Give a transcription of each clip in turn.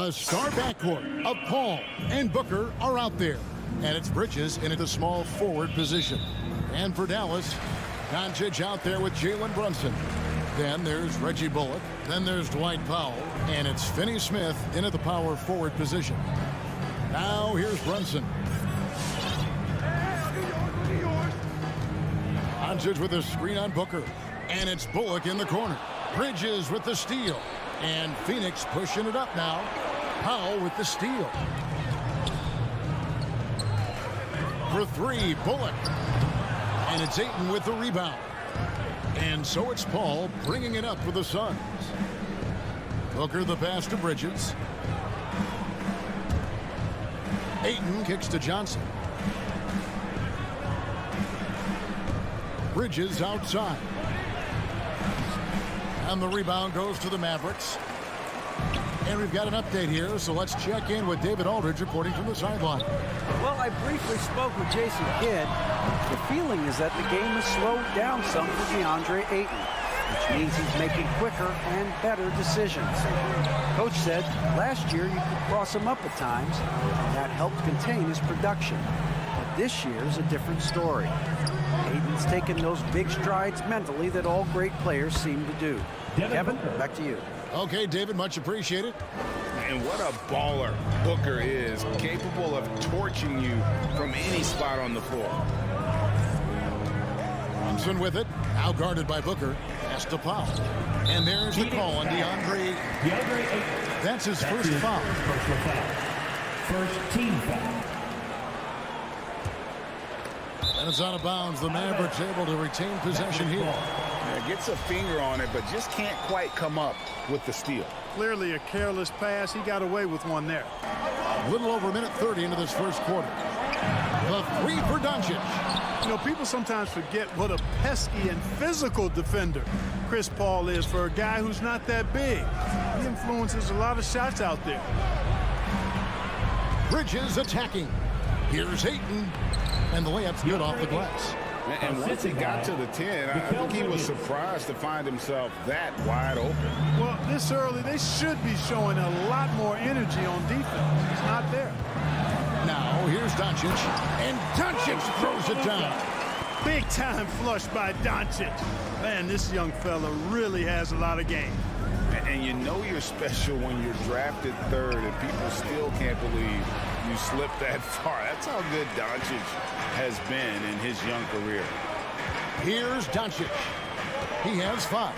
The star backcourt of Paul and Booker are out there. And it's Bridges in at the small forward position. And for Dallas, Doncic out there with Jalen Brunson. Then there's Reggie Bullock. Then there's Dwight Powell. And it's Finney-Smith in at the power forward position. Now here's Brunson. Doncic with a screen on Booker. And it's Bullock in the corner. Bridges with the steal. And Phoenix pushing it up now. Powell with the steal. For three, Bullock. And it's Ayton with the rebound. And so it's Paul bringing it up for the Suns. Booker the pass to Bridges. Ayton kicks to Johnson. Bridges outside. And the rebound goes to the Mavericks. And we've got an update here, so let's check in with David Aldridge reporting from the sideline. Well, I briefly spoke with Jason Kidd. The feeling is that the game has slowed down some for DeAndre Ayton, which means he's making quicker and better decisions. Coach said last year you could cross him up at times, and that helped contain his production. But this year is a different story. Ayton's taken those big strides mentally that all great players seem to do. Kevin, back to you. Okay, David, much appreciated. And what a baller Booker is, capable of torching you from any spot on the floor. Brunson with it, now guarded by Booker. Pass to Powell. And there's the call on DeAndre. That's his first foul. First team foul. And it's out of bounds. The Mavericks able to retain possession here. Yeah, gets a finger on it, but just can't quite come up with the steal. Clearly a careless pass. He got away with one there. A little over a minute 30 into this first quarter. The three for Doncic. You know, people sometimes forget what a pesky and physical defender Chris Paul is for a guy who's not that big. He influences a lot of shots out there. Bridges attacking. Here's Ayton. And the layup's good off the glass. And once he got to the 10, I think he was surprised to find himself that wide open. Well, this early, they should be showing a lot more energy on defense. It's not there. Now, here's Doncic. And Doncic throws it down. Big time flush by Doncic. Man, this young fella really has a lot of game. And you know you're special when you're drafted third and people still can't believe you slipped that far. That's how good Doncic has been in his young career. Here's Doncic. He has 5.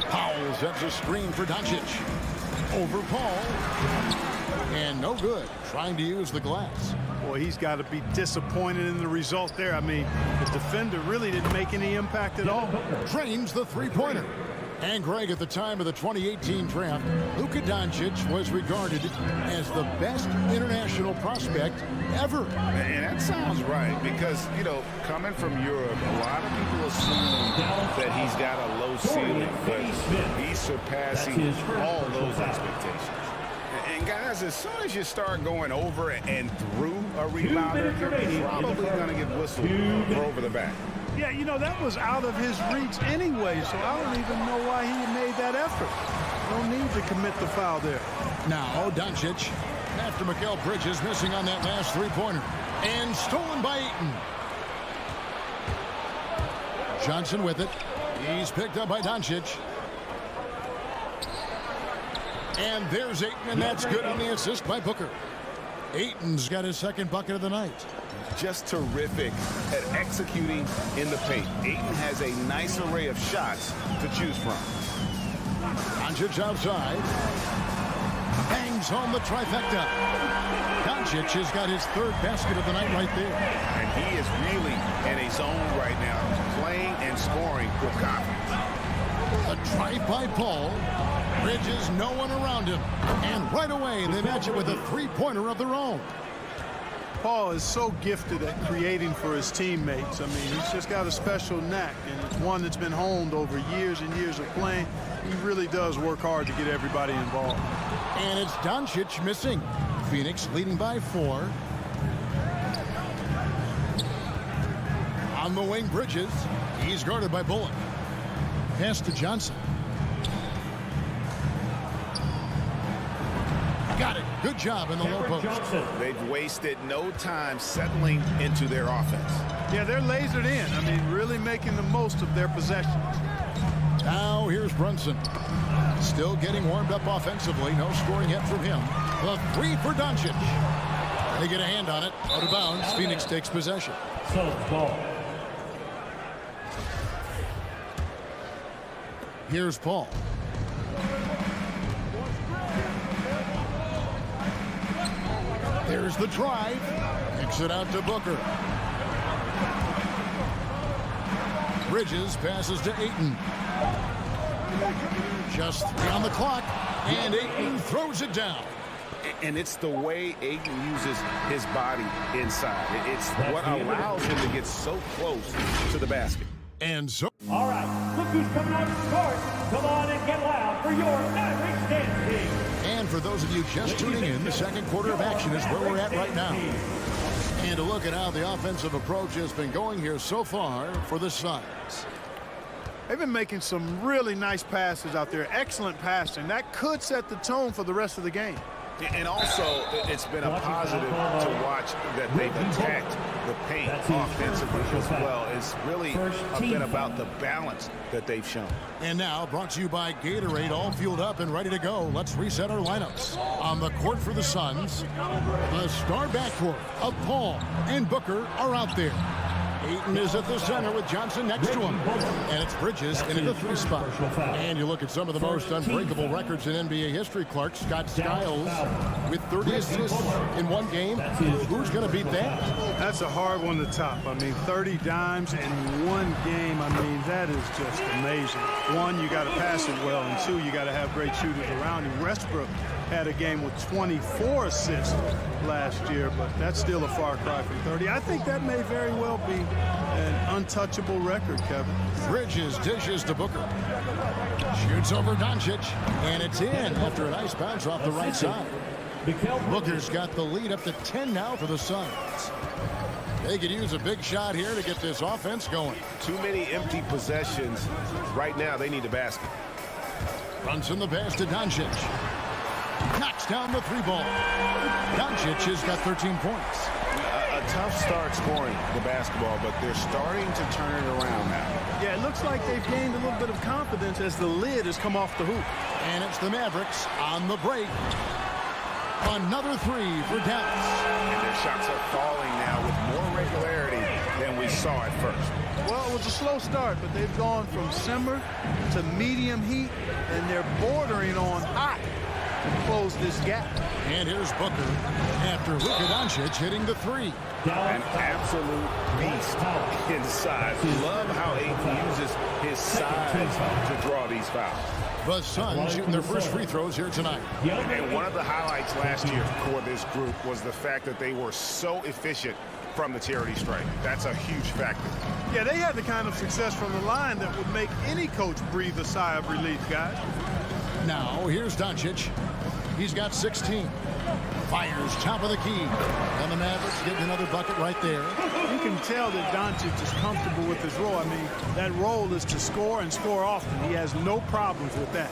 Powell sets a screen for Doncic. Over Paul. And no good. Trying to use the glass. Boy, he's got to be disappointed in the result there. I mean, the defender really didn't make any impact at all. Drains the three-pointer. And Greg, at the time of the 2018 draft, Luka Doncic was regarded as the best international prospect ever. And that sounds right because, you know, coming from Europe, a lot of people assume that he's got a low ceiling, but he's surpassing all those expectations. And guys, as soon as you start going over and through a rebounder, you're probably going to get whistled for over the back. Yeah, you know, that was out of his reach anyway, so I don't even know why he made that effort. No need to commit the foul there. Now, Doncic, after Mikal Bridges missing on that last three-pointer. And stolen by Ayton. Johnson with it. He's picked up by Doncic. And there's Ayton, and that's good on the assist by Booker. Ayton's got his second bucket of the night. Just terrific at executing in the paint. Ayton has a nice array of shots to choose from. Doncic outside. Bangs home the trifecta. Doncic has got his third basket of the night right there. And he is really in a zone right now, playing and scoring with confidence. A drive by Paul. Bridges, no one around him. And right away, they match it with a three-pointer of their own. Paul is so gifted at creating for his teammates. I mean, he's just got a special knack, and it's one that's been honed over years and years of playing. He really does work hard to get everybody involved. And it's Doncic missing. Phoenix leading by 4. On the wing, Bridges. He's guarded by Bullock. Pass to Johnson. Good job in the low post. They've wasted no time settling into their offense. Yeah, they're lasered in. I mean, really making the most of their possessions. Now here's Brunson. Still getting warmed up offensively. No scoring yet from him. The three for Doncic. They get a hand on it. Out of bounds. Phoenix takes possession. Ball. Here's Paul. There's the drive. Kicks it out to Booker. Bridges passes to Ayton. Just 3 on the clock, and Ayton throws it down. And it's the way Ayton uses his body inside. It's what allows him to get so close to the basket. And so... All right, look who's coming out to start. Come on and get loud for your Mavericks dance team. And for those of you just tuning in, the second quarter of action is where we're at right now. And to look at how the offensive approach has been going here so far for the Suns. They've been making some really nice passes out there. Excellent passing. That could set the tone for the rest of the game. And also, it's been a positive to watch that they've attacked the paint offensively as well. It's really been about the balance that they've shown. And now, brought to you by Gatorade, all fueled up and ready to go. Let's reset our lineups. On the court for the Suns, the star backcourt of Paul and Booker are out there. Ayton is at the center with Johnson next to him. And it's Bridges in the 3 spot. And you look at some of the most unbreakable records in NBA history, Clark. Scott Skiles with 30 assists in one game. Who's going to beat that? That's a hard one to top. I mean, 30 dimes in one game. I mean, that is just amazing. One, you got to pass it well. And two, you got to have great shooters around you. Westbrook had a game with 24 assists last year, but that's still a far cry from 30. I think that may very well be an untouchable record, Kevin. Bridges dishes to Booker. Shoots over Doncic, and it's in after a nice bounce off the right side. Booker's got the lead up to 10 now for the Suns. They could use a big shot here to get this offense going. Too many empty possessions. Right now, they need a basket. Brunson the pass to Doncic. Knocks down the 3 ball. Doncic has got 13 points. A tough start scoring the basketball, but they're starting to turn it around now. Yeah, it looks like they've gained a little bit of confidence as the lid has come off the hoop. And it's the Mavericks on the break. Another 3 for Dallas. And their shots are falling now with more regularity than we saw at first. Well, it was a slow start, but they've gone from simmer to medium heat, and they're bordering on hot to close this gap. And here's Booker after Luka Doncic hitting the 3. An absolute beast inside. Love how Ayton uses his size to draw these fouls. The Suns shooting their first free throws here tonight. And one of the highlights last year for this group was the fact that they were so efficient from the charity stripe. That's a huge factor. Yeah, they had the kind of success from the line that would make any coach breathe a sigh of relief, guys. Now, here's Doncic. He's got 16. Fires top of the key. And the Mavericks getting another bucket right there. You can tell that Doncic is comfortable with his role. I mean, that role is to score and score often. He has no problems with that.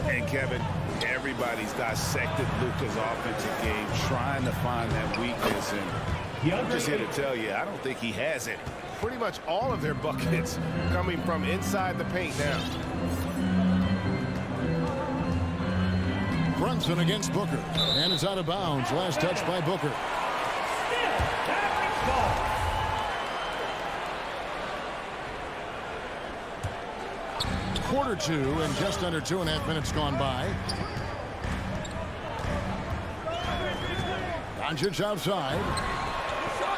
And Kevin, everybody's dissected Luka's offensive game, trying to find that weakness. And I'm just here to tell you, I don't think he has it. Pretty much all of their buckets coming from inside the paint now. Brunson against Booker. And it's out of bounds. Last touch by Booker. Quarter 2 and just under 2.5 minutes gone by. Doncic outside.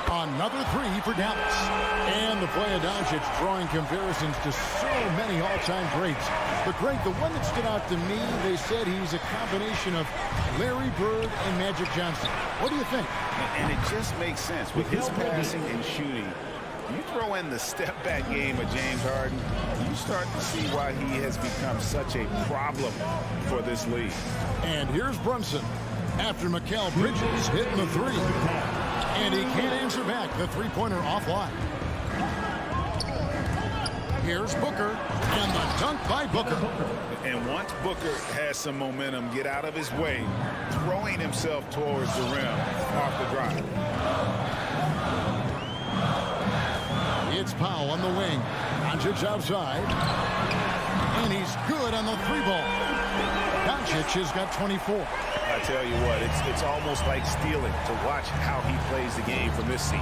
Another 3 for Dallas. And the play of Doncic drawing comparisons to so many all-time greats. But Greg, the one that stood out to me, they said he's a combination of Larry Bird and Magic Johnson. What do you think? And it just makes sense. With his passing and shooting, you throw in the step-back game of James Harden, you start to see why he has become such a problem for this league. And here's Brunson after Mikal Bridges hitting the 3. And he can't answer back the 3-pointer offline. Here's Booker, and the dunk by Booker. And once Booker has some momentum, get out of his way, throwing himself towards the rim off the drive. It's Powell on the wing. Doncic outside. And he's good on the three ball. Doncic has got 24. I tell you what, it's almost like stealing to watch how he plays the game from this seat.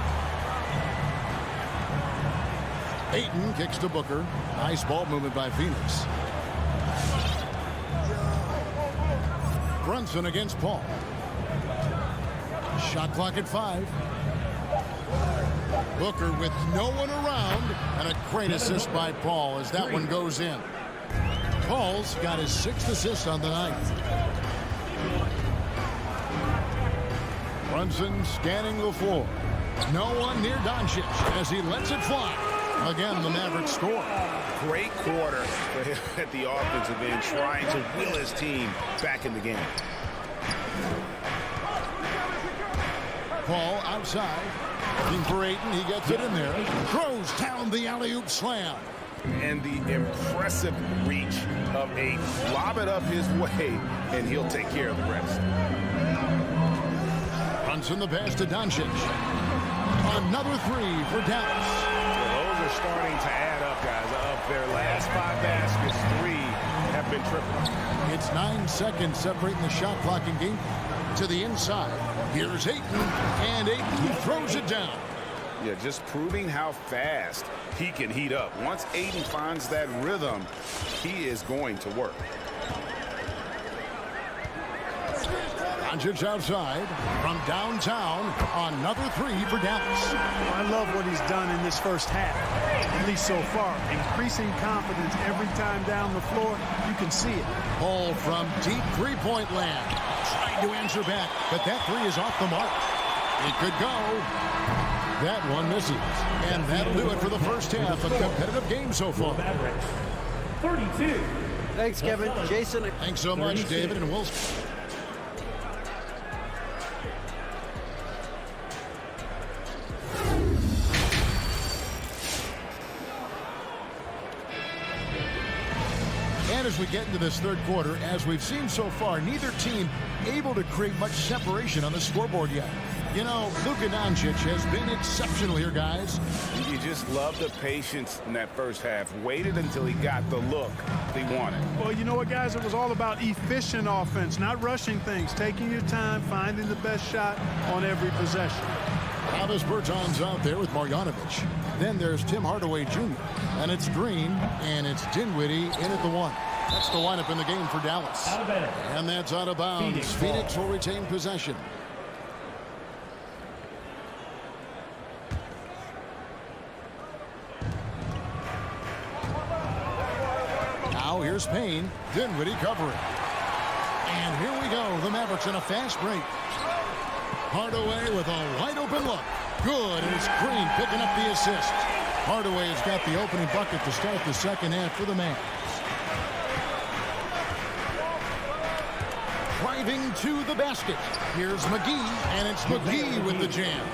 Ayton kicks to Booker. Nice ball movement by Phoenix. Brunson against Paul. Shot clock at 5. Booker with no one around, and a great assist by Paul as that one goes in. Paul's got his 6th assist on the night. Brunson scanning the floor. No one near Doncic as he lets it fly. Again, the Mavericks score. Great quarter for him at the offensive end, trying to will his team back in the game. Paul outside. Looking for Ayton. He gets it in there. Throws down the alley-oop slam. And the impressive reach of Ayton. Lob it up his way, and he'll take care of the rest. Brunson the pass to Doncic. Another 3 for Dallas. Well, those are starting to add up, guys. Of their last 5 baskets, 3 have been triple. It's 9 seconds separating the shot clock in game to the inside. Here's Ayton, and Ayton throws it down. Yeah, just proving how fast he can heat up. Once Ayton finds that rhythm, he is going to work. Doncic outside from downtown. Another 3 for Dallas. I love what he's done in this first half, at least so far. Increasing confidence every time down the floor. You can see it. Paul from deep three-point land. Trying to answer back, but that 3 is off the mark. It could go. That one misses. And that'll do it for the first half. A competitive game so far. 32. Thanks, Kevin. Jason. Thanks so much, 36. David and Will. And as we get into this third quarter, as we've seen so far, neither team able to create much separation on the scoreboard yet. You know, Luka Doncic has been exceptional here, guys. You just love the patience in that first half. Waited until he got the look he wanted. Well, you know what, guys? It was all about efficient offense, not rushing things, taking your time, finding the best shot on every possession. Travis Berton's out there with Marjanovic. Then there's Tim Hardaway Jr. And it's Green, and it's Dinwiddie in at the 1. That's the lineup in the game for Dallas. And that's out of bounds. Phoenix will retain possession. Now here's Payne. Dinwiddie covering. And here we go. The Mavericks in a fast break. Hardaway with a wide open look. Good. And it's Green picking up the assist. Hardaway has got the opening bucket to start the second half for the Mavs. Driving to the basket. Here's McGee, and it's McGee with the jam.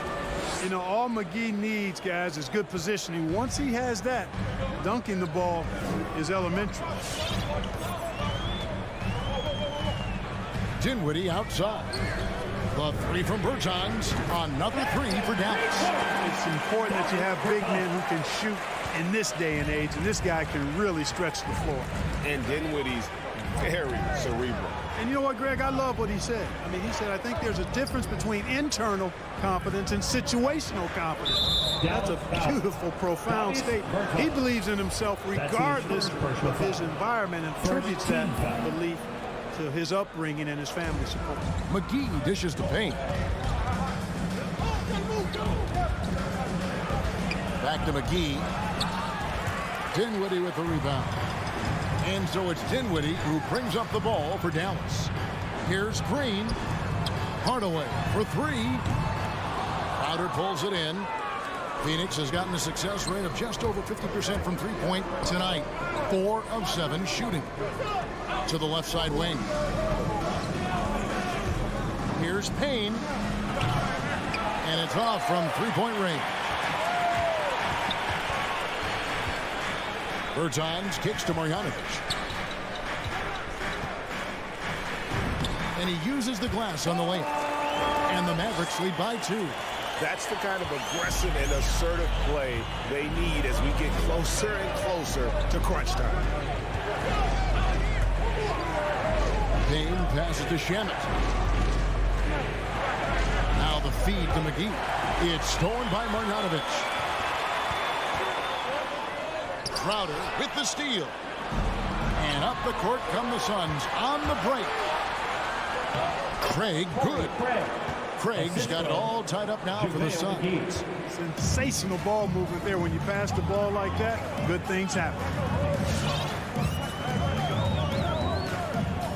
You know, all McGee needs, guys, is good positioning. Once he has that, dunking the ball is elementary. Dinwiddie outside. The 3 from Bertans. Another 3 for Dallas. It's important that you have big men who can shoot in this day and age, and this guy can really stretch the floor. And Dinwiddie's very cerebral. And you know what, Greg? I love what he said. I mean, he said, I think there's a difference between internal confidence and situational confidence. That's a beautiful, profound statement. He believes in himself regardless of his environment and attributes that belief to his upbringing and his family support. McGee dishes to Payne. Back to McGee. Dinwiddie with the rebound. And so it's Dinwiddie who brings up the ball for Dallas. Here's Green. Hardaway for 3. Crowder pulls it in. Phoenix has gotten a success rate of just over 50% from three-point tonight. 4 of 7 shooting. To the left side wing. Here's Payne. And it's off from three-point range. Bertans kicks to Marjanovic. And he uses the glass on the layup. And the Mavericks lead by 2. That's the kind of aggressive and assertive play they need as we get closer and closer to crunch time. Payne passes to Shamet. Now the feed to McGee. It's stolen by Marjanovic. Crowder with the steal. And up the court come the Suns on the break. Craig, good. Craig's got it all tied up now for the Suns. Sensational ball movement there. When you pass the ball like that, good things happen.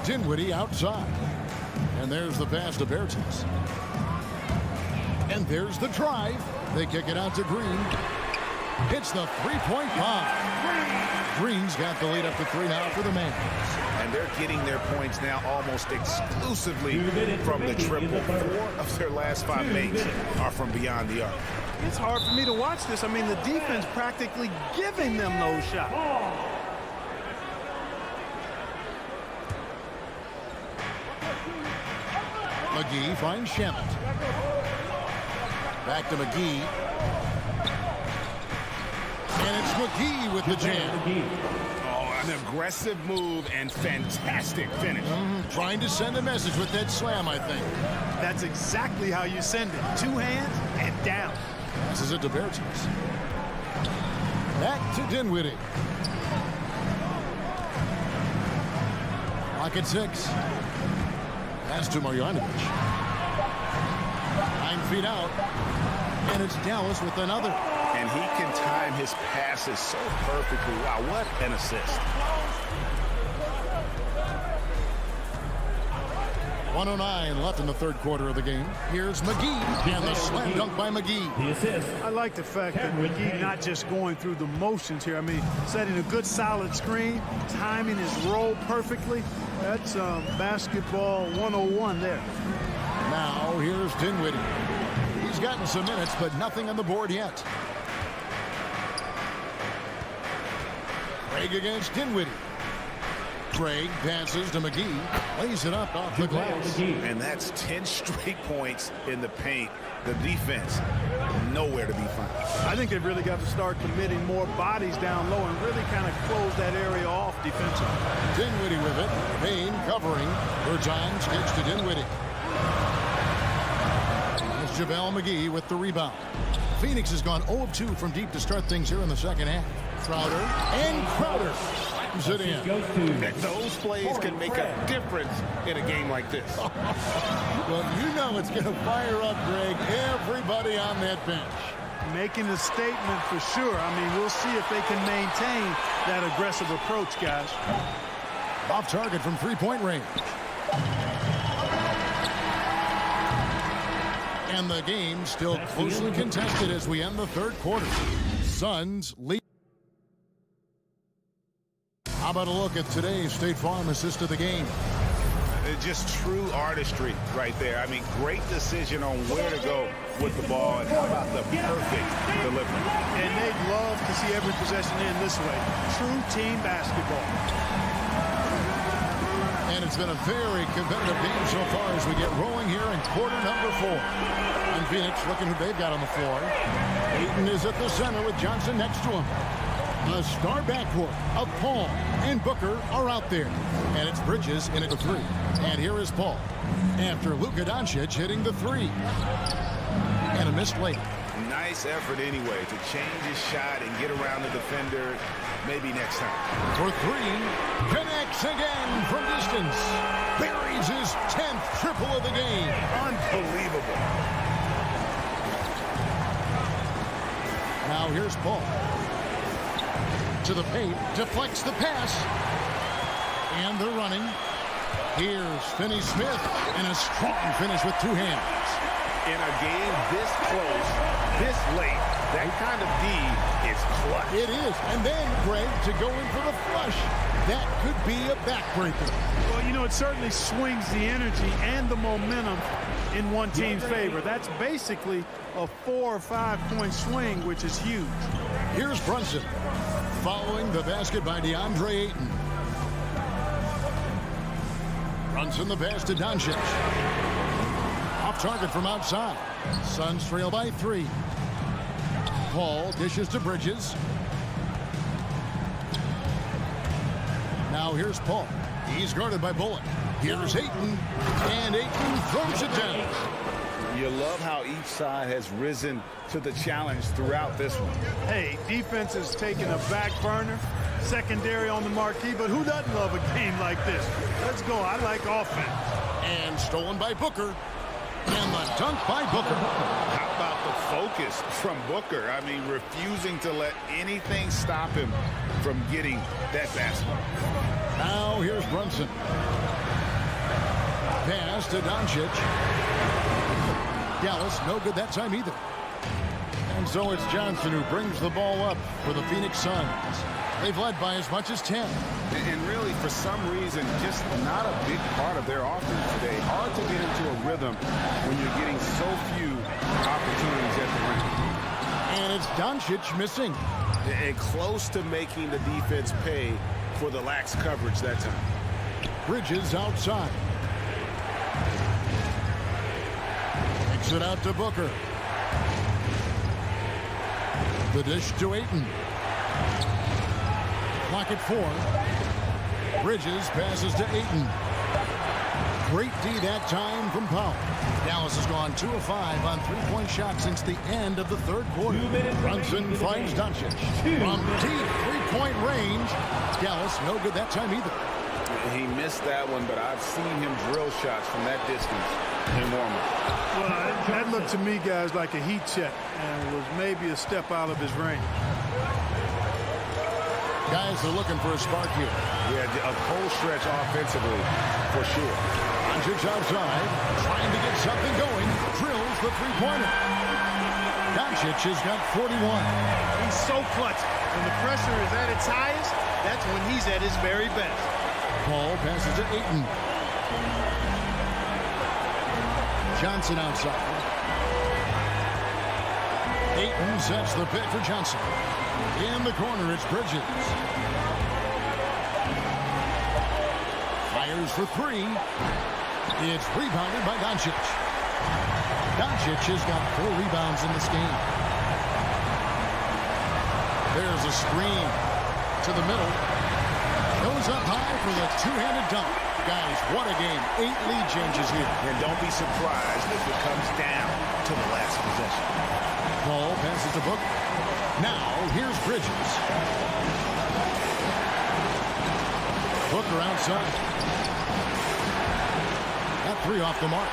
Dinwiddie outside. And there's the pass to Bertans. And there's the drive. They kick it out to Green. It's the three-point bomb. Green's got the lead up to 3 now for the Mavs. And they're getting their points now almost exclusively from the triple. 4 of their last 5 makes are from beyond the arc. It's hard for me to watch this. I mean, the defense practically giving them those shots. McGee finds Shamet. Back to McGee. And it's McGee with the jam. Oh, an aggressive move and fantastic finish. Trying to send a message with that slam, I think. That's exactly how you send it. 2 hands and down. This is it to Bertans. Back to Dinwiddie. Lock at 6. Pass to Marjanovic. 9 feet out. And it's Dallas with another. And he can time his passes so perfectly. Wow, what an assist. 1:09 left in the third quarter of the game. Here's McGee. And the slam dunk by McGee. The assist. I like the fact that McGee not just going through the motions here. I mean, setting a good solid screen, timing his roll perfectly. That's basketball 101 there. Now here's Dinwiddie. He's gotten some minutes, but nothing on the board yet. Craig against Dinwiddie. Craig passes to McGee. Lays it up off the glass. And that's 10 straight points in the paint. The defense, nowhere to be found. I think they've really got to start committing more bodies down low and really kind of close that area off defensively. Dinwiddie with it. Payne covering. Bertans kicks to Dinwiddie. It's JaVale McGee with the rebound. Phoenix has gone 0 of 2 from deep to start things here in the second half. Crowder and Crowder slams it in. Those plays can make a difference in a game like this. Well, you know it's going to fire up, Greg, everybody on that bench. Making a statement for sure. I mean, we'll see if they can maintain that aggressive approach, guys. Off target from three-point range. And the game still closely contested as we end the third quarter. Suns lead. How about a look at today's State Farm assist of the game? Just true artistry right there. I mean, great decision on where to go with the ball, and how about the perfect delivery. And they'd love to see every possession end this way. True team basketball. And it's been a very competitive game so far as we get rolling here in quarter number 4. And Phoenix looking who they've got on the floor. Ayton is at the center with Johnson next to him. A star backcourt of Paul and Booker are out there. And it's Bridges in at the 3. And here is Paul after Luka Doncic hitting the 3. And a missed layup. Nice effort anyway to change his shot and get around the defender maybe next time. For 3, connects again from distance. Buries his 10th triple of the game. Unbelievable. Now here's Paul. To the paint, deflects the pass. And they're running. Here's Finney-Smith, and a strong finish with 2 hands. In a game this close, this late, that kind of D is clutch. It is. And then, Greg, to go in for the flush. That could be a backbreaker. Well, you know, it certainly swings the energy and the momentum in one team's favor. That's basically a 4 or 5 point swing, which is huge. Here's Brunson. Following the basket by DeAndre Ayton. Brunson the pass to Doncic. Off target from outside. Suns trail by 3. Paul dishes to Bridges. Now here's Paul. He's guarded by Bullock. Here's Ayton. And Ayton throws it down. You love how each side has risen to the challenge throughout this one. Hey, defense is taking a back burner, secondary on the marquee, but who doesn't love a game like this? Let's go. I like offense. And stolen by Booker. And the dunk by Booker. How about the focus from Booker? I mean, refusing to let anything stop him from getting that basket. Now here's Brunson. Pass to Doncic. Dallas no good that time either. And so it's Johnson who brings the ball up for the Phoenix Suns. They've led by as much as 10. And really, for some reason, just not a big part of their offense today. Hard to get into a rhythm when you're getting so few opportunities at the rim. And it's Doncic missing. And close to making the defense pay for the lax coverage that time. Bridges outside. Takes it out to Booker. The dish to Ayton. Clock at 4. Bridges passes to Ayton. Great D that time from Powell. Dallas has gone 2 of 5 on 3-point shots since the end of the third quarter. Brunson finds Doncic. From deep 3-point range. Dallas no good that time either. He missed that one, but I've seen him drill shots from that distance in warm-up. Well, that looked to me, guys, like a heat check, and was maybe a step out of his range. Guys are looking for a spark here. Yeah, a cold stretch offensively, for sure. Doncic outside, trying to get something going. Drills the three-pointer. Doncic has got 41. He's so clutch. When the pressure is at its highest, that's when he's at his very best. Paul passes to Ayton. Johnson outside. Ayton sets the pick for Johnson. In the corner, it's Bridges. Fires for 3. It's rebounded by Doncic. Doncic has got 4 rebounds in this game. There's a screen to the middle. Goes up high for the two-handed dunk. Guys, what a game. 8 lead changes here. And don't be surprised if it comes down to the last possession. Paul passes to Booker. Now, here's Bridges. Booker outside. That 3 off the mark.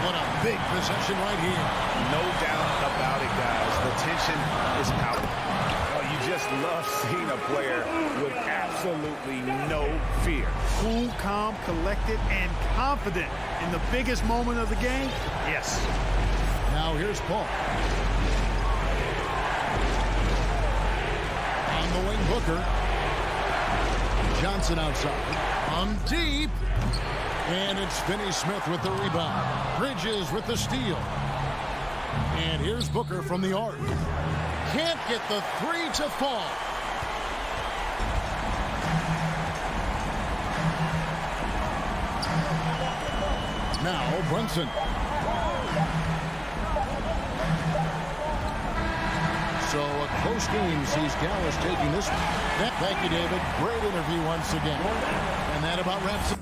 What a big possession right here. No doubt about it, guys. The tension is palpable. You just love seeing a player with absolutely no fear. Cool, calm, collected, and confident in the biggest moment of the game. Yes. Now here's Paul. On the wing, Booker. Johnson outside. On deep. And it's Finney-Smith with the rebound. Bridges with the steal. And here's Booker from the arc. Can't get the 3 to fall. Now Brunson. So a close game sees Dallas taking this one. Thank you, David. Great interview once again. And that about wraps it.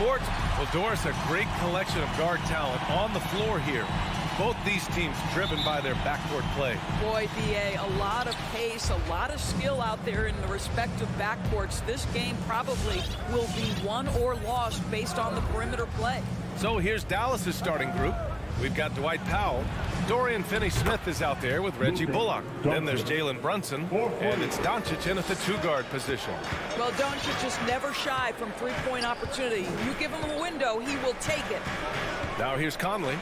Sports will Doris a great collection of guard talent on the floor here. Both these teams driven by their backcourt play. Boy, BA, a lot of pace, a lot of skill out there in the respective backcourts. This game probably will be won or lost based on the perimeter play. So here's Dallas's starting group. We've got Dwight Powell. Dorian Finney-Smith is out there with Reggie Bullock. Then there's Jalen Brunson, and it's Doncic in at the two-guard position. Well, Doncic is never shy from three-point opportunity. You give him a window, he will take it. Now here's Conley.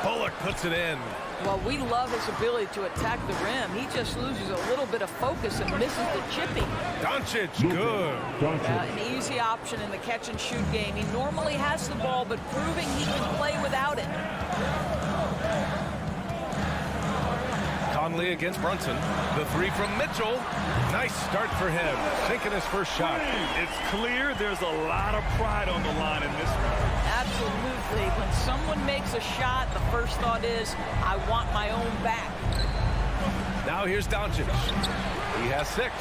Bullock puts it in. Well, we love his ability to attack the rim. He just loses a little bit of focus and misses the chipping. Doncic, good. An easy option in the catch-and-shoot game. He normally has the ball, but proving he can play without it. Conley against Brunson. The three from Mitchell. Nice start for him. Sinking his first shot. It's clear there's a lot of pride on the line in this one. Absolutely. When someone makes a shot, the first thought is, I want my own back. Now here's Doncic. He has 6.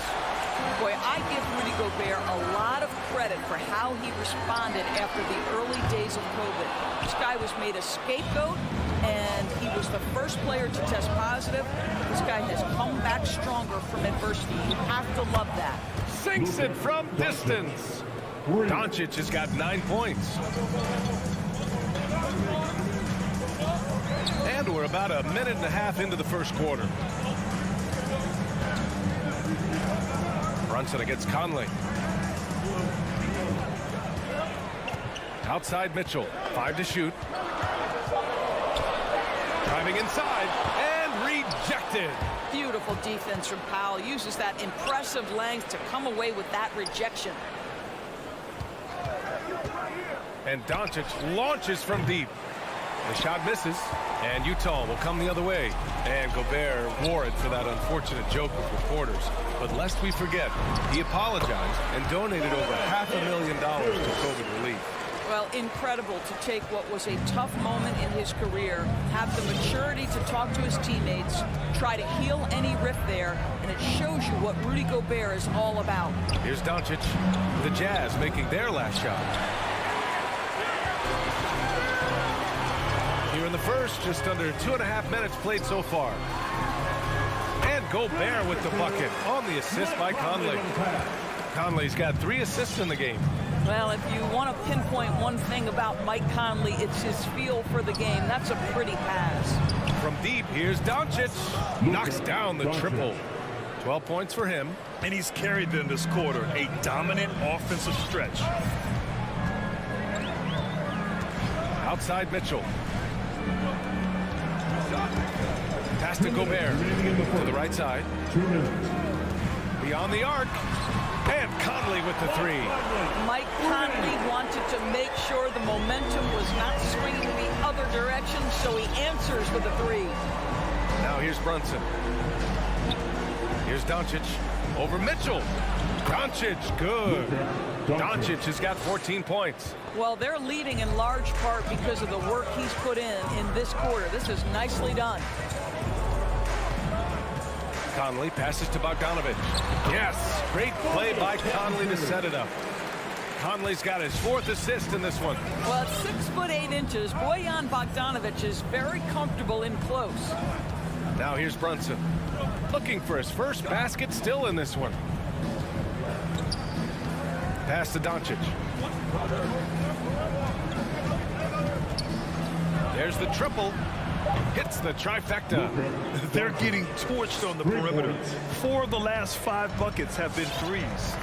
Boy, I give Rudy Gobert a lot of credit for how he responded after the early days of COVID. This guy was made a scapegoat, and he was the first player to test positive. This guy has come back stronger from adversity. You have to love that. Sinks it from distance. Doncic has got 9 points. And we're about a minute and a half into the first quarter. Brunson against Conley. Outside Mitchell. 5 to shoot. Driving inside and rejected. Beautiful defense from Powell. Uses that impressive length to come away with that rejection. And Doncic launches from deep. The shot misses, and Utah will come the other way. And Gobert wore it for that unfortunate joke with reporters. But lest we forget, he apologized and donated over $500,000 to COVID relief. Well, incredible to take what was a tough moment in his career, have the maturity to talk to his teammates, try to heal any rift there, and it shows you what Rudy Gobert is all about. Here's Doncic, the Jazz making their last shot. Here in the first, just under 2.5 minutes played so far. And Gobert with the bucket on the assist by Conley. Conley's got 3 assists in the game. Well, if you want to pinpoint one thing about Mike Conley, it's his feel for the game. That's a pretty pass. From deep, here's Doncic. Knocks down the triple. 12 points for him. And he's carried them this quarter. A dominant offensive stretch. Outside Mitchell. Pass to Gobert. To the right side. Beyond the arc. And Conley with the 3. Mike Conley wanted to make sure the momentum was not swinging the other direction, so he answers with a 3. Now here's Brunson. Here's Doncic. Over Mitchell. Doncic, good. Doncic has got 14 points. Well, they're leading in large part because of the work he's put in this quarter. This is nicely done. Conley passes to Bogdanovich. Yes, great play by Conley to set it up. Conley's got his 4th assist in this one. Well, at 6 foot 8 inches, Bojan Bogdanovich is very comfortable in close. Now here's Brunson. Looking for his first basket still in this one. Pass to Doncic. There's the triple. Hits the trifecta. They're getting torched on the perimeter. 4 of the last 5 buckets have been 3s.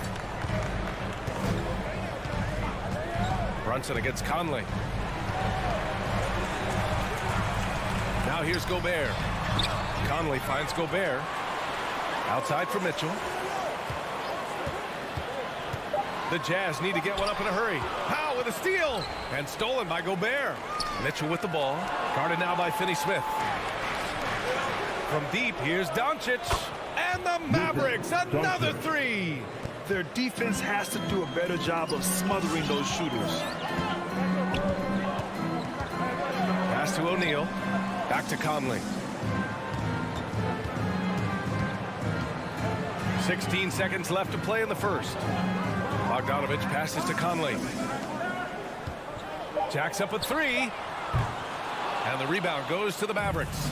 Brunson against Conley. Now here's Gobert. Conley finds Gobert. Outside for Mitchell. The Jazz need to get one up in a hurry. Powell with a steal. And stolen by Gobert. Mitchell with the ball. Guarded now by Finney-Smith. From deep, here's Doncic. And the Mavericks, another 3. Their defense has to do a better job of smothering those shooters. Pass to O'Neal. Back to Conley. 16 seconds left to play in the first. Bogdanovich passes to Conley. Jacks up a 3. And the rebound goes to the Mavericks.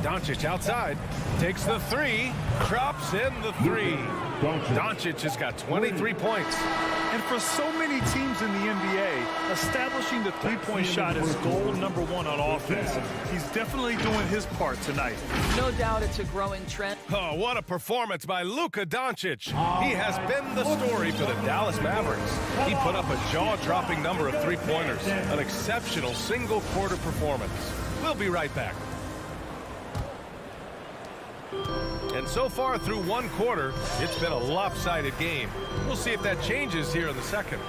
Doncic outside. Takes the 3. Drops in the 3. Doncic has got 23 points. And for so many teams in the NBA, establishing the three-point shot is goal number 1 on offense. He's definitely doing his part tonight. No doubt it's a growing trend. Oh, what a performance by Luka Doncic. He has been the story for the Dallas Mavericks. He put up a jaw-dropping number of 3-pointers. An exceptional single-quarter performance. We'll be right back. And so far through 1 quarter, it's been a lopsided game. We'll see if that changes here in the second.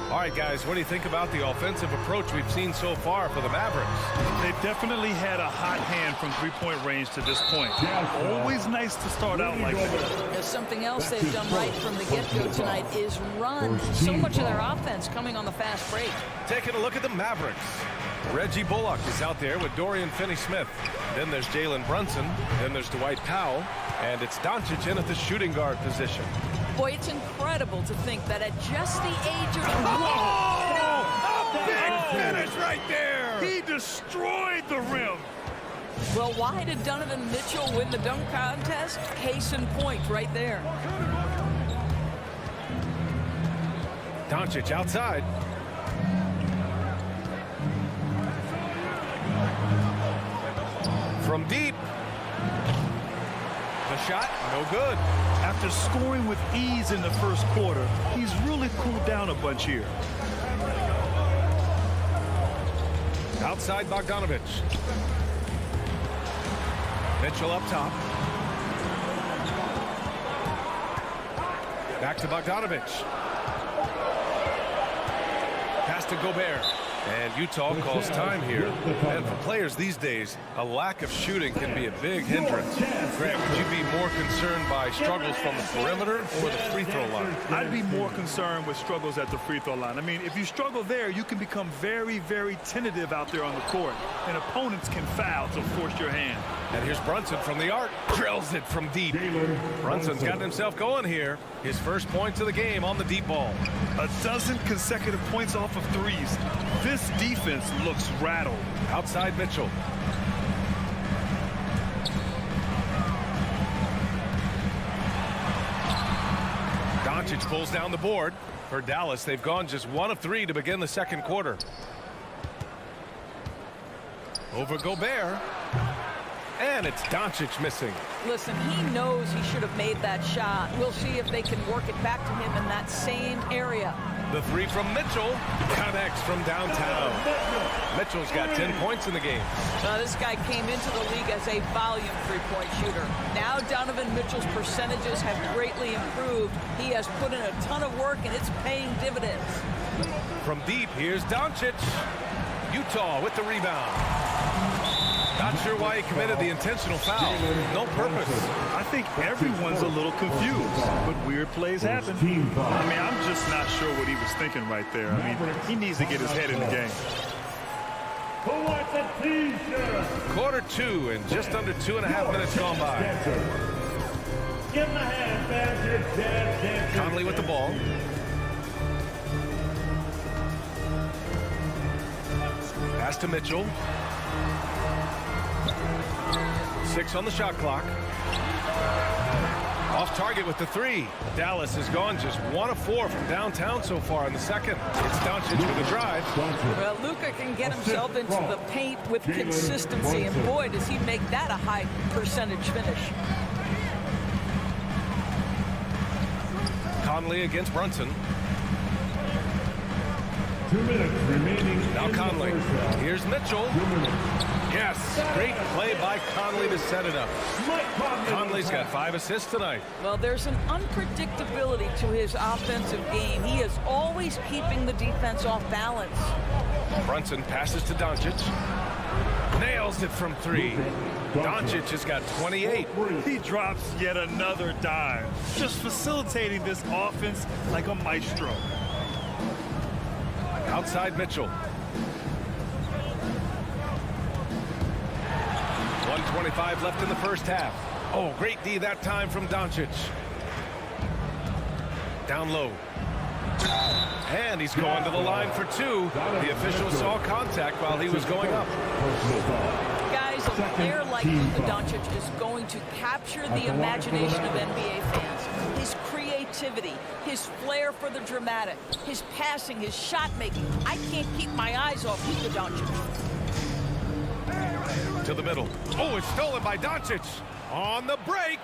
All right, guys, what do you think about the offensive approach we've seen so far for the Mavericks? They've definitely had a hot hand from three-point range to this point. Always nice to start out like that. There's something else they've done right from the get-go tonight is run. So much of their offense coming on the fast break. Taking a look at the Mavericks. Reggie Bullock is out there with Dorian Finney-Smith. Then there's Jalen Brunson. Then there's Dwight Powell. And it's Doncic in at the shooting guard position. Boy, it's incredible to think that at just the age of... Oh! A big finish right there! He destroyed the rim. Well, why did Donovan Mitchell win the dunk contest? Case in point right there. Doncic outside. From deep. The shot, no good. After scoring with ease in the first quarter, he's really cooled down a bunch here. Outside Bogdanovich. Mitchell up top. Back to Bogdanovich. Pass to Gobert. And Utah calls time here. And for players these days, a lack of shooting can be a big hindrance. Grant, would you be more concerned by struggles from the perimeter or the free throw line? I'd be more concerned with struggles at the free throw line. I mean, if you struggle there, you can become very, very tentative out there on the court. And opponents can foul to force your hand. And here's Brunson from the arc. Drills it from deep. Brunson's gotten himself going here. His first points of the game on the deep ball. A dozen consecutive points off of threes. This defense looks rattled. Outside Mitchell. Doncic pulls down the board. For Dallas, they've gone just 1 of 3 to begin the second quarter. Over Gobert. And it's Doncic missing. Listen, he knows he should have made that shot. We'll see if they can work it back to him in that same area. The three from Mitchell connects from downtown. Mitchell's got 10 points in the game. This guy came into the league as a volume three-point shooter. Now Donovan Mitchell's percentages have greatly improved. He has put in a ton of work, and it's paying dividends. From deep, here's Doncic. Utah with the rebound. Not sure why he committed the intentional foul. No purpose. I think everyone's a little confused, but weird plays happen. I mean, I'm just not sure what he was thinking right there. I mean, he needs to get his head in the game. Quarter 2 and just under 2.5 minutes gone by. Give him a hand, Conley with the ball. Pass to Mitchell. 6 on the shot clock. Off target with the 3. Dallas has gone just 1 of 4 from downtown so far in the second. It's Doncic with a drive. Well, Luka can get himself into the paint with consistency, and boy, does he make that a high percentage finish. Conley against Brunson. 2 minutes remaining. Now Conley. Here's Mitchell. Yes, great play by Conley to set it up. Conley's got 5 assists tonight. Well, there's an unpredictability to his offensive game. He is always keeping the defense off balance. Brunson passes to Doncic. Nails it from 3. Doncic has got 28. He drops yet another dime, just facilitating this offense like a maestro. Outside Mitchell. 1:25 left in the first half. Oh, great D that time from Doncic. Down low. And he's going to the line for 2. The official saw contact while he was going up. Guys, a player like Luka Doncic is going to capture the imagination of NBA fans. His creativity, his flair for the dramatic, his passing, his shot making. I can't keep my eyes off Luka Doncic. To the middle. Oh, it's stolen by Doncic. On the break.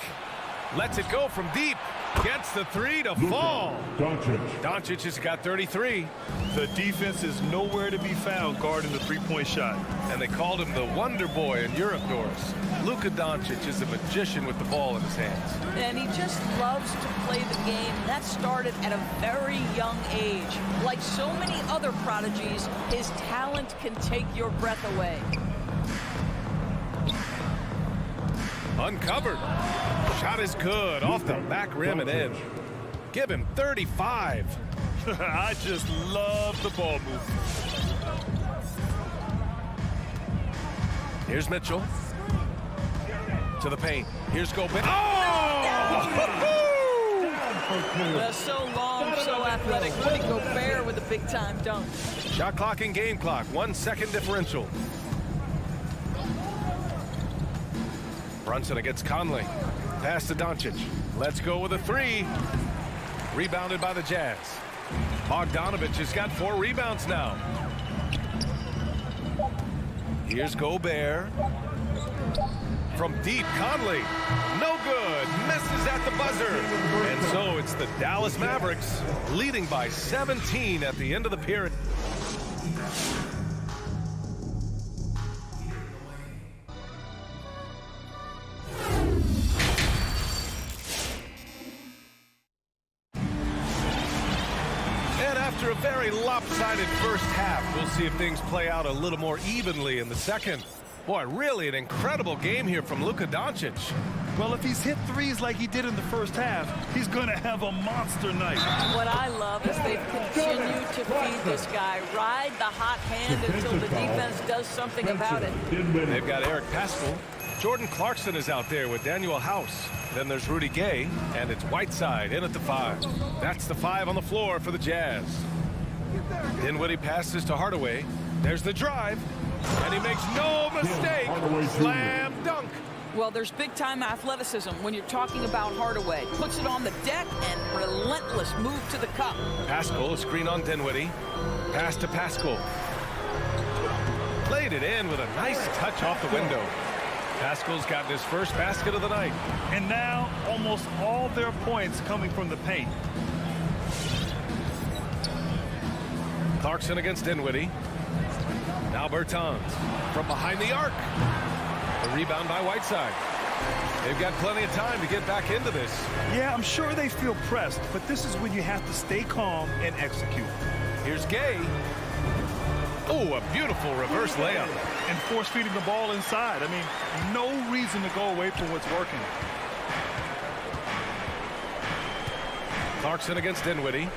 Lets it go from deep. Gets the 3 to fall. Doncic has got 33. The defense is nowhere to be found guarding the three-point shot. And they called him the Wonder Boy in Europe, Doris. Luka Doncic is a magician with the ball in his hands. And he just loves to play the game. That started at a very young age. Like so many other prodigies, his talent can take your breath away. Uncovered. Shot is good. Off the back rim and in. Give him 35. I just love the ball movement. Here's Mitchell. To the paint. Here's Gobert. Oh! So long, so athletic. Rudy Gobert with a big-time dunk. Shot clock and game clock. 1 second differential. Brunson against Conley. Pass to Doncic. Let's go with a 3. Rebounded by the Jazz. Bogdanovich has got 4 rebounds now. Here's Gobert. From deep, Conley. No good. Misses at the buzzer. And so it's the Dallas Mavericks leading by 17 at the end of the period. After a very lopsided first half, we'll see if things play out a little more evenly in the second. Boy, really an incredible game here from Luka Doncic. Well, if he's hit threes like he did in the first half, he's going to have a monster night. What I love is they've continued to feed this guy, ride the hot hand until the defense does something about it. They've got Eric Pascal. Jordan Clarkson is out there with Daniel House. Then there's Rudy Gay, and it's Whiteside in at the 5. That's the 5 on the floor for the Jazz. Dinwiddie passes to Hardaway. There's the drive, and he makes no mistake. Slam dunk. Well, there's big-time athleticism when you're talking about Hardaway. Puts it on the deck and relentless move to the cup. Pascal, a screen on Dinwiddie. Pass to Pascal. Played it in with a nice touch off the window. Pascal's gotten his first basket of the night. And now almost all their points coming from the paint. Clarkson against Dinwiddie. Now Bertans from behind the arc. A rebound by Whiteside. They've got plenty of time to get back into this. Yeah, I'm sure they feel pressed, but this is when you have to stay calm and execute. Here's Gay. Oh, a beautiful reverse layup. And force feeding the ball inside. I mean, no reason to go away from what's working. Clarkson against Dinwiddie.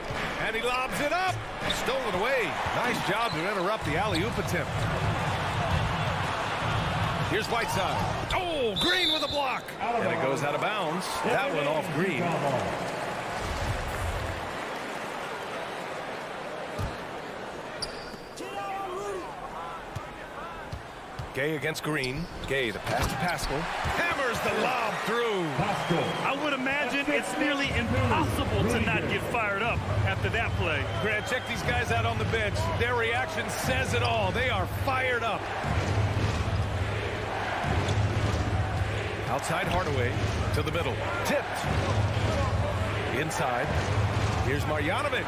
And he lobs it up. Stolen away. Nice job to interrupt the alley-oop attempt. Here's Whiteside. Oh, Green with a block. And it goes out of bounds. That one off Green. Gay against Green. Gay, the pass to Pascal. Hammers the lob through. I would imagine it's nearly impossible to not get fired up after that play. Grant, check these guys out on the bench. Their reaction says it all. They are fired up. Outside Hardaway to the middle. Tipped. Inside. Here's Marjanovic.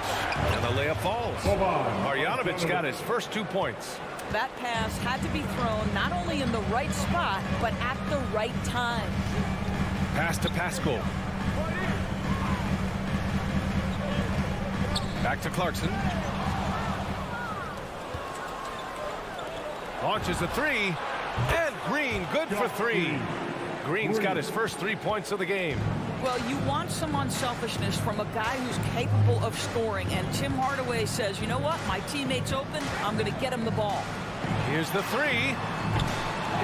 And the layup falls. Marjanovic got his first 2 points. That pass had to be thrown not only in the right spot, but at the right time. Pass to Pascal. Back to Clarkson. Launches a 3. And Green, good for 3. Green's got his first 3 points of the game. Well, you want some unselfishness from a guy who's capable of scoring. And Tim Hardaway says, you know what? My teammate's open. I'm going to get him the ball. Here's the 3.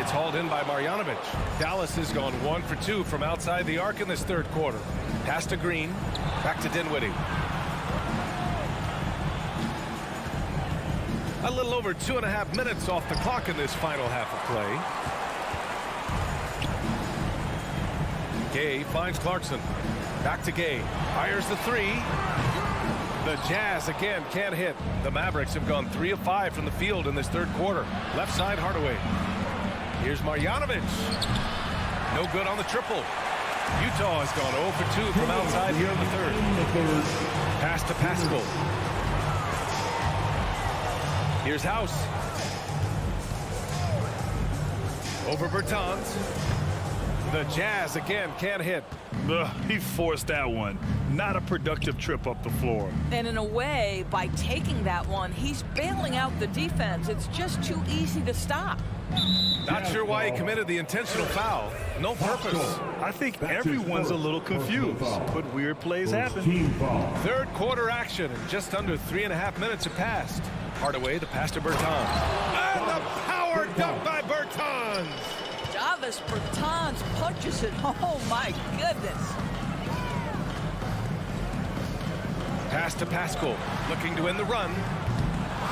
It's hauled in by Marjanovic. Dallas has gone 1 for 2 from outside the arc in this third quarter. Pass to Green. Back to Dinwiddie. A little over 2.5 minutes off the clock in this final half of play. Gay finds Clarkson. Back to Gay. Fires the 3. The Jazz again can't hit. The Mavericks have gone 3 of 5 from the field in this third quarter. Left side Hardaway. Here's Marjanovic. No good on the triple. Utah has gone 0 for 2 from outside here in the third. Pass to Pascal. Here's House. Over Bertans. The Jazz again can't hit. He forced that one. Not a productive trip up the floor. And in a way, by taking that one, he's bailing out the defense. It's just too easy to stop. Not sure why he committed the intentional foul. No purpose. I think everyone's a little confused, but weird plays happen. Third quarter action, and just under 3.5 minutes have passed. Hardaway, the pass to Bertans. And the power dunk by Bertans. Davis Bertans punches it. Oh, my goodness. Pass to Pascal, looking to end the run.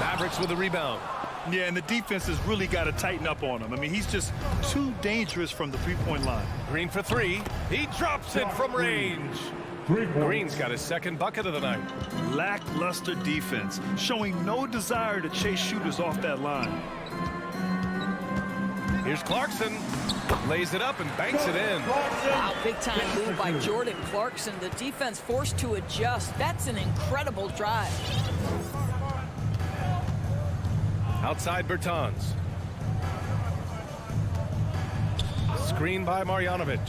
Mavericks with a rebound. Yeah, and the defense has really got to tighten up on him. I mean, he's just too dangerous from the three-point line. Green for 3. He drops it from range. Green's got his second bucket of the night. Lackluster defense, showing no desire to chase shooters off that line. Here's Clarkson. Lays it up and banks it in. Wow, big-time move by Jordan Clarkson. The defense forced to adjust. That's an incredible drive. Outside Bertans. Screen by Marjanovic.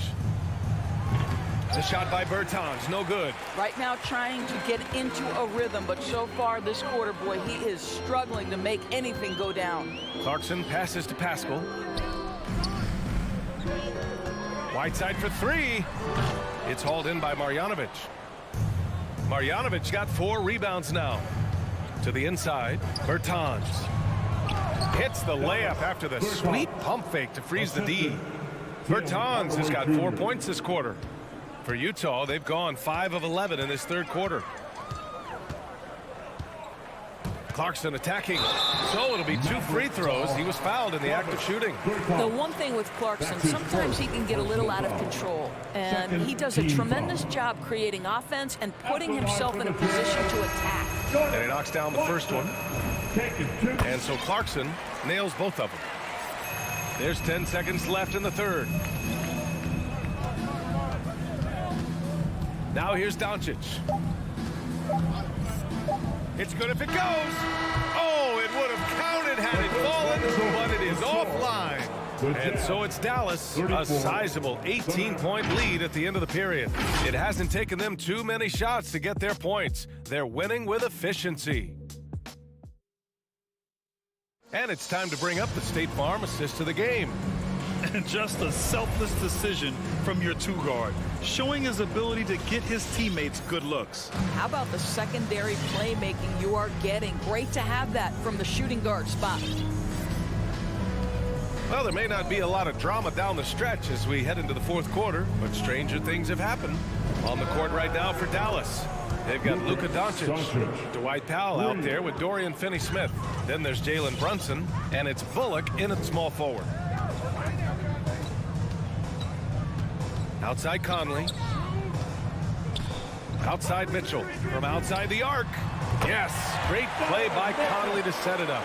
The shot by Bertans, no good. Right now trying to get into a rhythm, but so far this quarter, boy, he is struggling to make anything go down. Clarkson passes to Pascal. Whiteside for three. It's hauled in by Marjanovic. Marjanovic got 4 rebounds now. To the inside, Bertans. Hits the layup after the sweet pump fake to freeze the D. Bertans has got 4 points this quarter. For Utah, they've gone 5 of 11 in this third quarter. Clarkson attacking. So it'll be 2 free throws. He was fouled in the act of shooting. The one thing with Clarkson, sometimes he can get a little out of control. And he does a tremendous job creating offense and putting himself in a position to attack. And he knocks down the first one. And so Clarkson nails both of them. There's 10 seconds left in the third. Now here's Doncic. It's good if it goes. Oh, it would have counted had it fallen, but it is offline. And so it's Dallas, a sizable 18-point lead at the end of the period. It hasn't taken them too many shots to get their points. They're winning with efficiency. And it's time to bring up the State Farm assist of the game. And just a selfless decision from your 2-guard, showing his ability to get his teammates good looks. How about the secondary playmaking you are getting? Great to have that from the shooting guard spot. Well, there may not be a lot of drama down the stretch as we head into the fourth quarter, but stranger things have happened. On the court right now for Dallas, they've got Luka Doncic, Dwight Powell out there with Dorian Finney-Smith. Then there's Jalen Brunson, and it's Bullock in at small forward. Outside Conley. Outside Mitchell. From outside the arc. Yes, great play by Conley to set it up.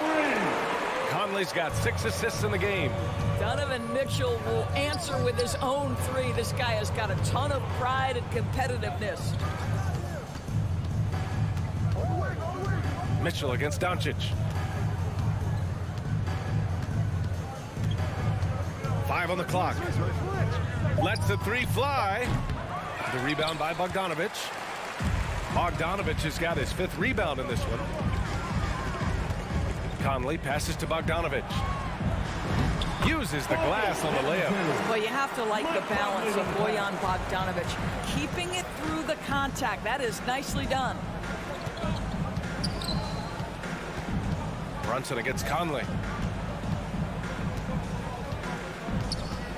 Conley's got 6 assists in the game. Donovan Mitchell will answer with his own 3. This guy has got a ton of pride and competitiveness. Mitchell against Doncic. 5 on the clock. Lets the 3 fly. The rebound by Bogdanovic. Bogdanovic has got his 5th rebound in this one. Conley passes to Bogdanovic. Uses the glass on the layup. Well, you have to like the balance of Bojan Bogdanovic. Keeping it through the contact. That is nicely done. Brunson against Conley.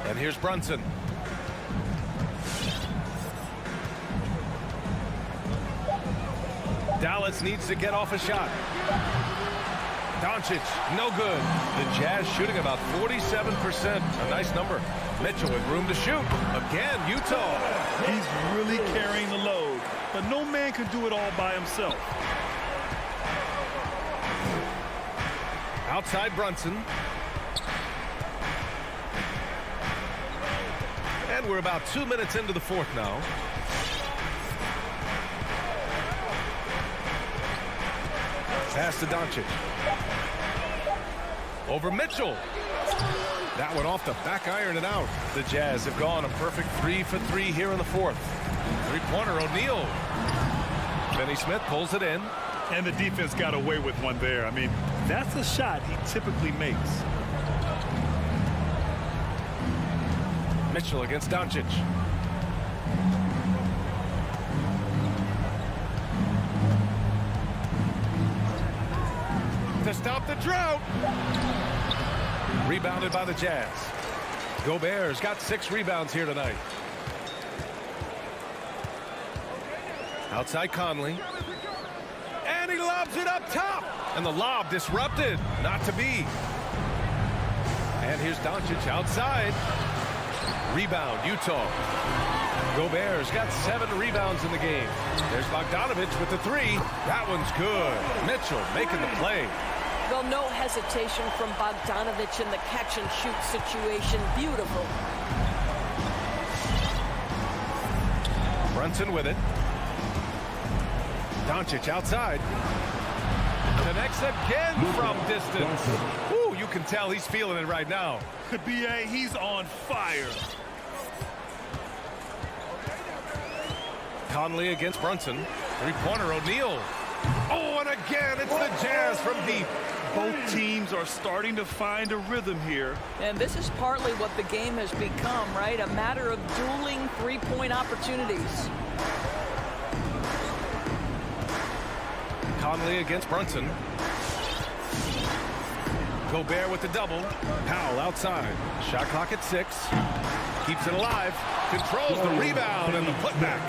And here's Brunson. Dallas needs to get off a shot. Doncic, no good. The Jazz shooting about 47%. A nice number. Mitchell with room to shoot. Again, Utah. He's really carrying the load, but no man can do it all by himself. Outside Brunson. And we're about 2 minutes into the fourth now. Pass to Doncic. Over Mitchell. That one off the back iron and out. The Jazz have gone a perfect 3 for 3 here in the fourth. 3-pointer O'Neal. Finney-Smith pulls it in. And the defense got away with one there. I mean, that's a shot he typically makes. Mitchell against Doncic. To stop the drought. Rebounded by the Jazz. Gobert's got 6 rebounds here tonight. Outside Conley. And he lobs it up top. And the lob disrupted. Not to be. And here's Doncic outside. Rebound, Utah. Gobert's got 7 rebounds in the game. There's Bogdanovic with the 3. That one's good. Mitchell making the play. Well, no hesitation from Bogdanovic in the catch-and-shoot situation. Beautiful. Brunson with it. Doncic outside. Connects again from distance. Ooh, you can tell he's feeling it right now. B.A., he's on fire. Conley against Brunson. Three-pointer, O'Neal. Oh, and again, it's the Jazz from deep. Both teams are starting to find a rhythm here. And this is partly what the game has become, right? A matter of dueling three-point opportunities. Conley against Brunson. Gobert with the double. Powell outside. Shot clock at 6. Keeps it alive. Controls the rebound and the putback.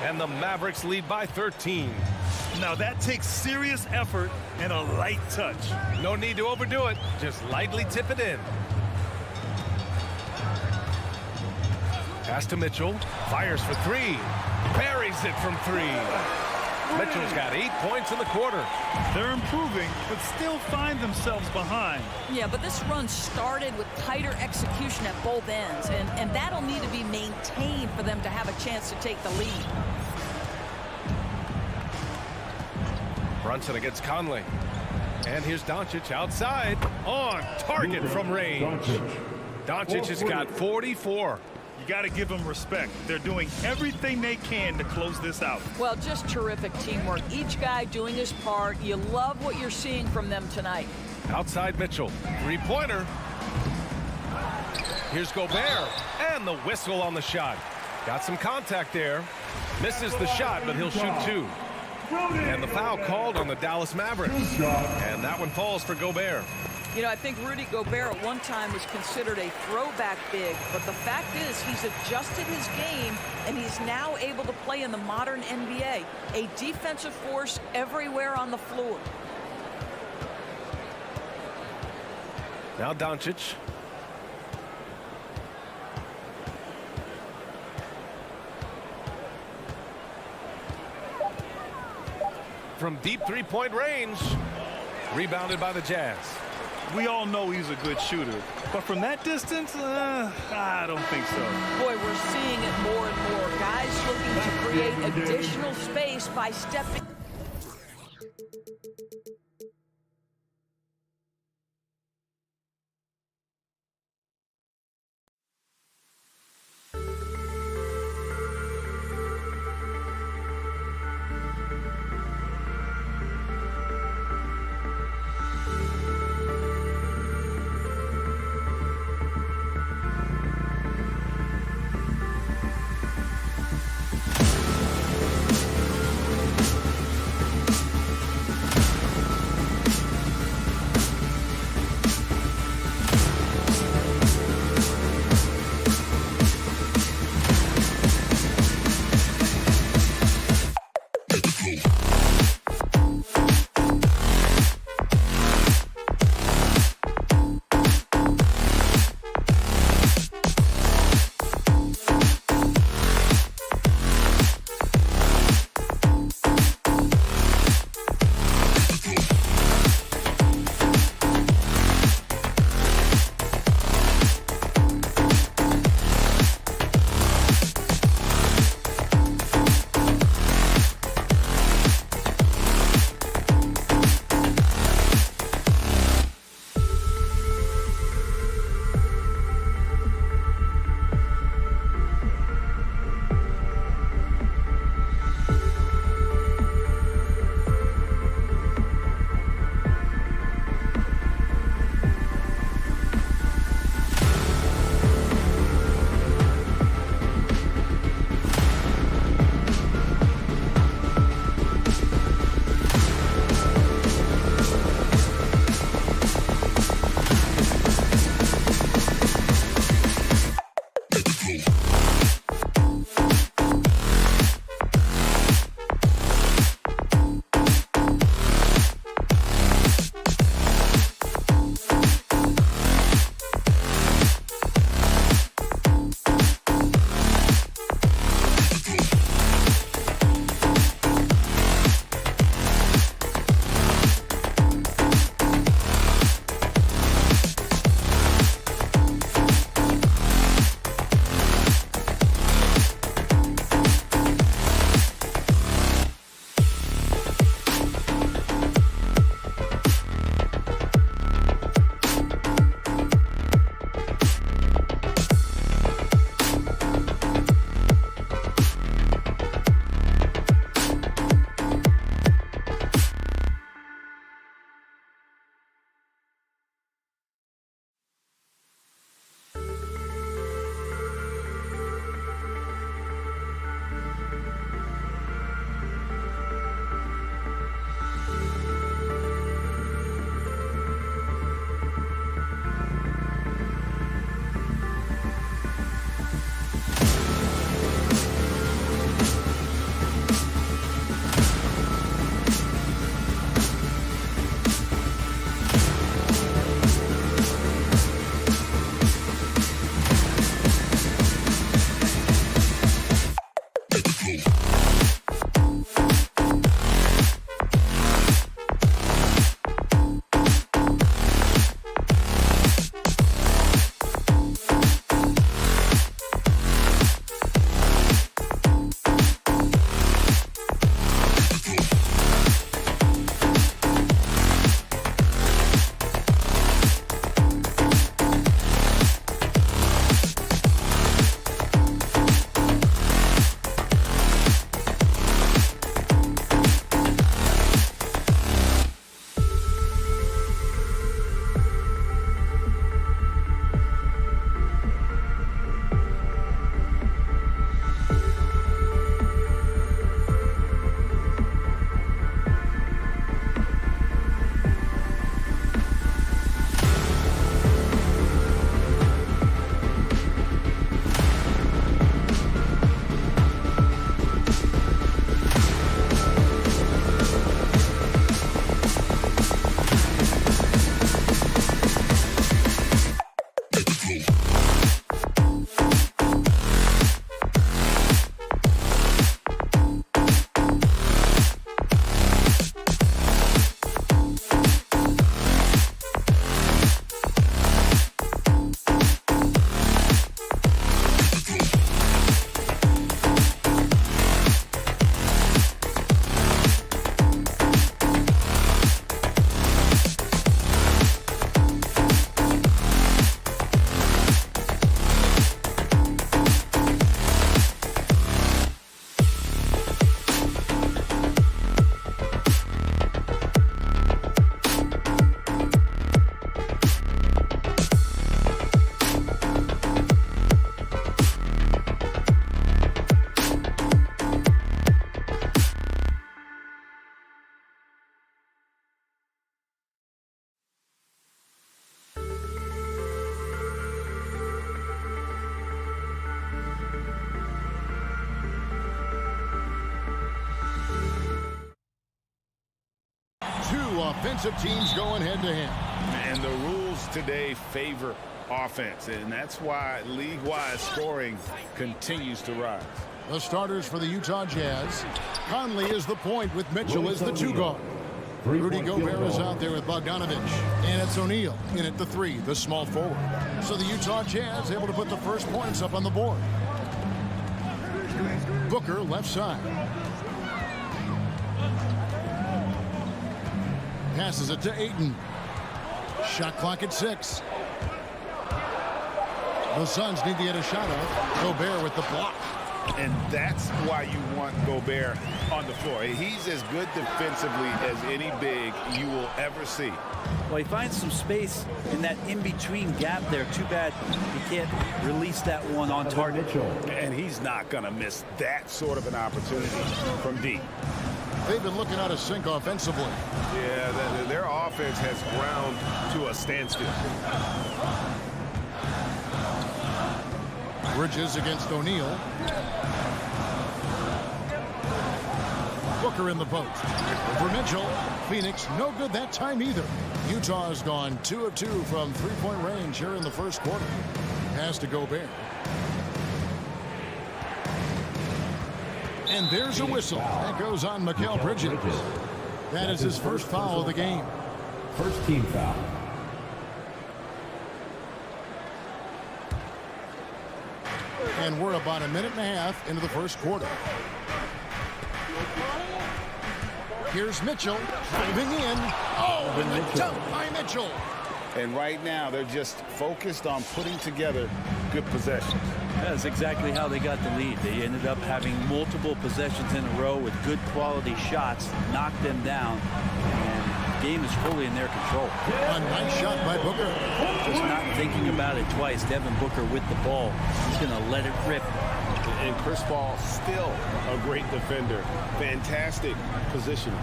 And the Mavericks lead by 13. Now that takes serious effort and a light touch. No need to overdo it. Just lightly tip it in. Pass to Mitchell. Fires for 3. Buries it from 3. Mitchell's got 8 points in the quarter. They're improving, but still find themselves behind. Yeah, but this run started with tighter execution at both ends, and that'll need to be maintained for them to have a chance to take the lead. Brunson against Conley. And here's Doncic outside. On target from range. Doncic has got 44. You got to give them respect. They're doing everything they can to close this out. Well, just terrific teamwork. Each guy doing his part. You love what you're seeing from them tonight. Outside Mitchell. Three-pointer. Here's Gobert. And the whistle on the shot. Got some contact there. Misses the shot, but he'll shoot 2. And the foul called on the Dallas Mavericks. And that one falls for Gobert. You know, I think Rudy Gobert at one time was considered a throwback big, but the fact is he's adjusted his game, and he's now able to play in the modern NBA. A defensive force everywhere on the floor. Now Doncic. From deep three-point range. Rebounded by the Jazz. We all know he's a good shooter, but from that distance, I don't think so. Boy, we're seeing it more and more. Guys looking to create additional space by stepping. Offensive teams going head-to-head. And the rules today favor offense, and that's why league-wide scoring continues to rise. The starters for the Utah Jazz. Conley is the point with Mitchell as the 2-guard. Rudy Gobert is out there with Bogdanovich. And it's O'Neal in at the 3, the small forward. So the Utah Jazz able to put the first points up on the board. Booker left side. Passes it to Ayton. Shot clock at 6. The Suns need to get a shot up. Gobert with the block. And that's why you want Gobert on the floor. He's as good defensively as any big you will ever see. Well, he finds some space in that in-between gap there. Too bad he can't release that one on target. And he's not going to miss that sort of an opportunity from deep. They've been looking out of sync offensively. Yeah, their offense has ground to a standstill. Bridges against O'Neal. Booker in the post. For Mitchell, Phoenix no good that time either. Utah has gone 2 of 2 from three-point range here in the first quarter. Pass to Gobert. And there's a whistle. That goes on Mikal Bridges. That is his first foul of the game. First team foul. And we're about a minute and a half into the first quarter. Here's Mitchell driving in. Oh, and the dunk by Mitchell. And right now, they're just focused on putting together good possessions. That's exactly how they got the lead. They ended up having multiple possessions in a row with good quality shots, knocked them down, and the game is fully in their control. A nice shot by Booker. Just not thinking about it twice. Devin Booker with the ball. He's going to let it rip. And Chris Paul still a great defender. Fantastic positioning.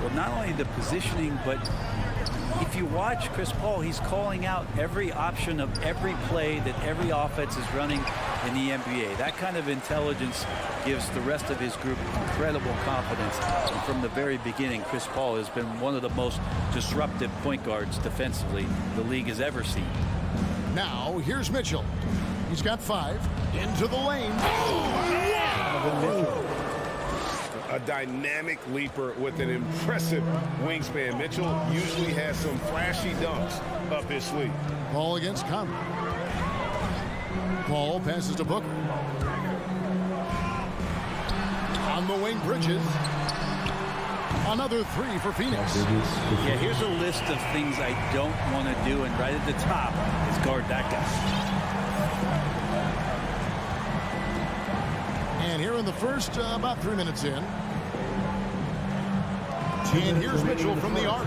Well, not only the positioning, but if you watch Chris Paul, he's calling out every option of every play that every offense is running in the NBA. That kind of intelligence gives the rest of his group incredible confidence. And from the very beginning, Chris Paul has been one of the most disruptive point guards defensively the league has ever seen. Now, here's Mitchell. He's got 5. Into the lane. A dynamic leaper with an impressive wingspan. Mitchell usually has some flashy dunks up his sleeve. Ball against Conley. Paul passes to Booker. On the wing, Bridges. Another 3 for Phoenix. Yeah, here's a list of things I don't want to do, and right at the top is guard that guy. And here in the first, about 3 minutes in. And here's Mitchell from the arc.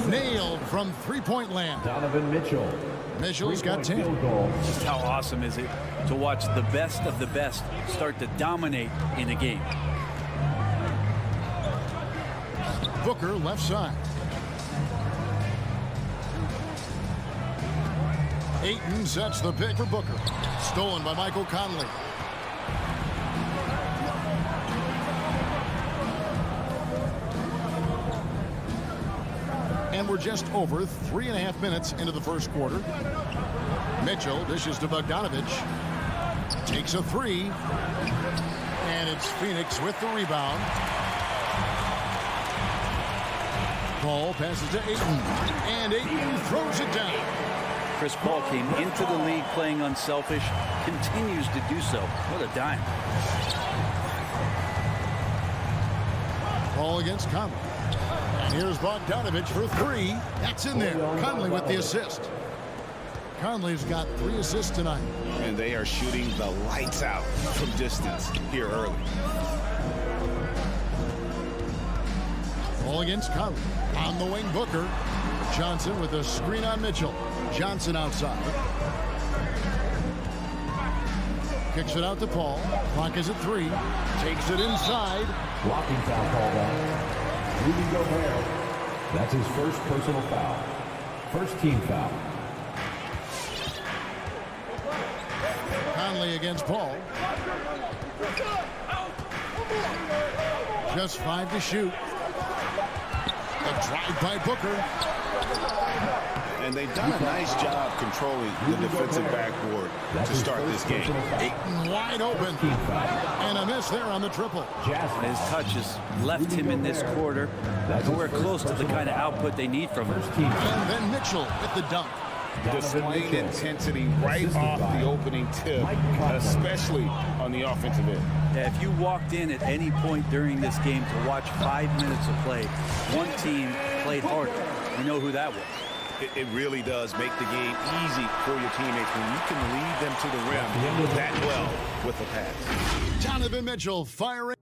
Nailed from three-point land. Donovan Mitchell. Mitchell's got 10. Just how awesome is it to watch the best of the best start to dominate in a game. Booker left side. Ayton sets the pick for Booker. Stolen by Michael Conley. And we're just over 3.5 minutes into the first quarter. Mitchell dishes to Bogdanovich. Takes a three. And it's Phoenix with the rebound. Paul passes to Ayton. And Ayton throws it down. Chris Paul came into the league playing unselfish, continues to do so. What a dime. Paul against Conley. And here's Bogdanovich for three. That's in there. Conley with the assist. Conley's got 3 assists tonight. And they are shooting the lights out from distance here early. Paul against Conley. On the wing, Booker. Johnson with a screen on Mitchell. Johnson outside. Kicks it out to Paul. Clock is at 3. Takes it inside. Blocking foul called on Rudy Gobert. That's his first personal foul. First team foul. Conley against Paul. Just 5 to shoot. A drive by Booker. And they've done a nice job controlling the defensive backboard to start this game. Ayton wide open. And a miss there on the triple. His touch has left him in this quarter. Nowhere close to the kind of output they need from him. And then Mitchell with the dunk. Displaying intensity right off the opening tip, especially on the offensive end. Yeah, if you walked in at any point during this game to watch 5 minutes of play, one team played harder. You know who that was. It really does make the game easy for your teammates when you can lead them to the rim that well with a pass. Donovan Mitchell firing.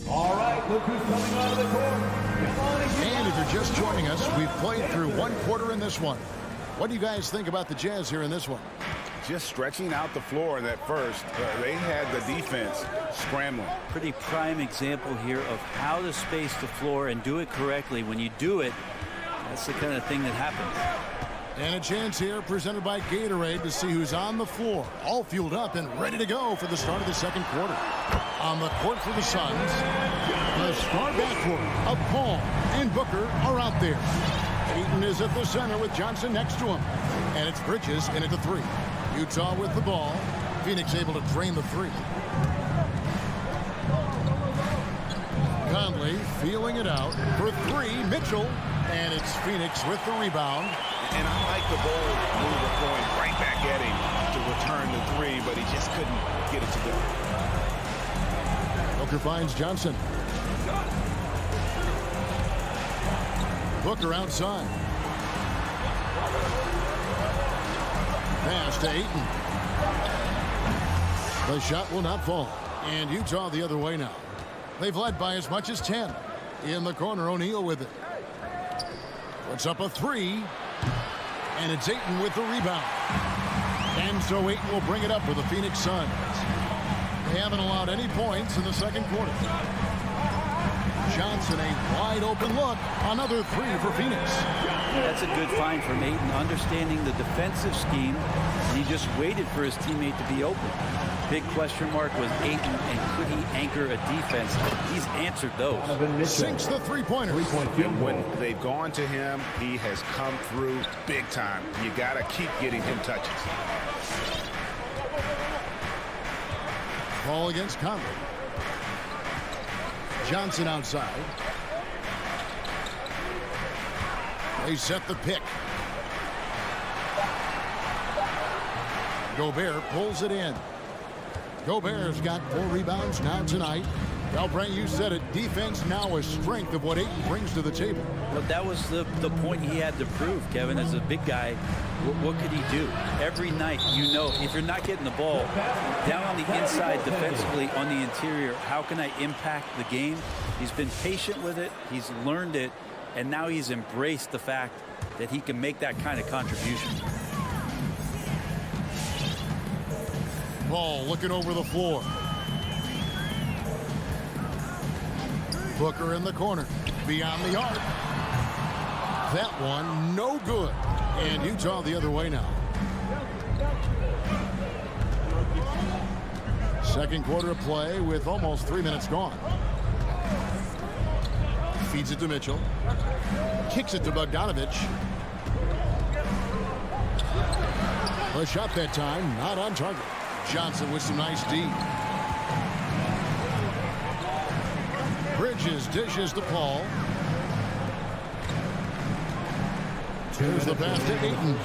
All right, look who's coming out of the court. And if you're just joining us, we've played through 1 quarter in this one. What do you guys think about the Jazz here in this one? Just stretching out the floor in that first. They had the defense scrambling. Pretty prime example here of how to space the floor and do it correctly. When you do it, that's the kind of thing that happens. And a chance here presented by Gatorade to see who's on the floor. All fueled up and ready to go for the start of the second quarter. On the court for the Suns, the star backcourt of Paul and Booker are out there. Ayton is at the center with Johnson next to him. And it's Bridges in at the 3. Utah with the ball. Phoenix able to drain the 3. Conley feeling it out for 3. Mitchell. And it's Phoenix with the rebound. And I like the bold move of going right back at him to return the 3, but he just couldn't get it to go. Booker finds Johnson. Booker outside. Pass to Ayton. The shot will not fall. And Utah the other way now. They've led by as much as 10. In the corner, O'Neal with it. Puts up a 3. And it's Ayton with the rebound. And so Ayton will bring it up for the Phoenix Suns. They haven't allowed any points in the second quarter. Johnson, a wide open look. Another 3 for Phoenix. That's a good find from Ayton, understanding the defensive scheme. And he just waited for his teammate to be open. Big question mark was Ayton, and could he anchor a defense? He's answered those. Sinks the three-pointer. And when they've gone to him, he has come through big time. You got to keep getting him touches. Ball against Conley. Johnson outside. They set the pick. Gobert pulls it in. Gobert's got 4 rebounds now tonight. Well, Brent, you said it. Defense now a strength of what Ayton brings to the table. Well, that was the point he had to prove, Kevin. As a big guy, what could he do? Every night, you know, if you're not getting the ball down on the inside defensively on the interior, how can I impact the game? He's been patient with it. He's learned it. And now he's embraced the fact that he can make that kind of contribution. Ball looking over the floor. Booker in the corner. Beyond the arc. That one no good. And Utah the other way now. Second quarter of play with almost 3 minutes gone. Feeds it to Mitchell. Kicks it to Bogdanovich. The shot that time, not on target. Johnson with some nice D. Bridges dishes to Paul. Here's the pass to Ayton.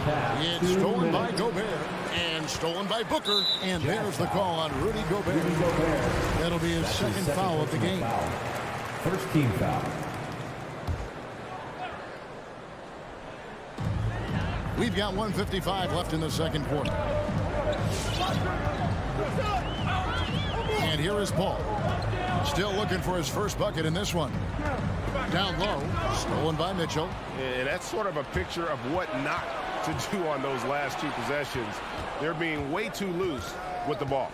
It's stolen by Gobert. And stolen by Booker. And there's the call on Rudy Gobert. That'll be his second foul of the game. First team foul. We've got 1:55 left in the second quarter. And here is Paul. Still looking for his first bucket in this one. Down low, stolen by Mitchell. And that's sort of a picture of what not to do on those last two possessions. They're being way too loose with the ball.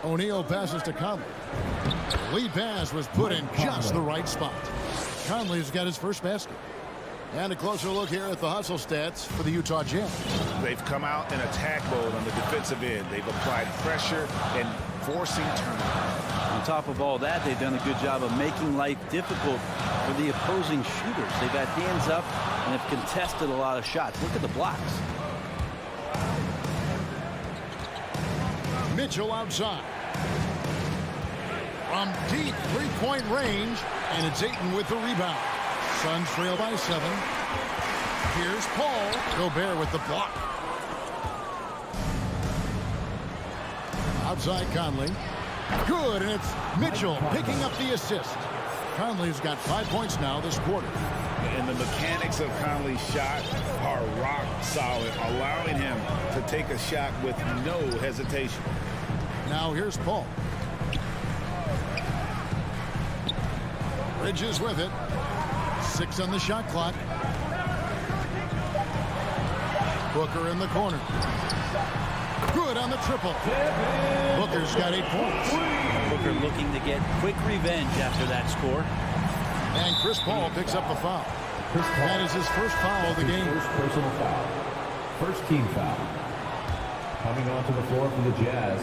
O'Neal passes to Conley. Lead pass was put in just the right spot. Conley's got his first basket. And a closer look here at the hustle stats for the Utah Jazz. They've come out in attack mode on the defensive end. They've applied pressure and forcing turnovers. On top of all that, they've done a good job of making life difficult for the opposing shooters. They've had hands up and have contested a lot of shots. Look at the blocks. Mitchell outside. From deep three-point range, and it's Ayton with the rebound. Suns trail by 7. Here's Paul. Gobert with the block. Outside Conley. Good, and it's Mitchell picking up the assist. Conley's got 5 points now this quarter. And the mechanics of Conley's shot are rock solid, allowing him to take a shot with no hesitation. Now here's Paul. Bridges with it. 6 on the shot clock. Booker in the corner. Good on the triple. Booker's got 8 points. Booker looking to get quick revenge after that score. And Chris Paul picks up a foul. That is his first foul of the game. First personal foul. First team foul. Coming onto the floor for the Jazz.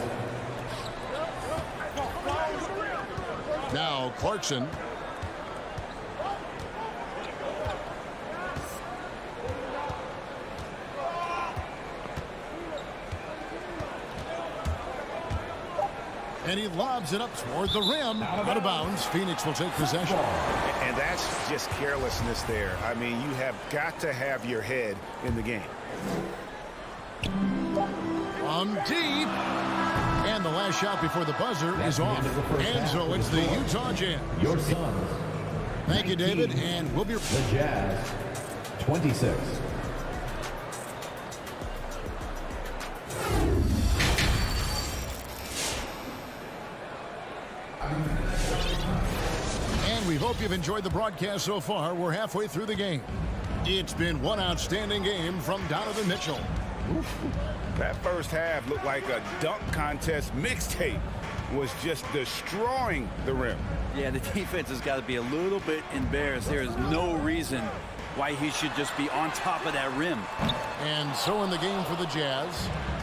Now Clarkson. And he lobs it up toward the rim. Out of bounds. Phoenix will take possession. And that's just carelessness there. I mean, you have got to have your head in the game. Deep. And the last shot before the buzzer is off. And so it's the Utah Jazz. Your Suns. Thank you, David. And we'll be... The Jazz, 26. And we hope you've enjoyed the broadcast so far. We're halfway through the game. It's been one outstanding game from Donovan Mitchell. That first half looked like a dunk contest mixtape. Was just destroying the rim. Yeah, the defense has got to be a little bit embarrassed. There is no reason why he should just be on top of that rim. And so in the game for the Jazz,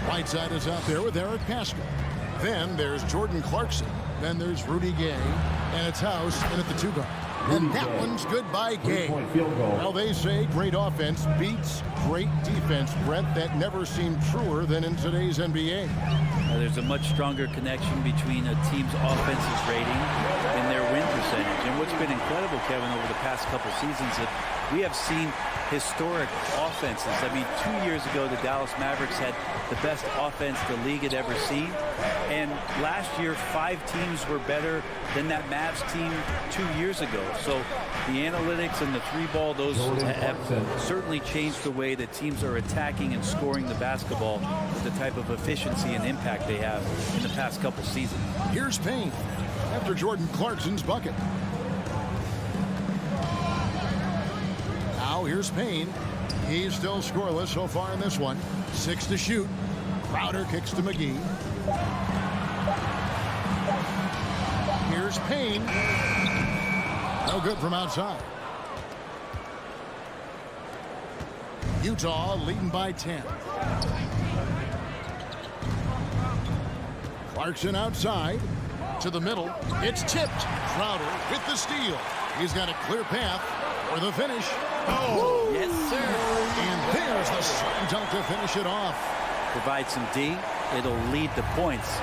Whiteside is out there with Eric Paschall. Then there's Jordan Clarkson. Then there's Rudy Gay. And it's House in at the 2-guard. And that one's good by Gay. Well, they say great offense beats great defense, Brett. That never seemed truer than in today's NBA. There's a much stronger connection between a team's offensive rating and their win percentage. And what's been incredible, Kevin, over the past couple seasons, that we have seen historic offenses. I mean, 2 years ago, the Dallas Mavericks had the best offense the league had ever seen. And last year, 5 teams were better than that Mavs team 2 years ago. So the analytics and the 3-ball, those have certainly changed the way that teams are attacking and scoring the basketball with the type of efficiency and impact they have in the past couple seasons. Here's Payne after Jordan Clarkson's bucket. Now here's Payne. He's still scoreless so far in this one. 6 to shoot. Crowder kicks to McGee. Here's Payne. No good from outside. Utah leading by 10. Clarkson outside to the middle. It's tipped. Crowder with the steal. He's got a clear path for the finish. Oh, yes, sir. And there's the slam dunk to finish it off. Provide some D, it'll lead to points.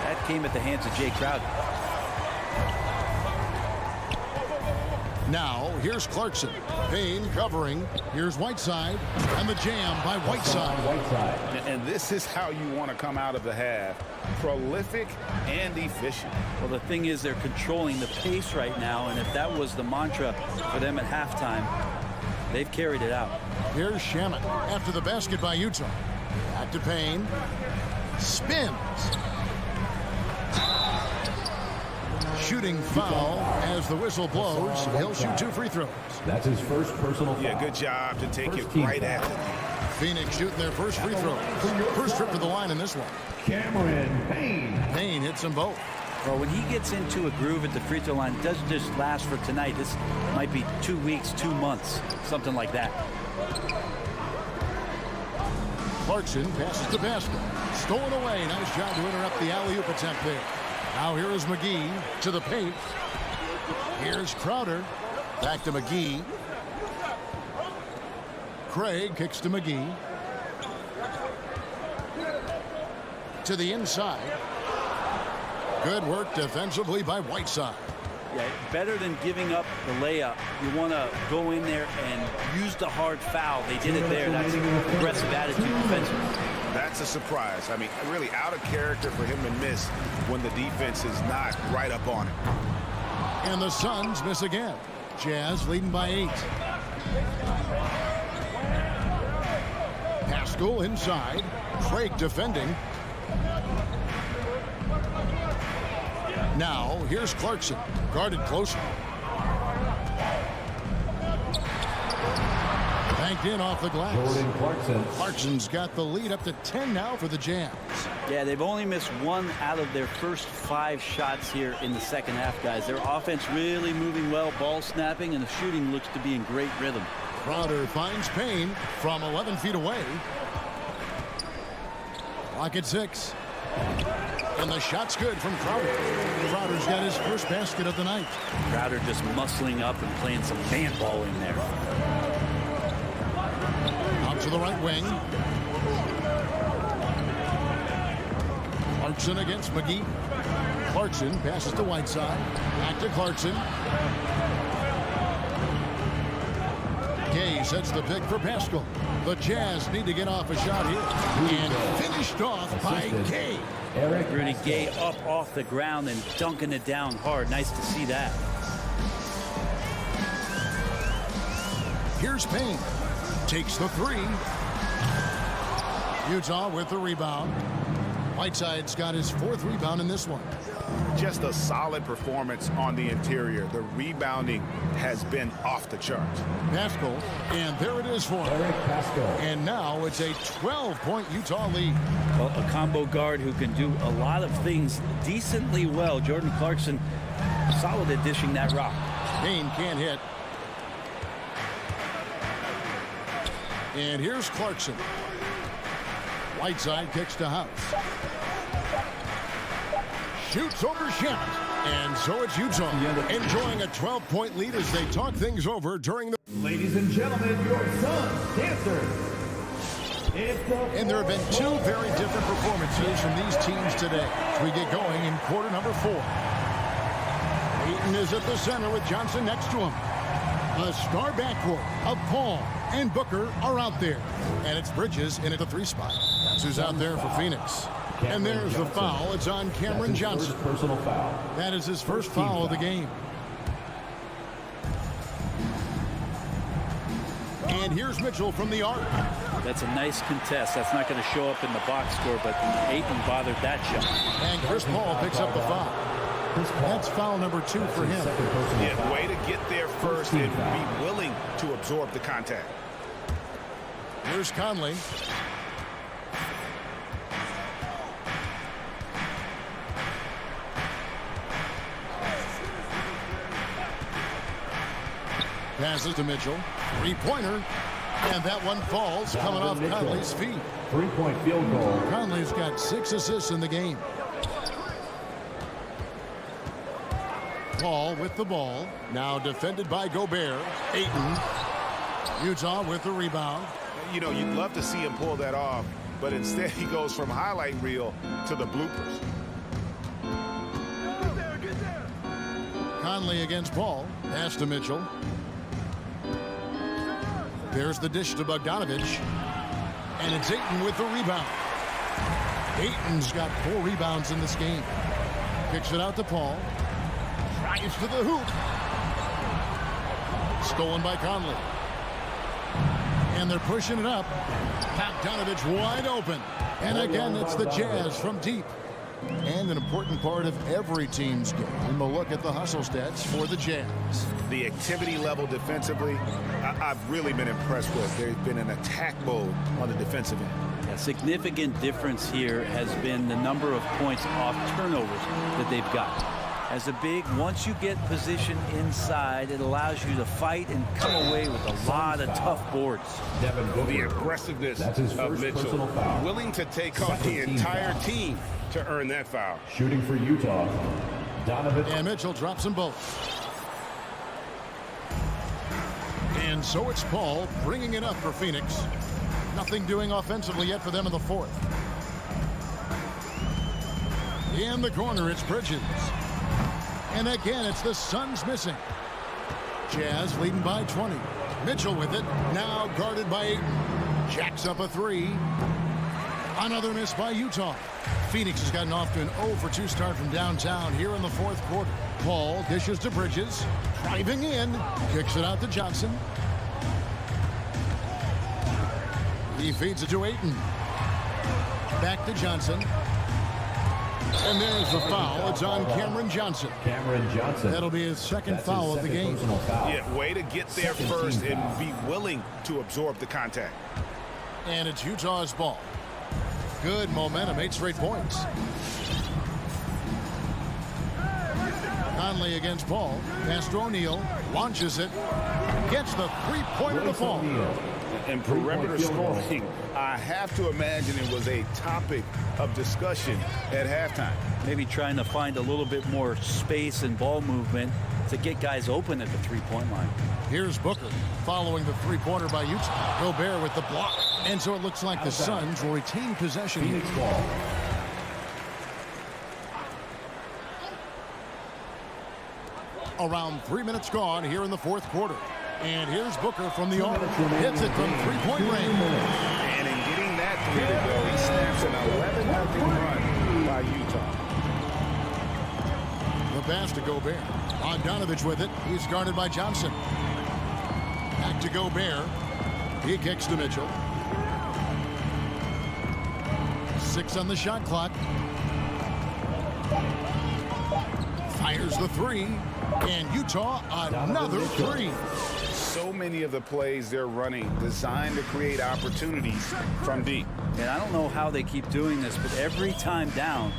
That came at the hands of Jay Crowder. Now, here's Clarkson. Payne covering. Here's Whiteside. And the jam by Whiteside. And this is how you want to come out of the half. Prolific and efficient. Well, the thing is, they're controlling the pace right now, and if that was the mantra for them at halftime, they've carried it out. Here's Shamet after the basket by Utah. Back to Payne. Spins. Shooting foul as the whistle blows. He'll shoot 2 free throws. That's his first personal foul. Yeah, good job to take it right at him. Phoenix shooting their first free throw. First trip to the line in this one. Cameron Payne. Payne hits them both. Well, when he gets into a groove at the free throw line, it doesn't just last for tonight. This might be 2 weeks, 2 months, something like that. Clarkson passes the basket. Stolen away. Nice job to interrupt the alley-oop attempt there. Now here is McGee to the paint. Here's Crowder. Back to McGee. Craig kicks to McGee. To the inside. Good work defensively by Whiteside. Yeah, better than giving up the layup. You want to go in there and use the hard foul. They did it there. That's aggressive attitude defensively. That's a surprise. I mean, really out of character for him to miss when the defense is not right up on him. And the Suns miss again. Jazz leading by 8. Pascal inside. Craig defending. Now, here's Clarkson. Guarded closer. Banked in off the glass. Jordan Clarkson. Clarkson's got the lead up to 10 now for the Jazz. Yeah, they've only missed 1 out of their first 5 shots here in the second half, guys. Their offense really moving well, ball snapping, and the shooting looks to be in great rhythm. Crowder finds Payne from 11 feet away. Clock at 6. And the shot's good from Crowder. Crowder's got his first basket of the night. Crowder just muscling up and playing some handball in there. Out to the right wing. Clarkson against McGee. Clarkson passes to Whiteside. Back to Clarkson. Gay sets the pick for Pascal. The Jazz need to get off a shot here. And finished off by Gay. Rudy Gay up off the ground and dunking it down hard. Nice to see that. Here's Payne. Takes the 3. Utah with the rebound. Whiteside's got his 4th rebound in this one. Just a solid performance on the interior. The rebounding has been off the charts. Pascal, and there it is for him. Eric Pascal. And now it's a 12-point Utah lead. Well, a combo guard who can do a lot of things decently well. Jordan Clarkson, solid at dishing that rock. Payne can't hit. And here's Clarkson. Whiteside kicks to House. Shoots over Shamet. And so it's Utah enjoying a 12-point lead as they talk things over during the... Ladies and gentlemen, your Suns dancers. And there have been 2 very different performances from these teams today as we get going in quarter number 4. Ayton is at the center with Johnson next to him. A star backcourt of Paul and Booker are out there. And it's Bridges in at the 3 spot. That's who's out there for Phoenix. And there's the foul. It's on Cameron Johnson. Personal foul. That is his first foul of the game. And here's Mitchell from the arc. That's a nice contest. That's not going to show up in the box score, but Ayton bothered that shot. And Chris Paul picks up the foul. That's foul number 2 for him. Yeah, way to get there first and be willing to absorb the contact. Here's Conley. Passes to Mitchell. 3-pointer. And that one falls coming off Conley's feet. 3-point field goal. Conley's got 6 assists in the game. Paul with the ball. Now defended by Gobert. Ayton. Utah with the rebound. you know, you'd love to see him pull that off, but instead he goes from highlight reel to the bloopers. Conley against Paul. Pass to Mitchell. There's the dish to Bogdanovich. And it's Ayton with the rebound. Ayton's got 4 rebounds in this game. Kicks it out to Paul. Drives to the hoop. Stolen by Conley. And they're pushing it up. Bogdanovich wide open. And again, it's the Jazz from deep. And an important part of every team's game, we'll look at the hustle stats for the Jazz. The activity level defensively, I've really been impressed with. There's been an attack mode on the defensive end. A significant difference here has been the number of points off turnovers that they've got. As a big, once you get position inside, it allows you to fight and come away with a lot of tough boards. The aggressiveness of Mitchell, willing to take on the entire team to earn that foul. Shooting for Utah, Donovan. And Mitchell drops them both. And so it's Paul bringing it up for Phoenix. Nothing doing offensively yet for them in the fourth. In the corner, it's Bridges. And again, it's the Suns missing. Jazz leading by 20. Mitchell with it, now guarded by Ayton. Jacks up a 3. Another miss by Utah. Phoenix has gotten off to an 0-for-2 start from downtown here in the fourth quarter. Paul dishes to Bridges. Driving in. Kicks it out to Johnson. He feeds it to Ayton. Back to Johnson. And there's the foul. It's on Cameron Johnson. Cameron Johnson. That'll be his second foul of the game. Yeah, way to get there first and be willing to absorb the contact. And it's Utah's ball. Good momentum, 8 straight points. Conley against Paul. Pass to O'Neal. Launches it. Gets the three-pointer to fall. And perimeter scoring, I have to imagine it was a topic of discussion at halftime. Maybe trying to find a little bit more space and ball movement to get guys open at the three-point line. Here's Booker following the three-pointer by Utah. Gobert with the block. And so it looks like the Suns will retain possession here. Around 3 minutes gone here in the fourth quarter. And here's Booker from the arc. Hits it from three-point range. And in getting that three to go, he snaps an 11-0 run by Utah. The pass to Gobert. Bogdanovich with it. He's guarded by Johnson. Back to Gobert. He kicks to Mitchell. 6 on the shot clock. Fires the 3. And Utah another 3. So many of the plays they're running designed to create opportunities from deep. And I don't know how they keep doing this, but every time down,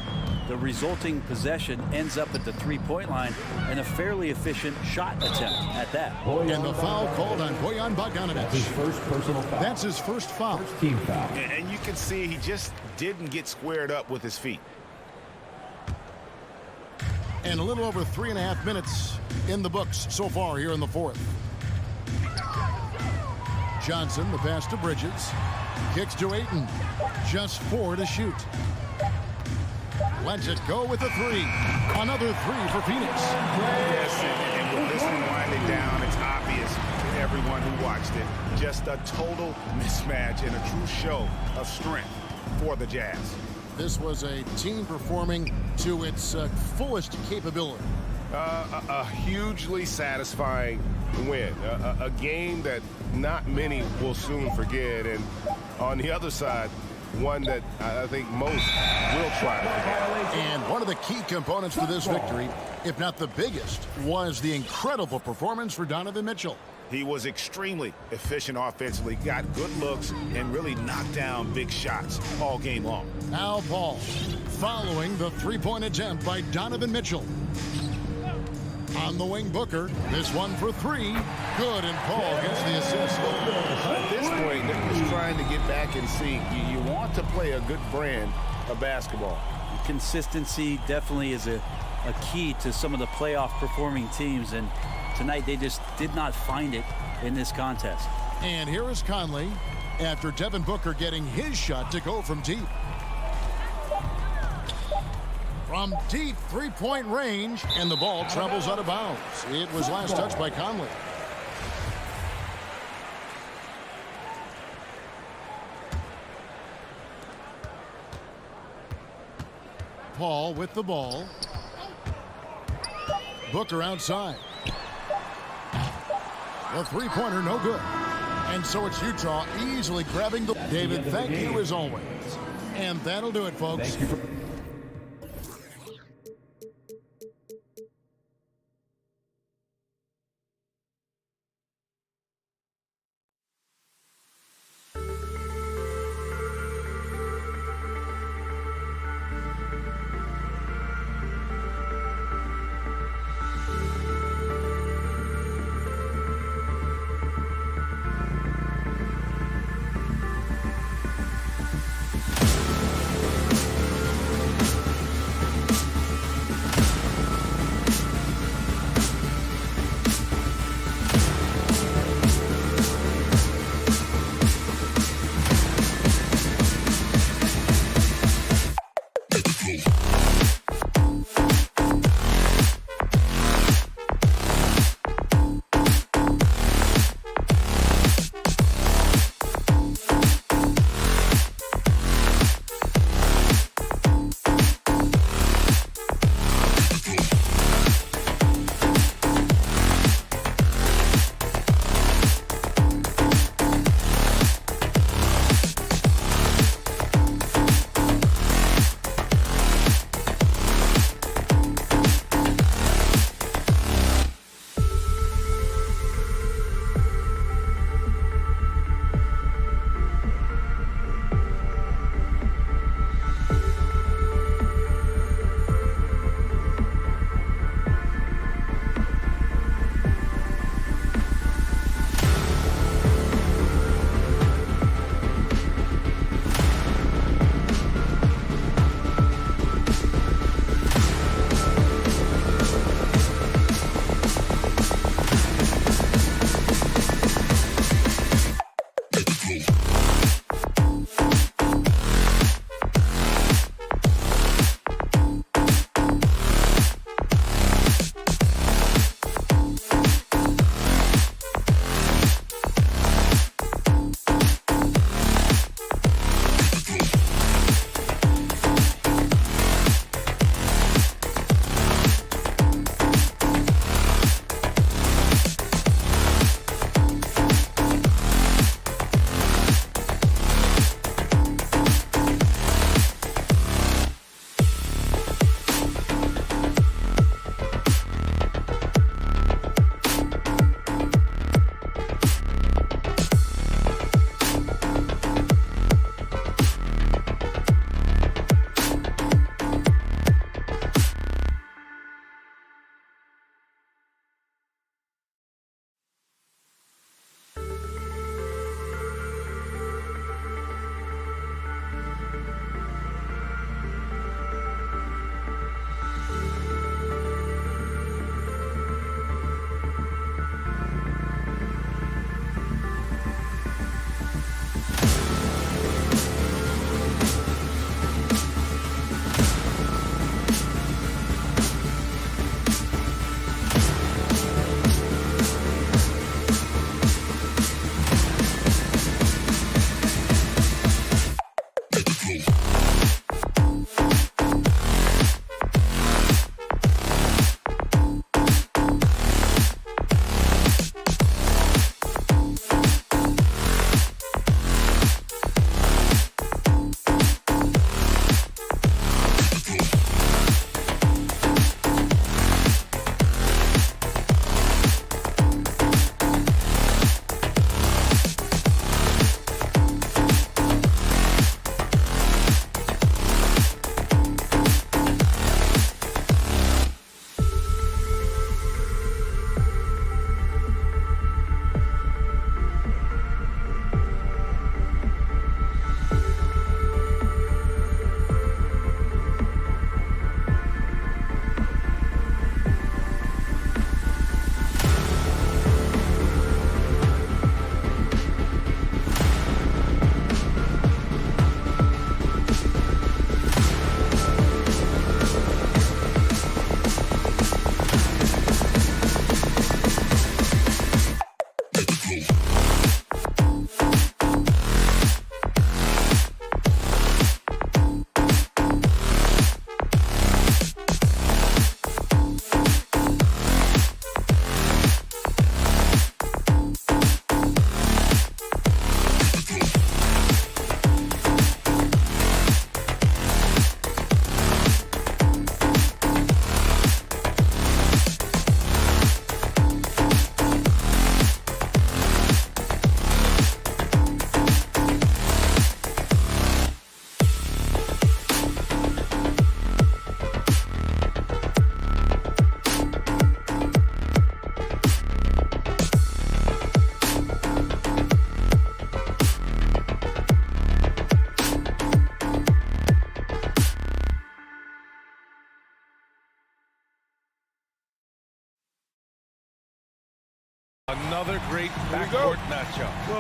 the resulting possession ends up at the three-point line and a fairly efficient shot attempt at that. And the foul called on Bojan Bogdanovich. That's his first personal foul. That's his first foul. First team foul. And you can see he just didn't get squared up with his feet. And a little over 3.5 minutes in the books so far here in the fourth. Johnson, the pass to Bridges. Kicks to Ayton. Just 4 to shoot. Lets it go with a 3. Another 3 for Phoenix. Yes, and with this one winding down, it's obvious to everyone who watched it. Just a total mismatch and a true show of strength for the Jazz. This was a team performing to its fullest capability. A hugely satisfying win. A game that not many will soon forget. And on the other side, one that I think most will try to forget. And one of the key components for this victory, if not the biggest, was the incredible performance for Donovan Mitchell. He was extremely efficient offensively, got good looks, and really knocked down big shots all game long. Now Paul, following the three-point attempt by Donovan Mitchell. On the wing, Booker. This one for 3. Good, and Paul gets the assist. At this point, they're just trying to get back in sync. You want to play a good brand of basketball. Consistency definitely is a key to some of the playoff performing teams, and tonight they just did not find it in this contest. And here is Conley. after Devin Booker getting his shot to go from deep. From deep three-point range, and the ball travels out of bounds. It was last touched by Conley. Paul with the ball. Booker outside. The three-pointer no good. And so it's Utah easily grabbing the... David, thank you as always. And that'll do it, folks.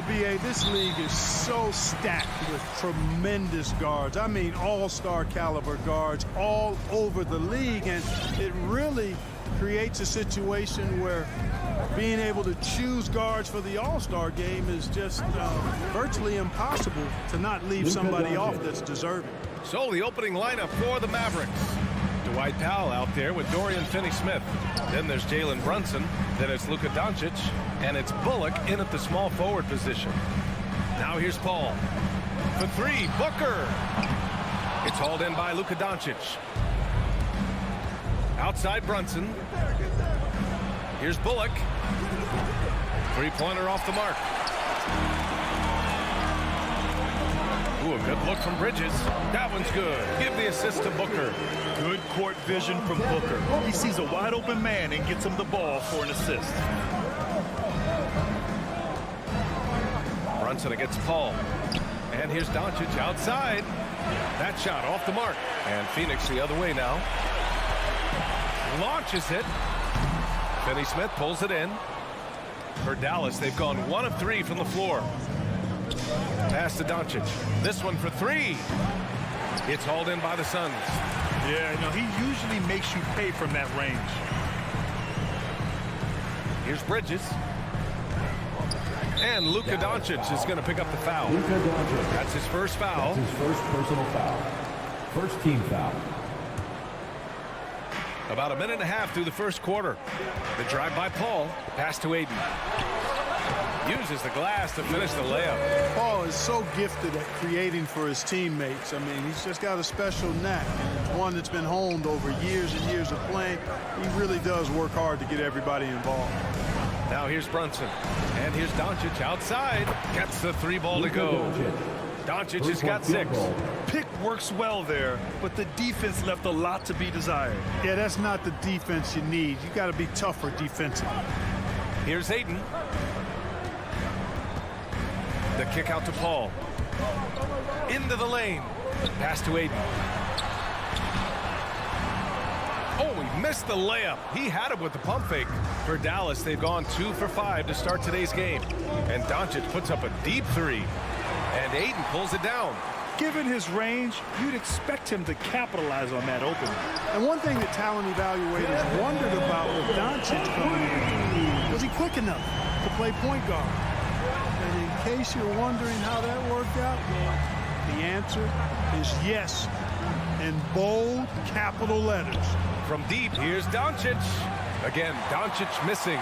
B.A., this league is so stacked with tremendous guards. I mean, all-star caliber guards all over the league, and it really creates a situation where being able to choose guards for the all-star game is just virtually impossible to not leave somebody off that's deserving. So the opening lineup for the Mavericks. Dwight Powell out there with Dorian Finney-Smith. Then there's Jalen Brunson. Then it's Luka Doncic. And it's Bullock in at the small forward position. Now here's Paul. For three, Booker. It's hauled in by Luka Doncic. Outside Brunson. Here's Bullock. Three-pointer off the mark. Ooh, a good look from Bridges. That one's good. Give the assist to Booker. Good court vision from Booker. He sees a wide open man and gets him the ball for an assist. Brunson against Paul. And here's Doncic outside. That shot off the mark. And Phoenix the other way now. Launches it. Finney-Smith pulls it in. For Dallas, they've gone 1 of 3 from the floor. Pass to Doncic. This one for three. It's hauled in by the Suns. Yeah, you know, he usually makes you pay from that range. Here's Bridges. And Luka Doncic is going to pick up the foul. That's his first foul. That's his first personal foul. First team foul. About a minute and a half through the first quarter. The drive by Paul. Pass to Aiden. Uses the glass to finish the layup. Paul is so gifted at creating for his teammates. I mean, he's just got a special knack, and it's one that's been honed over years and years of playing. He really does work hard to get everybody involved. Now here's Brunson. And here's Doncic outside. Gets the three ball to go. Doncic has got 6. Pick works well there, but the defense left a lot to be desired. Yeah, that's not the defense you need. You got to be tougher defensively. Here's Aiden. The kick out to Paul. Into the lane. Pass to Aiden. Oh, he missed the layup. He had it with the pump fake. For Dallas, they've gone 2 for 5 to start today's game. And Doncic puts up a deep 3. And Aiden pulls it down. Given his range, you'd expect him to capitalize on that opening. And one thing that talent evaluators wondered about with Doncic coming in, was he quick enough to play point guard? And in case you're wondering how that worked out, the answer is yes, in bold capital letters. From deep, here's Doncic. Again, Doncic missing.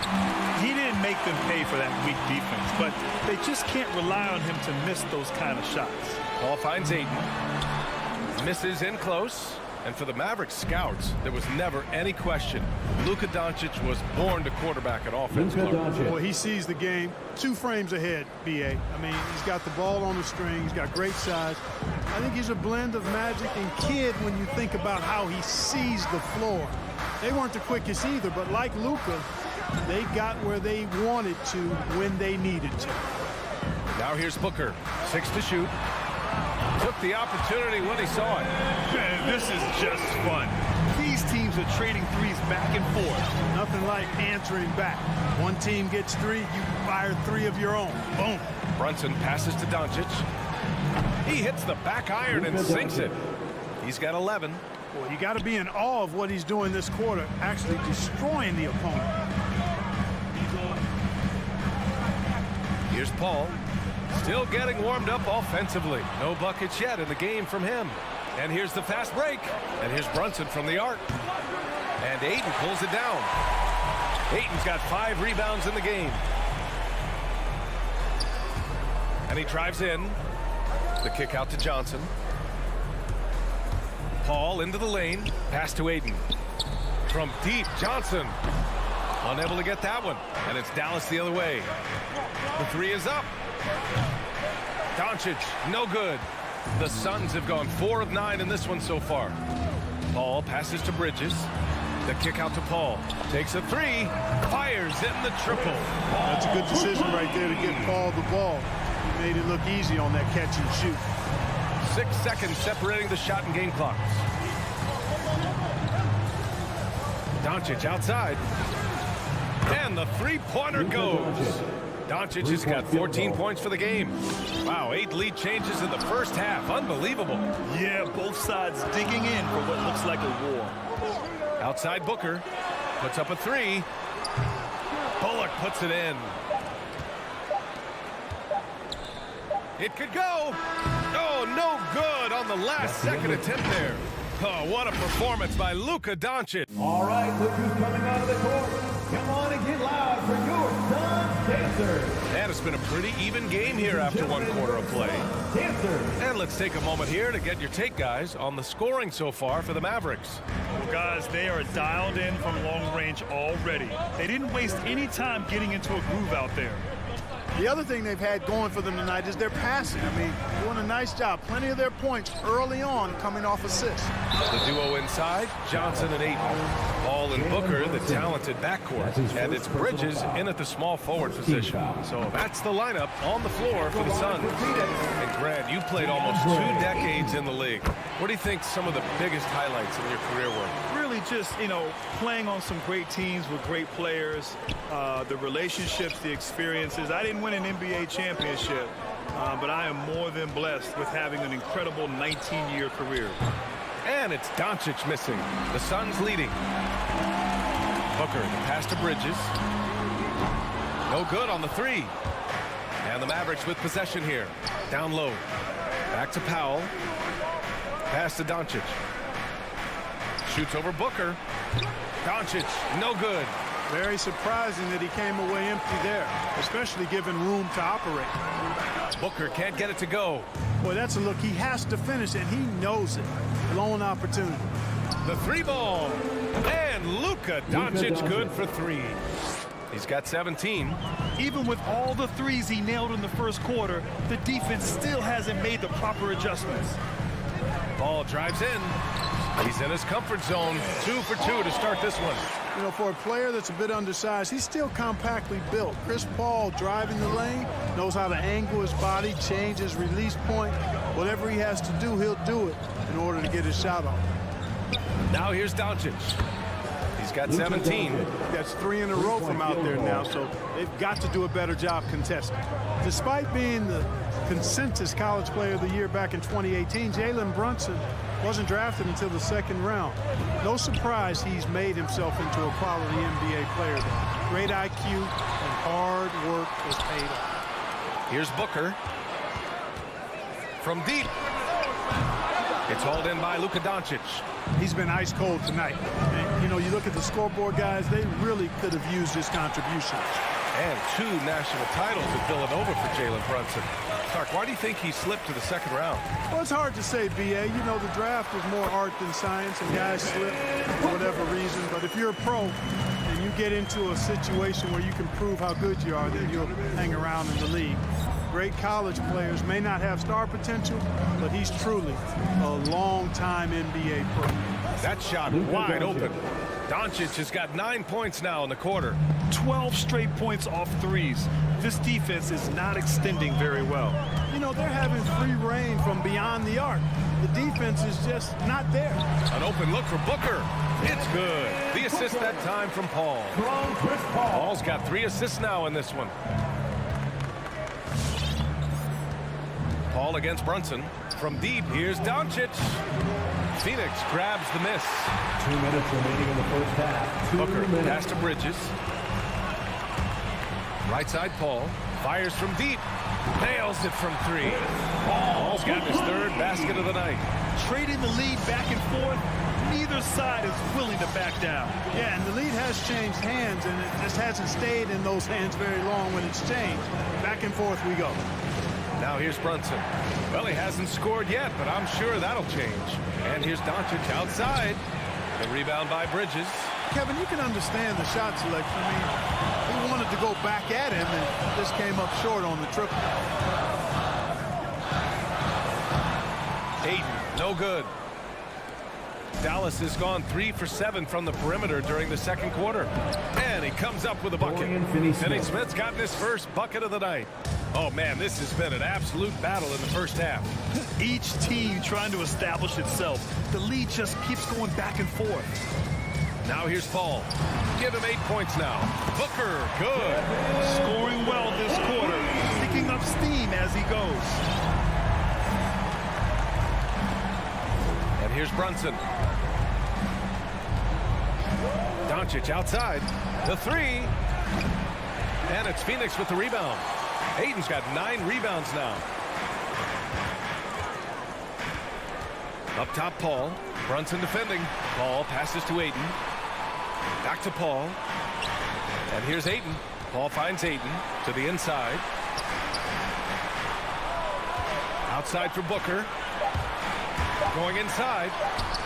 He didn't make them pay for that weak defense, but they just can't rely on him to miss those kind of shots. Paul finds Aiden. Misses in close. And for the Mavericks scouts, there was never any question. Luka Doncic was born to quarterback at offense. Well, he sees the game 2 frames ahead, B.A. I mean, he's got the ball on the string. He's got great size. I think he's a blend of Magic and Kidd when you think about how he sees the floor. They weren't the quickest either, but like Luka, they got where they wanted to when they needed to. Now here's Booker. 6 to shoot. Took the opportunity when he saw it. Man, this is just fun. These teams are trading threes back and forth. Nothing like answering back. One team gets 3, you fire 3 of your own. Boom. Brunson passes to Doncic. He hits the back iron and sinks it. He's got 11. Well, you got to be in awe of what he's doing this quarter, actually destroying the opponent. Here's Paul. Still getting warmed up offensively. No buckets yet in the game from him. And here's the fast break. And here's Brunson from the arc. And Aiden pulls it down. Aiden's got 5 rebounds in the game. And he drives in. The kick out to Johnson. Paul into the lane. Pass to Aiden. From deep, Johnson. Unable to get that one. And it's Dallas the other way. The 3 is up. Doncic, no good. The Suns have gone 4 of 9 in this one so far. Paul passes to Bridges. The kick out to Paul. Takes a 3. Fires in the triple. That's a good decision right there to get Paul the ball. He made it look easy on that catch and shoot. 6 seconds separating the shot and game clocks. Doncic outside. And the 3-pointer goes. Doncic has got 14 points for the game. Wow, 8 lead changes in the first half. Unbelievable. Yeah, both sides digging in for what looks like a war. Outside Booker. Puts up a 3. Bullock puts it in. It could go. Oh, no good on the last second attempt there. Oh, what a performance by Luka Doncic. All right, look who's coming out of the court. Come on and get loud for your Sun Dancers. And it's been a pretty even game here after one quarter of play. And let's take a moment here to get your take, guys, on the scoring so far for the Mavericks. Well, guys, they are dialed in from long range already. They didn't waste any time getting into a groove out there. The other thing they've had going for them tonight is their passing. I mean, doing a nice job. Plenty of their points early on coming off assists. The duo inside, Johnson and Ayton. Ball and Booker, the talented backcourt. And it's Bridges in at the small forward position. So that's the lineup on the floor for the Suns. And Grant, you played almost 2 decades in the league. What do you think some of the biggest highlights in your career were? Really just, you know, playing on some great teams with great players, the relationships, the experiences. I didn't win an NBA championship, but I am more than blessed with having an incredible 19-year career. And it's Doncic missing. The Suns leading. Booker, the pass to Bridges. No good on the 3. And the Mavericks with possession here. Down low. Back to Powell. Pass to Doncic. Shoots over Booker. Doncic, no good. Very surprising that he came away empty there, especially given room to operate. Booker can't get it to go. Boy, that's a look. He has to finish, and he knows it. Blown opportunity. The 3 ball. And Luka Doncic good for 3. He's got 17. Even with all the threes he nailed in the first quarter, the defense still hasn't made the proper adjustments. Ball drives in. He's in his comfort zone. 2 for 2 to start this one. You know, for a player that's a bit undersized, he's still compactly built. Chris Paul driving the lane, knows how to angle his body, change his release point. Whatever he has to do, he'll do it in order to get his shot off. Now here's Doncic. He's got 17. That's 3 in a row from out there now, so they've got to do a better job contesting. Despite being the consensus college player of the year back in 2018, Jalen Brunson wasn't drafted until the 2nd round. No surprise he's made himself into a quality NBA player there. Great IQ and hard work has paid off. Here's Booker. From deep. It's hauled in by Luka Doncic. He's been ice cold tonight. And, you know, you look at the scoreboard, guys, they really could have used his contribution. And 2 national titles at Villanova for Jalen Brunson. Clark, why do you think he slipped to the 2nd round? Well, it's hard to say, B.A. You know, the draft was more art than science, and guys slip for whatever reason. But if you're a pro and you get into a situation where you can prove how good you are, then you'll hang around in the league. Great college players may not have star potential, but he's truly a long-time NBA pro. That shot wide open. Doncic has got 9 points now in the quarter. 12 straight points off threes. This defense is not extending very well. You know, they're having free reign from beyond the arc. The defense is just not there. An open look for Booker. It's good. The assist that time from Paul. Paul's got 3 assists now in this one. Paul against Brunson. From deep, here's Doncic. Phoenix grabs the miss. 2 minutes remaining in the first half. Booker pass to Bridges. Right side Paul. Fires from deep. Nails it from 3. Paul's got his 3rd basket of the night. Trading the lead back and forth. Neither side is willing to back down. Yeah, and the lead has changed hands, and it just hasn't stayed in those hands very long when it's changed. Back and forth we go. Now here's Brunson. Well, he hasn't scored yet, but I'm sure that'll change. And here's Doncic outside. The rebound by Bridges. Kevin, you can understand the shot selection. I mean, he wanted to go back at him, and this came up short on the triple. Ayton, no good. Dallas has gone 3 for 7 from the perimeter during the 2nd quarter. And he comes up with a bucket. Finney Smith's gotten his first bucket of the night. Oh, man, this has been an absolute battle in the first half. Each team trying to establish itself. The lead just keeps going back and forth. Now here's Paul. Give him 8 points now. Booker, good. Scoring well this quarter. Picking up steam as he goes. And here's Brunson. Doncic outside. The three. And it's Phoenix with the rebound. Ayton's got 9 rebounds now. Up top, Paul. Brunson defending. Paul passes to Ayton. Back to Paul. And here's Ayton. Paul finds Ayton to the inside. Outside for Booker. Going inside.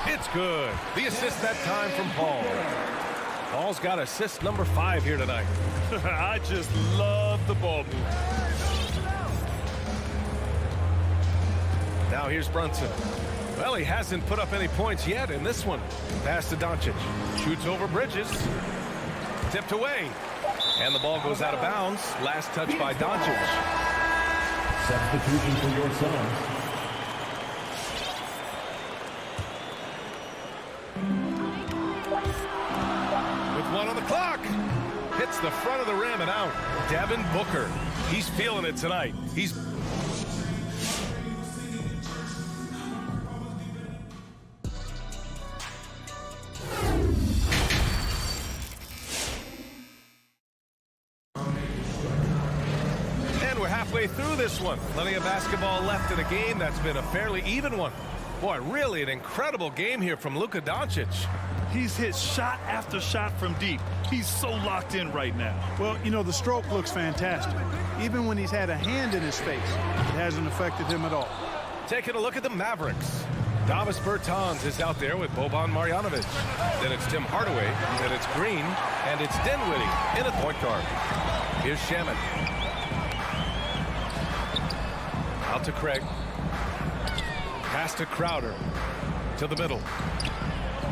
It's good. The assist that time from Paul. Paul's got assist number 5 here tonight. I just love the ball move. Now here's Brunson. Well, he hasn't put up any points yet in this one. Pass to Doncic. Shoots over Bridges. Tipped away. And the ball goes out of bounds. Last touch by Doncic. Substitution for your Suns. With 1 on the clock. Hits the front of the rim and out. Devin Booker. He's feeling it tonight. He's... halfway through this one. Plenty of basketball left in a game that's been a fairly even one. Boy, really an incredible game here from Luka Doncic. He's hit shot after shot from deep. He's so locked in right now. Well, you know, the stroke looks fantastic. Even when he's had a hand in his face, it hasn't affected him at all. Taking a look at the Mavericks. Davis Bertans is out there with Boban Marjanovic. Then it's Tim Hardaway. Then it's Green. And it's Dinwiddie in a point guard. Here's Shamet. Out to Craig. Pass to Crowder. To the middle.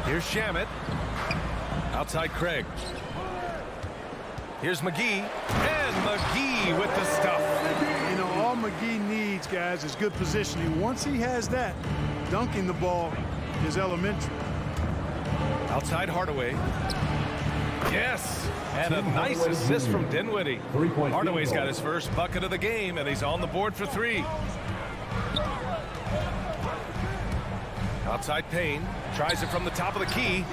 Here's Shamet. Outside Craig. Here's McGee. And McGee with the stuff. You know, all McGee needs, guys, is good positioning. Once he has that, dunking the ball is elementary. Outside Hardaway. Yes. And a nice assist from Dinwiddie. Hardaway's got his first bucket of the game, and he's on the board for 3. Outside Payne. Tries it from the top of the key.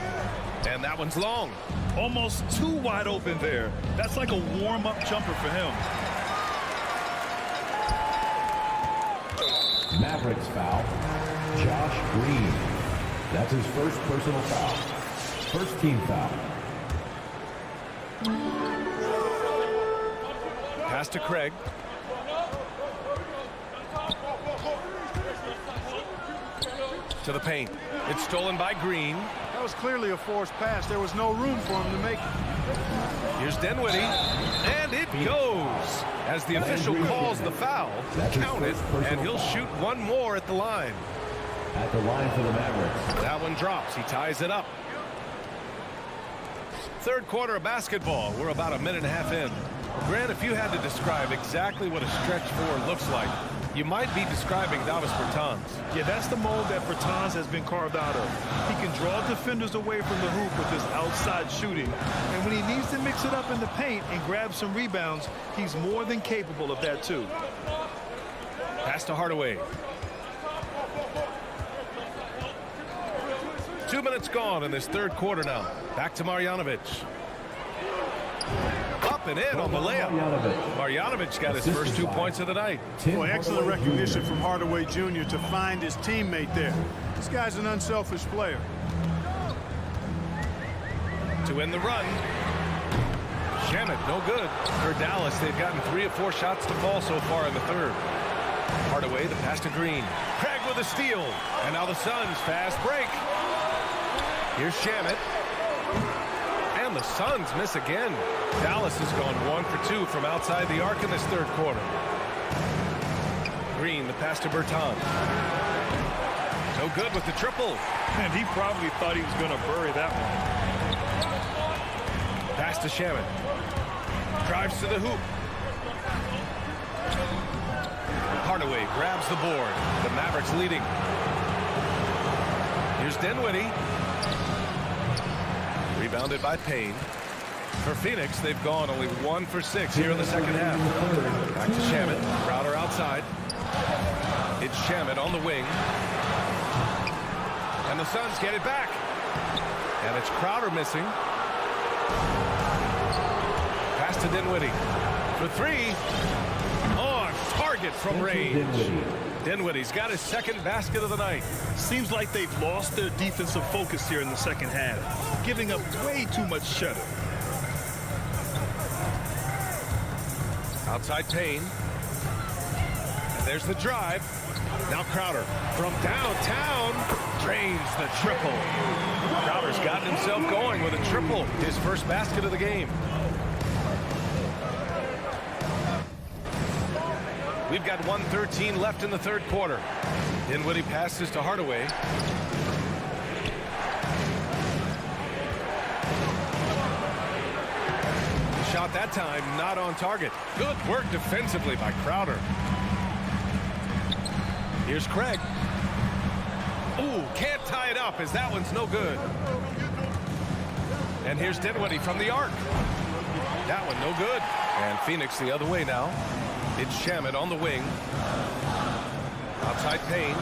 And that one's long. Almost too wide open there. That's like a warm-up jumper for him. Mavericks foul. Josh Green. That's his first personal foul. First team foul. Pass to Craig. To the paint. It's stolen by Green. That was clearly a forced pass. There was no room for him to make it. Here's Dinwiddie. And it goes. As the official calls the foul, count it, and he'll shoot one more at the line. At the line for the Mavericks. That one drops. He ties it up. Third quarter of basketball. We're about a minute and a half in. Grant, if you had to describe exactly what a stretch 4 looks like, you might be describing Davis Bertans. Yeah, that's the mold that Bertans has been carved out of. He can draw defenders away from the hoop with his outside shooting. And when he needs to mix it up in the paint and grab some rebounds, he's more than capable of that too. Pass to Hardaway. 2 minutes gone in this third quarter now. Back to Marjanovic. Up and in on the layup. Marjanovic got his first 2 points of the night. Well, excellent recognition from Hardaway Jr. to find his teammate there. This guy's an unselfish player. To end the run. Shamet, no good. For Dallas, they've gotten 3 or 4 shots to fall so far in the third. Hardaway, the pass to Green. Craig with a steal. And now the Suns fast break. Here's Shamet. And the Suns miss again. Dallas has gone 1 for 2 from outside the arc in this third quarter. Green, the pass to Bertans. No good with the triple. And he probably thought he was going to bury that one. Pass to Shamet. Drives to the hoop. Hardaway grabs the board. The Mavericks leading. Here's Dinwiddie. Rebounded by Payne. For Phoenix, they've gone only 1 for 6 here in the second half. Back to Shamet. Crowder outside. It's Shamet on the wing. And the Suns get it back. And it's Crowder missing. Pass to Dinwiddie. For 3. On target from range. Dinwiddie's got his second basket of the night. Seems like they've lost their defensive focus here in the second half, giving up way too much shuttle. Outside Payne. And there's the drive. Now Crowder from downtown drains the triple. Crowder's gotten himself going with a triple, his first basket of the game. We've got 1:13 left in the third quarter. Dinwiddie passes to Hardaway. Shot that time, not on target. Good work defensively by Crowder. Here's Craig. Ooh, can't tie it up as that one's no good. And here's Dinwiddie from the arc. That one no good. And Phoenix the other way now. It's Shamet on the wing. Outside Payne.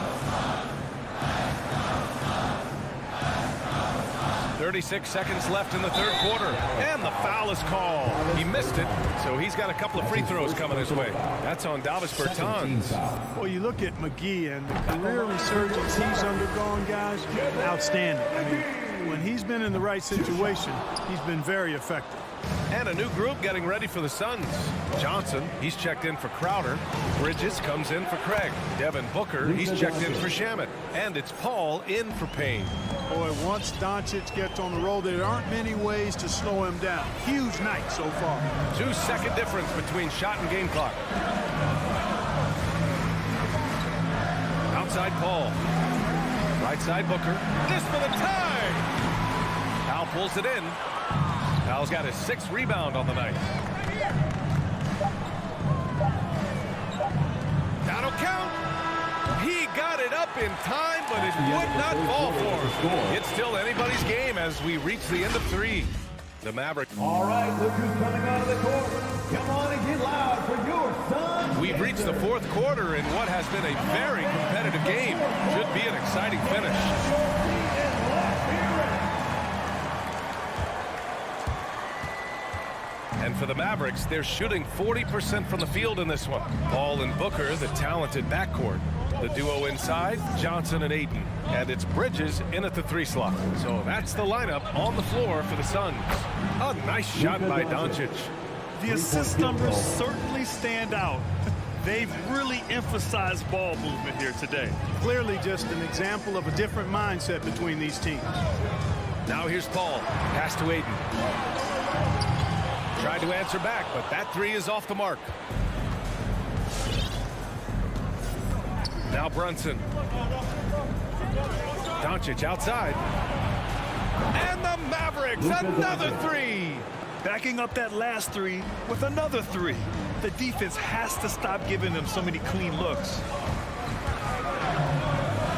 36 seconds left in the third quarter. And the foul is called. He missed it, so he's got a couple of free throws coming his way. That's on Davis Bertans. Well, you look at McGee and the career resurgence he's undergone, guys, outstanding. I mean, when he's been in the right situation, he's been very effective. And a new group getting ready for the Suns. Johnson, he's checked in for Crowder. Bridges comes in for Craig. Devin Booker, he's checked in for Shamet. And it's Paul in for Payne. Boy, once Doncic gets on the roll, there aren't many ways to slow him down. Huge night so far. 2-second difference between shot and game clock. Outside Paul. Right side Booker. This for the tie! Powell pulls it in. Powell's got his 6th rebound on the night. That'll count. He got it up in time, but it would not fall for him. It's still anybody's game as we reach the end of 3. The Mavericks. All right, look who's coming out of the court. Come on and get loud for your Suns. We've reached the fourth quarter in what has been a very competitive game. Should be an exciting finish. And for the Mavericks, they're shooting 40% from the field in this one. Paul and Booker, the talented backcourt. The duo inside, Johnson and Ayton. And it's Bridges in at the 3 slot. So that's the lineup on the floor for the Suns. A nice shot by Doncic. The assist numbers certainly stand out. They've really emphasized ball movement here today. Clearly just an example of a different mindset between these teams. Now here's Paul. Pass to Ayton. Tried to answer back, but that 3 is off the mark. Now Brunson. Doncic outside. And the Mavericks, another 3. Backing up that last 3 with another 3. The defense has to stop giving them so many clean looks.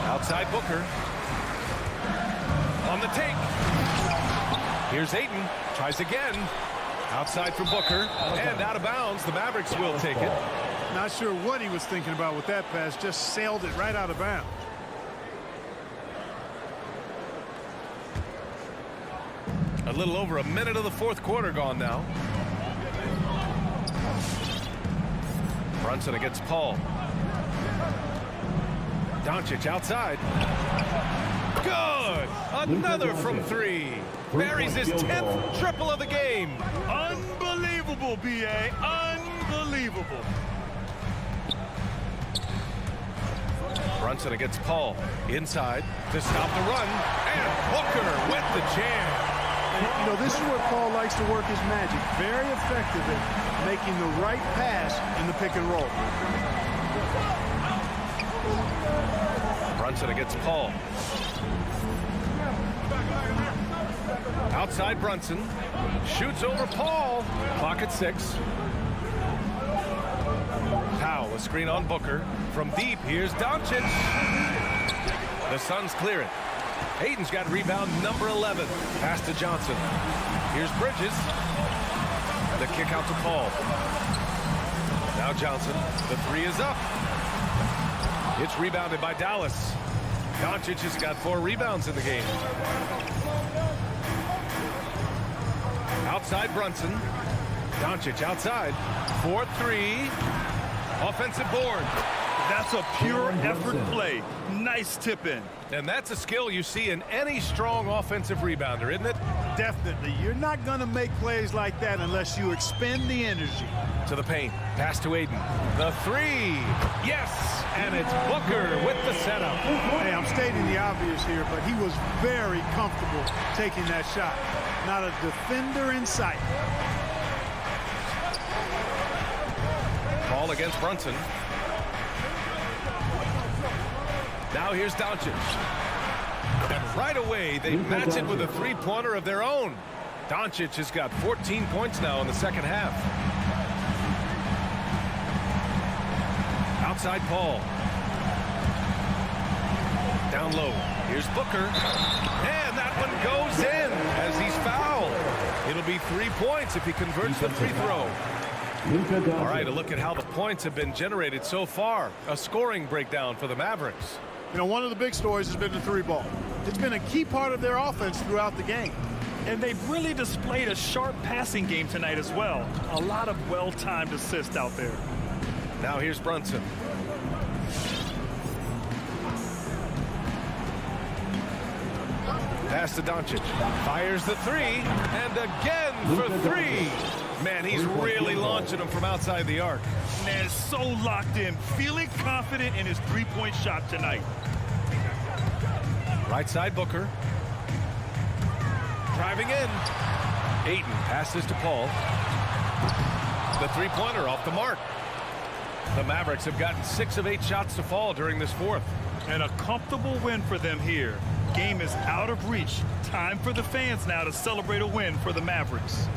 Outside Booker. On the take. Here's Ayton. Tries again. Outside for Booker. And out of bounds. The Mavericks will take it. Not sure what he was thinking about with that pass. Just sailed it right out of bounds. A little over a minute of the fourth quarter gone now. Brunson against Paul. Doncic outside. Good! Another from 3. Buries his 10th triple of the game. Unbelievable, B.A. Unbelievable. Brunson against Paul. Inside to stop the run. And Booker with the jam. You know, this is where Paul likes to work his magic. Very effective at making the right pass in the pick and roll. Brunson against Paul. Outside Brunson. Shoots over Paul. Clock at 6. Powell, a screen on Booker. From deep, here's Doncic. The Suns clear it. Hayden's got rebound number 11. Pass to Johnson. Here's Bridges. And the kick out to Paul. Now Johnson. The three is up. It's rebounded by Dallas. Doncic has got 4 rebounds in the game. Outside Brunson. Doncic outside. 4-3. Offensive board. That's a pure effort play. Nice tip in. And that's a skill you see in any strong offensive rebounder, isn't it? Definitely. You're not going to make plays like that unless you expend the energy. To the paint. Pass to Aiden. The three. Yes! And it's Booker with the setup. Hey, I'm stating the obvious here, but he was very comfortable taking that shot. Not a defender in sight. Ball against Brunson. Now here's Doncic. And right away, they match it with a three-pointer of their own. Doncic has got 14 points now in the second half. Outside Paul. Down low. Here's Booker. And that one goes in as he's fouled. It'll be 3 points if he converts the free throw. All right, a look at how the points have been generated so far. A scoring breakdown for the Mavericks. You know, one of the big stories has been the three ball. It's been a key part of their offense throughout the game. And they've really displayed a sharp passing game tonight as well. A lot of well-timed assists out there. Now here's Brunson. Pass to Doncic. Fires the three. And again for three. Man, he's really launching them from outside the arc. Man, so locked in, feeling confident in his three-point shot tonight. Right side Booker. Driving in. Ayton passes to Paul. The three-pointer off the mark. The Mavericks have gotten 6 of 8 shots to fall during this fourth. And a comfortable win for them here. Game is out of reach. Time for the fans now to celebrate a win for the Mavericks.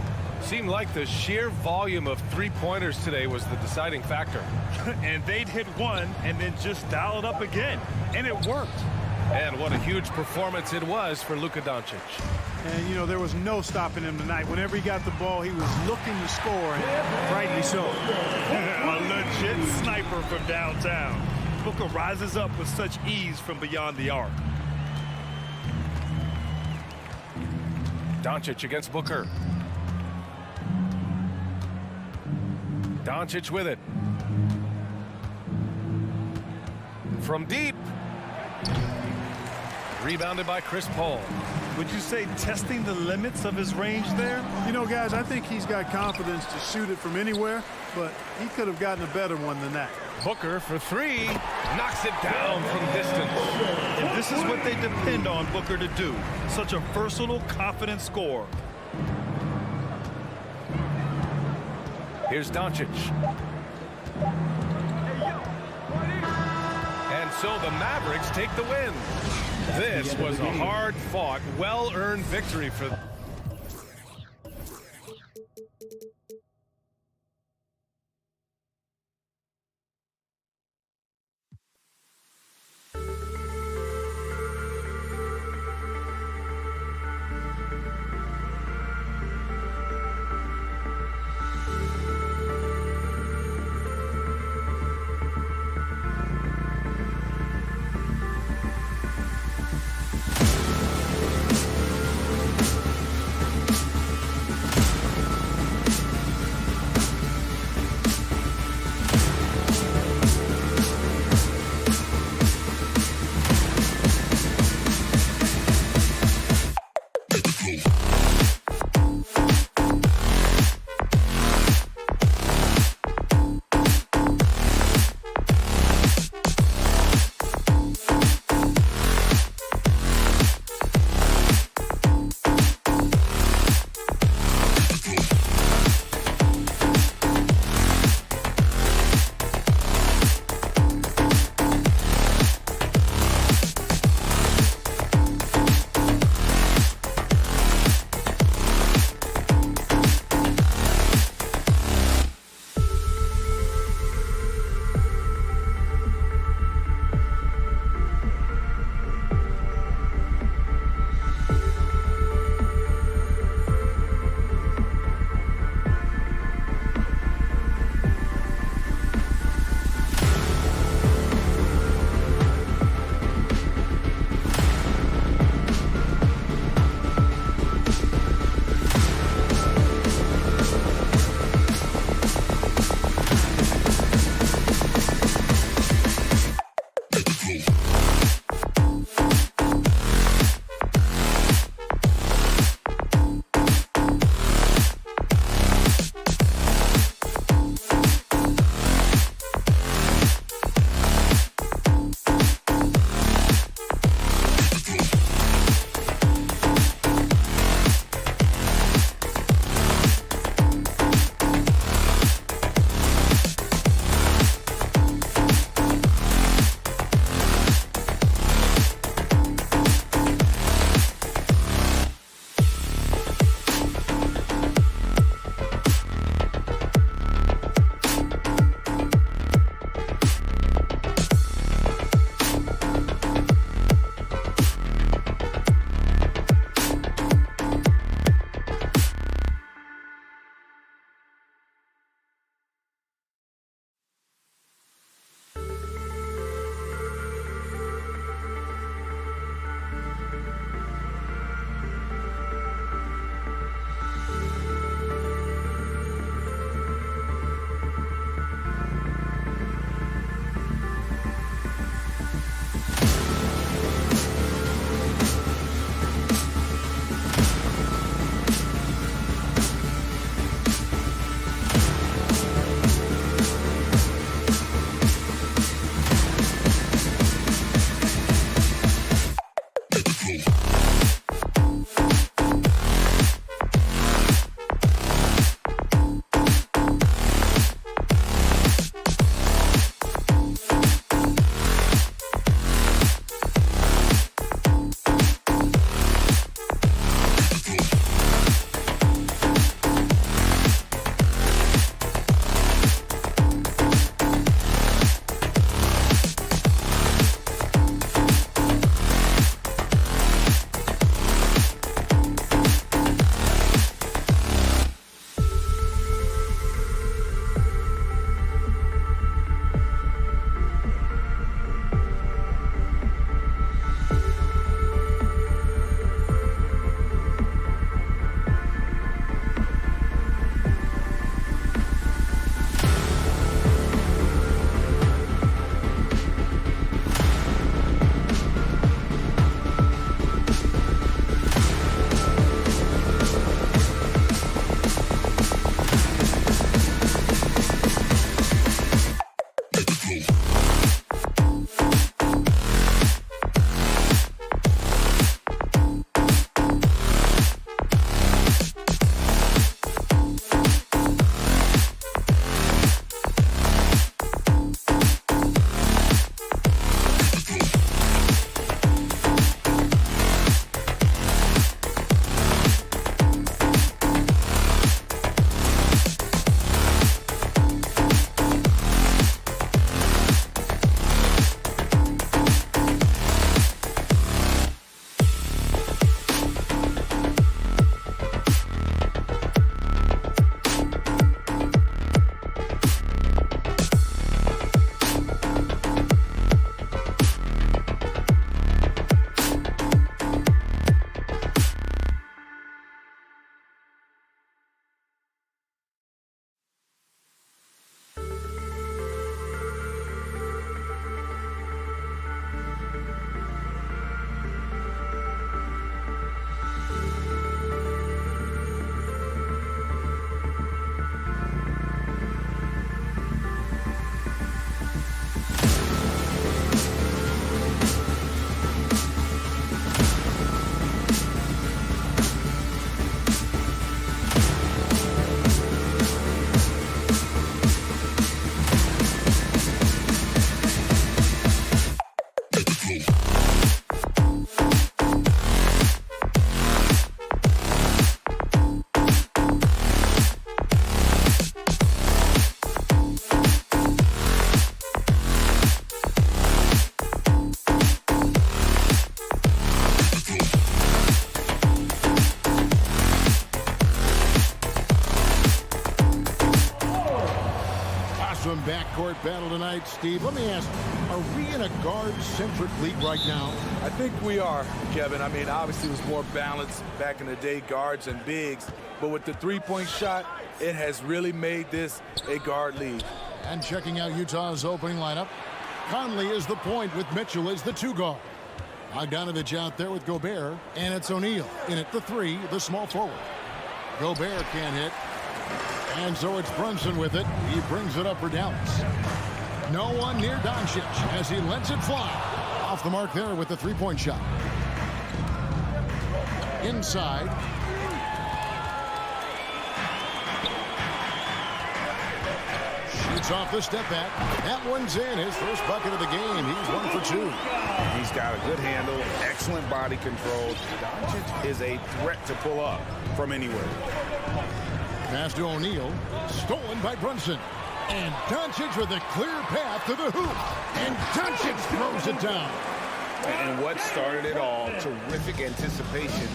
Seemed like the sheer volume of three-pointers today was the deciding factor. And they'd hit one and then just dial it up again. And it worked. And what a huge performance it was for Luka Doncic. And, you know, there was no stopping him tonight. Whenever he got the ball, he was looking to score, and rightly so. A legit sniper from downtown. Booker rises up with such ease from beyond the arc. Doncic against Booker. Doncic with it. From deep. Rebounded by Chris Paul. Would you say testing the limits of his range there? You know, guys, I think he's got confidence to shoot it from anywhere, but he could have gotten a better one than that. Booker for three. Knocks it down from distance. And this is what they depend on Booker to do. Such a versatile, confident scorer. Here's Doncic. And so the Mavericks take the win. This was a hard-fought, well-earned victory for them. court battle tonight, Steve. Let me ask, are we in a guard-centric league right now? I think we are, Kevin. I mean, obviously it was more balanced back in the day, guards and bigs. But with the three-point shot, it has really made this a guard league. And checking out Utah's opening lineup, Conley is the point with Mitchell as the 2 guard. Bogdanovich out there with Gobert, and it's O'Neal in at the 3, the small forward. Gobert can't hit, and so it's Brunson with it. He brings it up for Dallas. No one near Doncic as he lets it fly. Off the mark there with the 3-point shot. Inside. Shoots off the step back. That one's in. His first bucket of the game. He's 1 for 2. He's got a good handle, excellent body control. Doncic is a threat to pull up from anywhere. Pass to O'Neal. Stolen by Brunson. And Doncic with a clear path to the hoop. And Doncic throws it down. And what started it all, terrific anticipation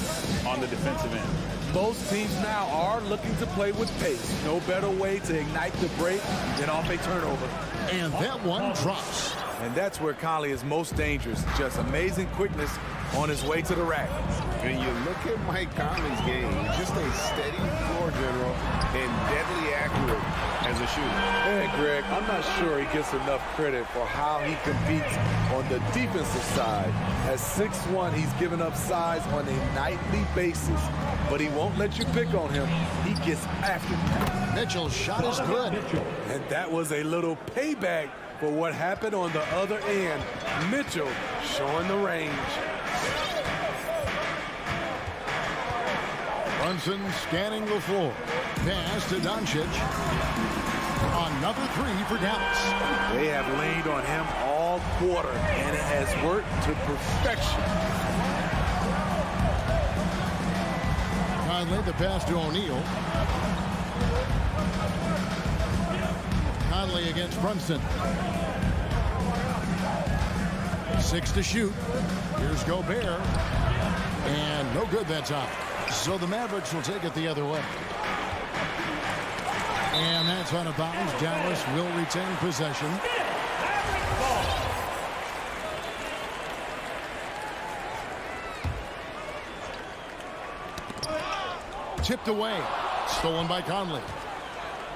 on the defensive end. Most teams now are looking to play with pace. No better way to ignite the break than off a turnover. And that one drops. And that's where Conley is most dangerous. Just amazing quickness on his way to the rack. When you look at Mike Conley's game, just a steady floor general and deadly accurate as a shooter. Hey, Greg, I'm not sure he gets enough credit for how he competes on the defensive side. At 6'1", he's given up size on a nightly basis, but he won't let you pick on him. He gets after you. Mitchell's shot is good. And that was a little payback for what happened on the other end. Mitchell showing the range. Brunson scanning the floor. Pass to Doncic. Another 3 for Dallas. They have leaned on him all quarter, and it has worked to perfection. Conley, the pass to O'Neal. Conley against Brunson. 6 to shoot. Here's Gobert. And no good that time. So the Mavericks will take it the other way. And that's out of bounds. Dallas will retain possession. Tipped away. Stolen by Conley.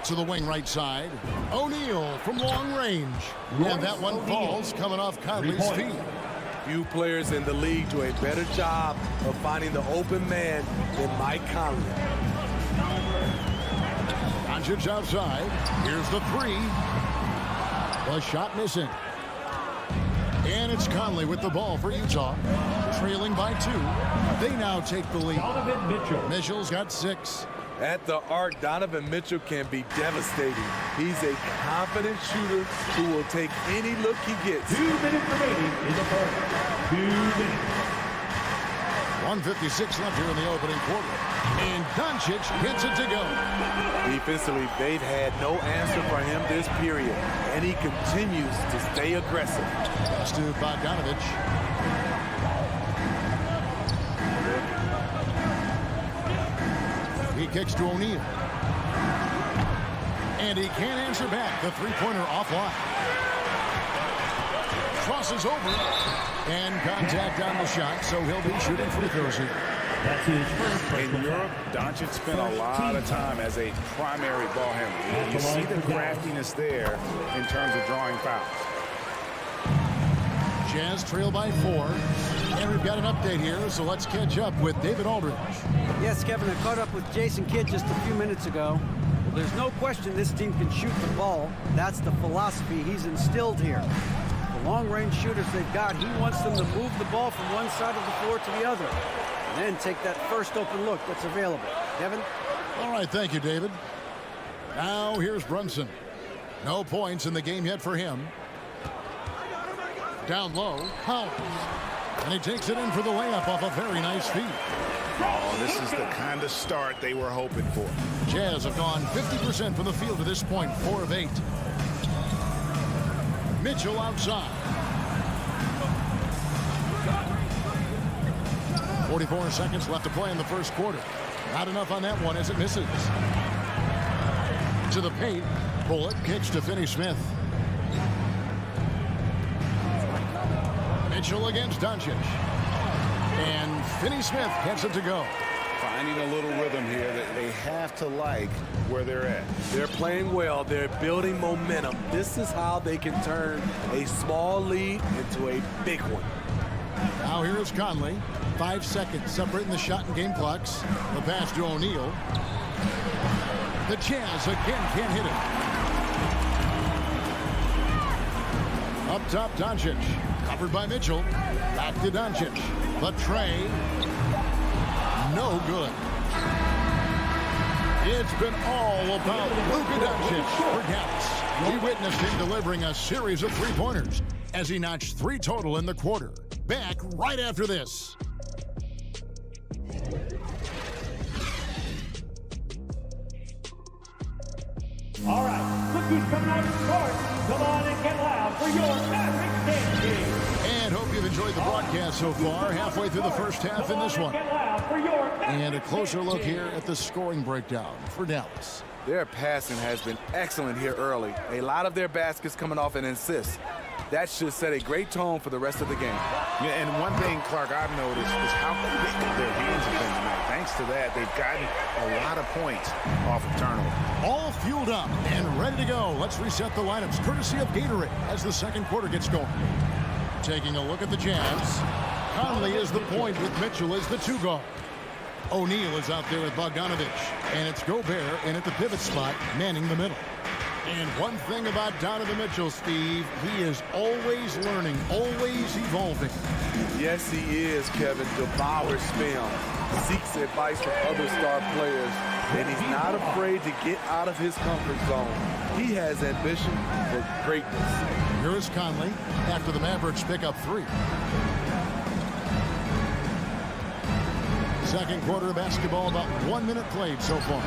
To the wing right side. O'Neal from long range. And that one falls coming off Conley's feet. Few players in the league do a better job of finding the open man than Mike Conley. Doncic outside. Here's the 3. The shot missing. And it's Conley with the ball for Utah. Trailing by 2. They now take the lead. Donovan Mitchell. Mitchell's got 6. At the arc, Donovan Mitchell can be devastating. He's a confident shooter who will take any look he gets. 2 minutes remaining in the first. 2 minutes. 1:56 left here in the opening quarter. And Doncic gets it to go. Defensively, they've had no answer for him this period, and he continues to stay aggressive. Pass to Bogdanovich. He kicks to O'Neal. And he can't answer back. The three-pointer offline. Crosses over. And contact on the shot, so he'll be shooting free throws here. That's his first. In Europe, Doncic spent a lot of time as a primary ball handler. You see the craftiness there in terms of drawing fouls. Jazz trail by 4. And we've got an update here, so let's catch up with David Aldridge. Yes, Kevin, I caught up with Jason Kidd just a few minutes ago. Well, there's no question this team can shoot the ball. That's the philosophy he's instilled here. The long-range shooters they've got, he wants them to move the ball from one side of the floor to the other. And then take that first open look that's available. Kevin? All right, thank you, David. Now here's Brunson. No points in the game yet for him. Down low, Powell. And he takes it in for the layup off a very nice feed. Oh, this is the kind of start they were hoping for. Jazz have gone 50% from the field to this point, 4 of 8. Mitchell outside. 44 seconds left to play in the first quarter. Not enough on that one as it misses. To the paint. Bullock kicks to Finney Smith. Mitchell against Doncic. And Finney Smith gets it to go. Finding a little rhythm here that they have to like where they're at. They're playing well. They're building momentum. This is how they can turn a small lead into a big one. Now here is Conley. 5 seconds separating the shot and game clocks. The pass to O'Neal. The Jazz again can't hit it. Up top, Doncic. Covered by Mitchell. Back to Doncic. The tray. No good. It's been all about Luka Doncic for Dallas. We witnessed him delivering a series of three-pointers as he notched 3 total in the quarter. Back right after this. All right, look who's coming out of the court. Come on and get loud for your Mavericks dance team. And hope you've enjoyed the broadcast so far. Halfway through the first half in this one. And a closer look here at the scoring breakdown for Dallas. Their passing has been excellent here early. A lot of their baskets coming off an assist. That should set a great tone for the rest of the game. Yeah, and one thing, Clark, I've noticed is how quick their hands have been tonight. Thanks to that, they've gotten a lot of points off of turnover. All fueled up and ready to go. Let's reset the lineups courtesy of Gatorade as the second quarter gets going. Taking a look at the Jazz. Conley is the point with Mitchell as the 2 guard. O'Neal is out there with Bogdanovich. And it's Gobert in at the pivot spot, manning the middle. And one thing about Donovan Mitchell, Steve, he is always learning, always evolving. Yes, he is, Kevin. Devours film, seeks advice from other star players, and he's not afraid to get out of his comfort zone. He has ambition for greatness. Here is Conley after the Mavericks pick up 3. Second quarter of basketball, about 1 minute played so far.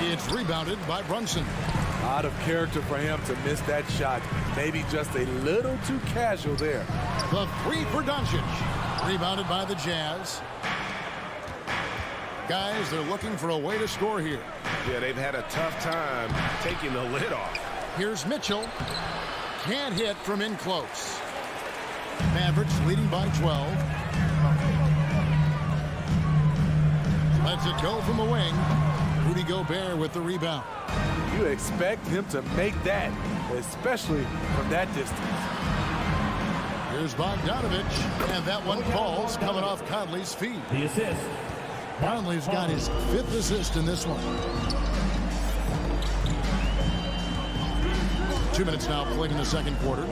It's rebounded by Brunson. Out of character for him to miss that shot. Maybe just a little too casual there. The 3 for Doncic. Rebounded by the Jazz. Guys, they're looking for a way to score here. Yeah, they've had a tough time taking the lid off. Here's Mitchell. Can't hit from in close. Mavericks leading by 12. Lets it go from the wing. Rudy Gobert with the rebound. You expect him to make that, especially from that distance. Here's Bogdanovich, and that one falls coming off Conley's feet. The assist. Conley's got his 5th assist in this one. 2 minutes now played in the second quarter.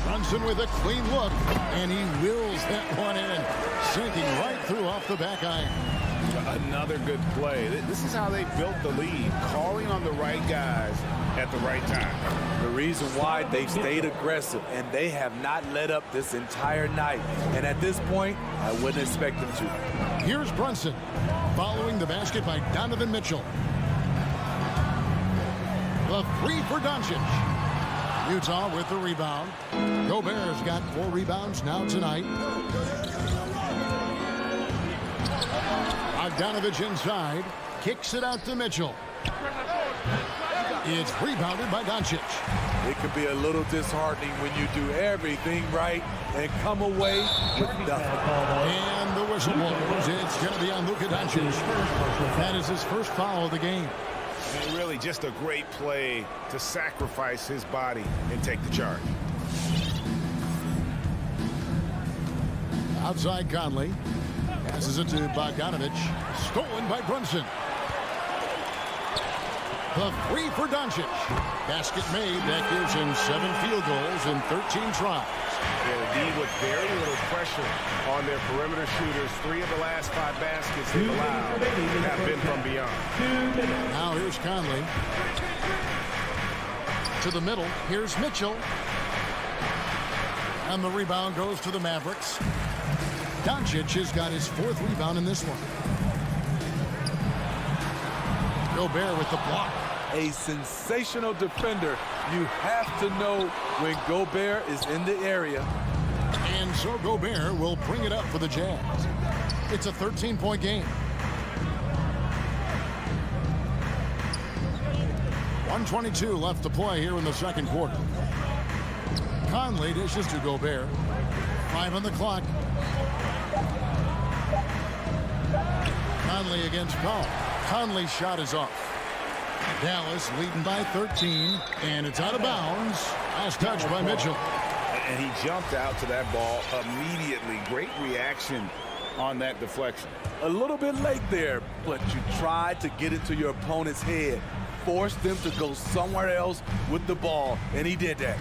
Brunson with a clean look, and he wills that one in, sinking right through off the back iron. Another good play. This is how they built the lead, calling on the right guys at the right time. The reason why they stayed aggressive, and they have not let up this entire night. And at this point, I wouldn't expect them to. Here's Brunson, following the basket by Donovan Mitchell. The 3 for Doncic. Utah with the rebound. Gobert's got 4 rebounds now tonight. Bogdanovich inside, kicks it out to Mitchell. It's rebounded by Doncic. It could be a little disheartening when you do everything right and come away with nothing. And the whistle blows. It's going to be on Luka Doncic. That is his first foul of the game. And really just a great play to sacrifice his body and take the charge. Outside Conley. Passes it to Bogdanovich. Stolen by Brunson. The 3 for Doncic. Basket made. That gives him 7 field goals in 13 tries. Yeah, with very little pressure on their perimeter shooters. 3 of the last 5 baskets they've allowed have been from beyond. Now here's Conley. To the middle. Here's Mitchell. And the rebound goes to the Mavericks. Doncic has got his 4th rebound in this one. Gobert with the block. A sensational defender. You have to know when Gobert is in the area. And so Gobert will bring it up for the Jazz. It's a 13-point game. 1:22 left to play here in the second quarter. Conley dishes to Gobert. 5 on the clock. Conley against Paul. Conley's shot is off. Dallas leading by 13, and it's out of bounds. Last touch by Mitchell. And he jumped out to that ball immediately. Great reaction on that deflection. A little bit late there, but you tried to get into your opponent's head. Force them to go somewhere else with the ball, and he did that.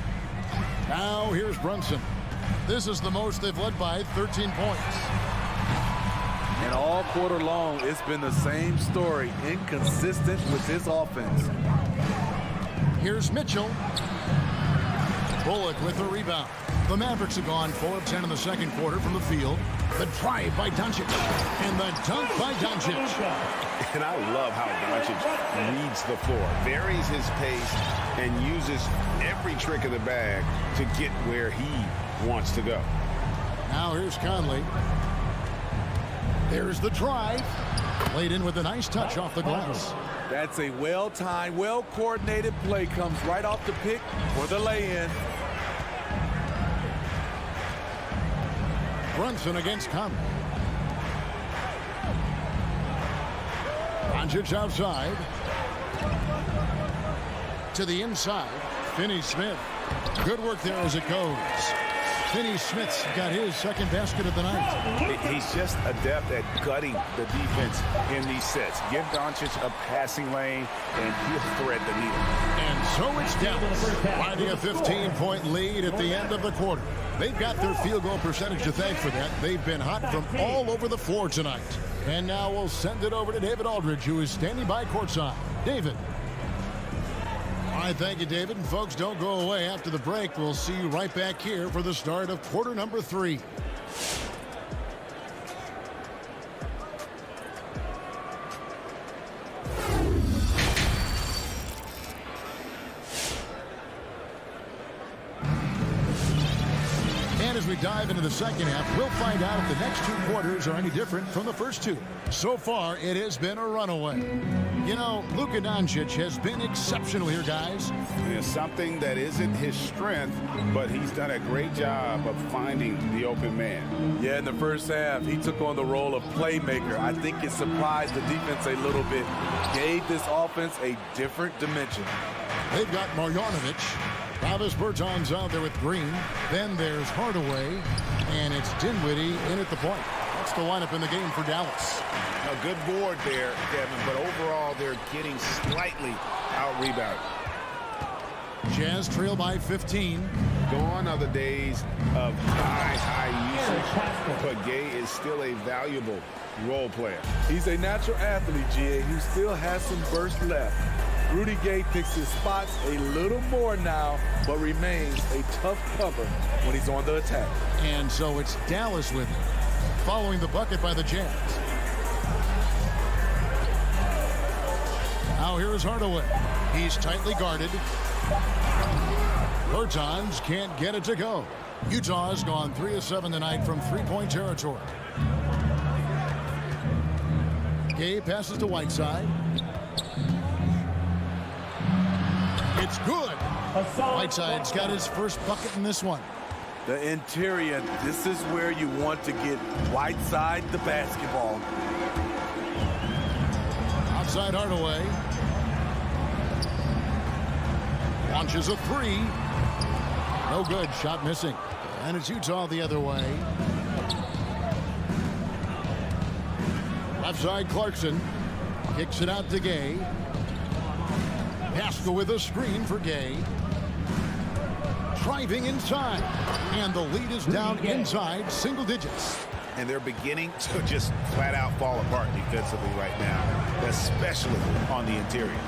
Now here's Brunson. This is the most they've led by 13 points. And all quarter long, it's been the same story, inconsistent with his offense. Here's Mitchell. Bullock with the rebound. The Mavericks have gone 4 of 10 in the second quarter from the field. The drive by Doncic. And the dunk by Doncic. And I love how Doncic reads the floor, varies his pace, and uses every trick of the bag to get where he wants to go. Now here's Conley. There's the drive. Laid in with a nice touch off the glass. That's a well-timed, well-coordinated play. Comes right off the pick for the lay-in. Brunson against Conley. Doncic outside. To the inside. Finney-Smith. Good work there as it goes. Finney-Smith's got his second basket of the night. He's just adept at gutting the defense in these sets. Give Doncic a passing lane, and he'll thread the needle. And so it's Dallas, finding a 15-point lead at the end of the quarter. They've got their field goal percentage to thank for that. They've been hot from all over the floor tonight. And now we'll send it over to David Aldridge, who is standing by courtside. David. All right, thank you, David. And folks, don't go away. After the break, we'll see you right back here for the start of quarter number 3. And as we dive into the second half, we'll find out if the next 2 quarters are any different from the first 2. So far, it has been a runaway. You know, Luka Doncic has been exceptional here, guys. It's something that isn't his strength, but he's done a great job of finding the open man. Yeah, in the first half, he took on the role of playmaker. I think it surprised the defense a little bit. Gave this offense a different dimension. They've got Marjanovic. Travis Berton's out there with Green. Then there's Hardaway. And it's Dinwiddie in at the point. That's the lineup in the game for Dallas. A good board there, Kevin, but overall they're getting slightly out-rebounded. Jazz trail by 15. Gone are the days of high usage, but Gay is still a valuable role player. He's a natural athlete, GA, who still has some burst left. Rudy Gay picks his spots a little more now, but remains a tough cover when he's on the attack. And so it's Dallas with him, following the bucket by the Jazz. Now here's Hardaway. He's tightly guarded. Bertans can't get it to go. Utah's gone 3 of 7 tonight from 3-point territory. Gay passes to Whiteside. It's good. Whiteside's got his first bucket in this one. The interior, this is where you want to get Whiteside the basketball. Outside Hardaway. Launches a 3. No good. Shot missing. And it's Utah the other way. Left side Clarkson. Kicks it out to Gay. Pascal with a screen for Gay. Driving inside. And the lead is down inside single digits. And they're beginning to just flat out fall apart defensively right now, especially on the interior.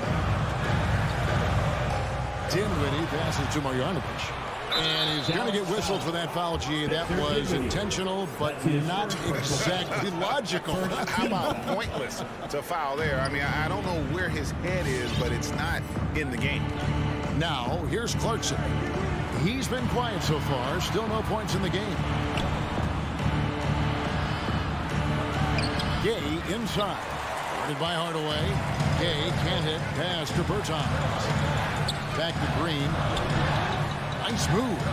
Dinwiddie passes to Marjanovic. And he's going to get whistled for that foul, G. That was intentional, but not exactly logical. How about pointless to foul there? I mean, I don't know where his head is, but it's not in the game. Now, here's Clarkson. He's been quiet so far. Still no points in the game. Gay inside. Guarded by Hardaway. Gay can't hit. Pass to Bertans. Back to Green. Nice move.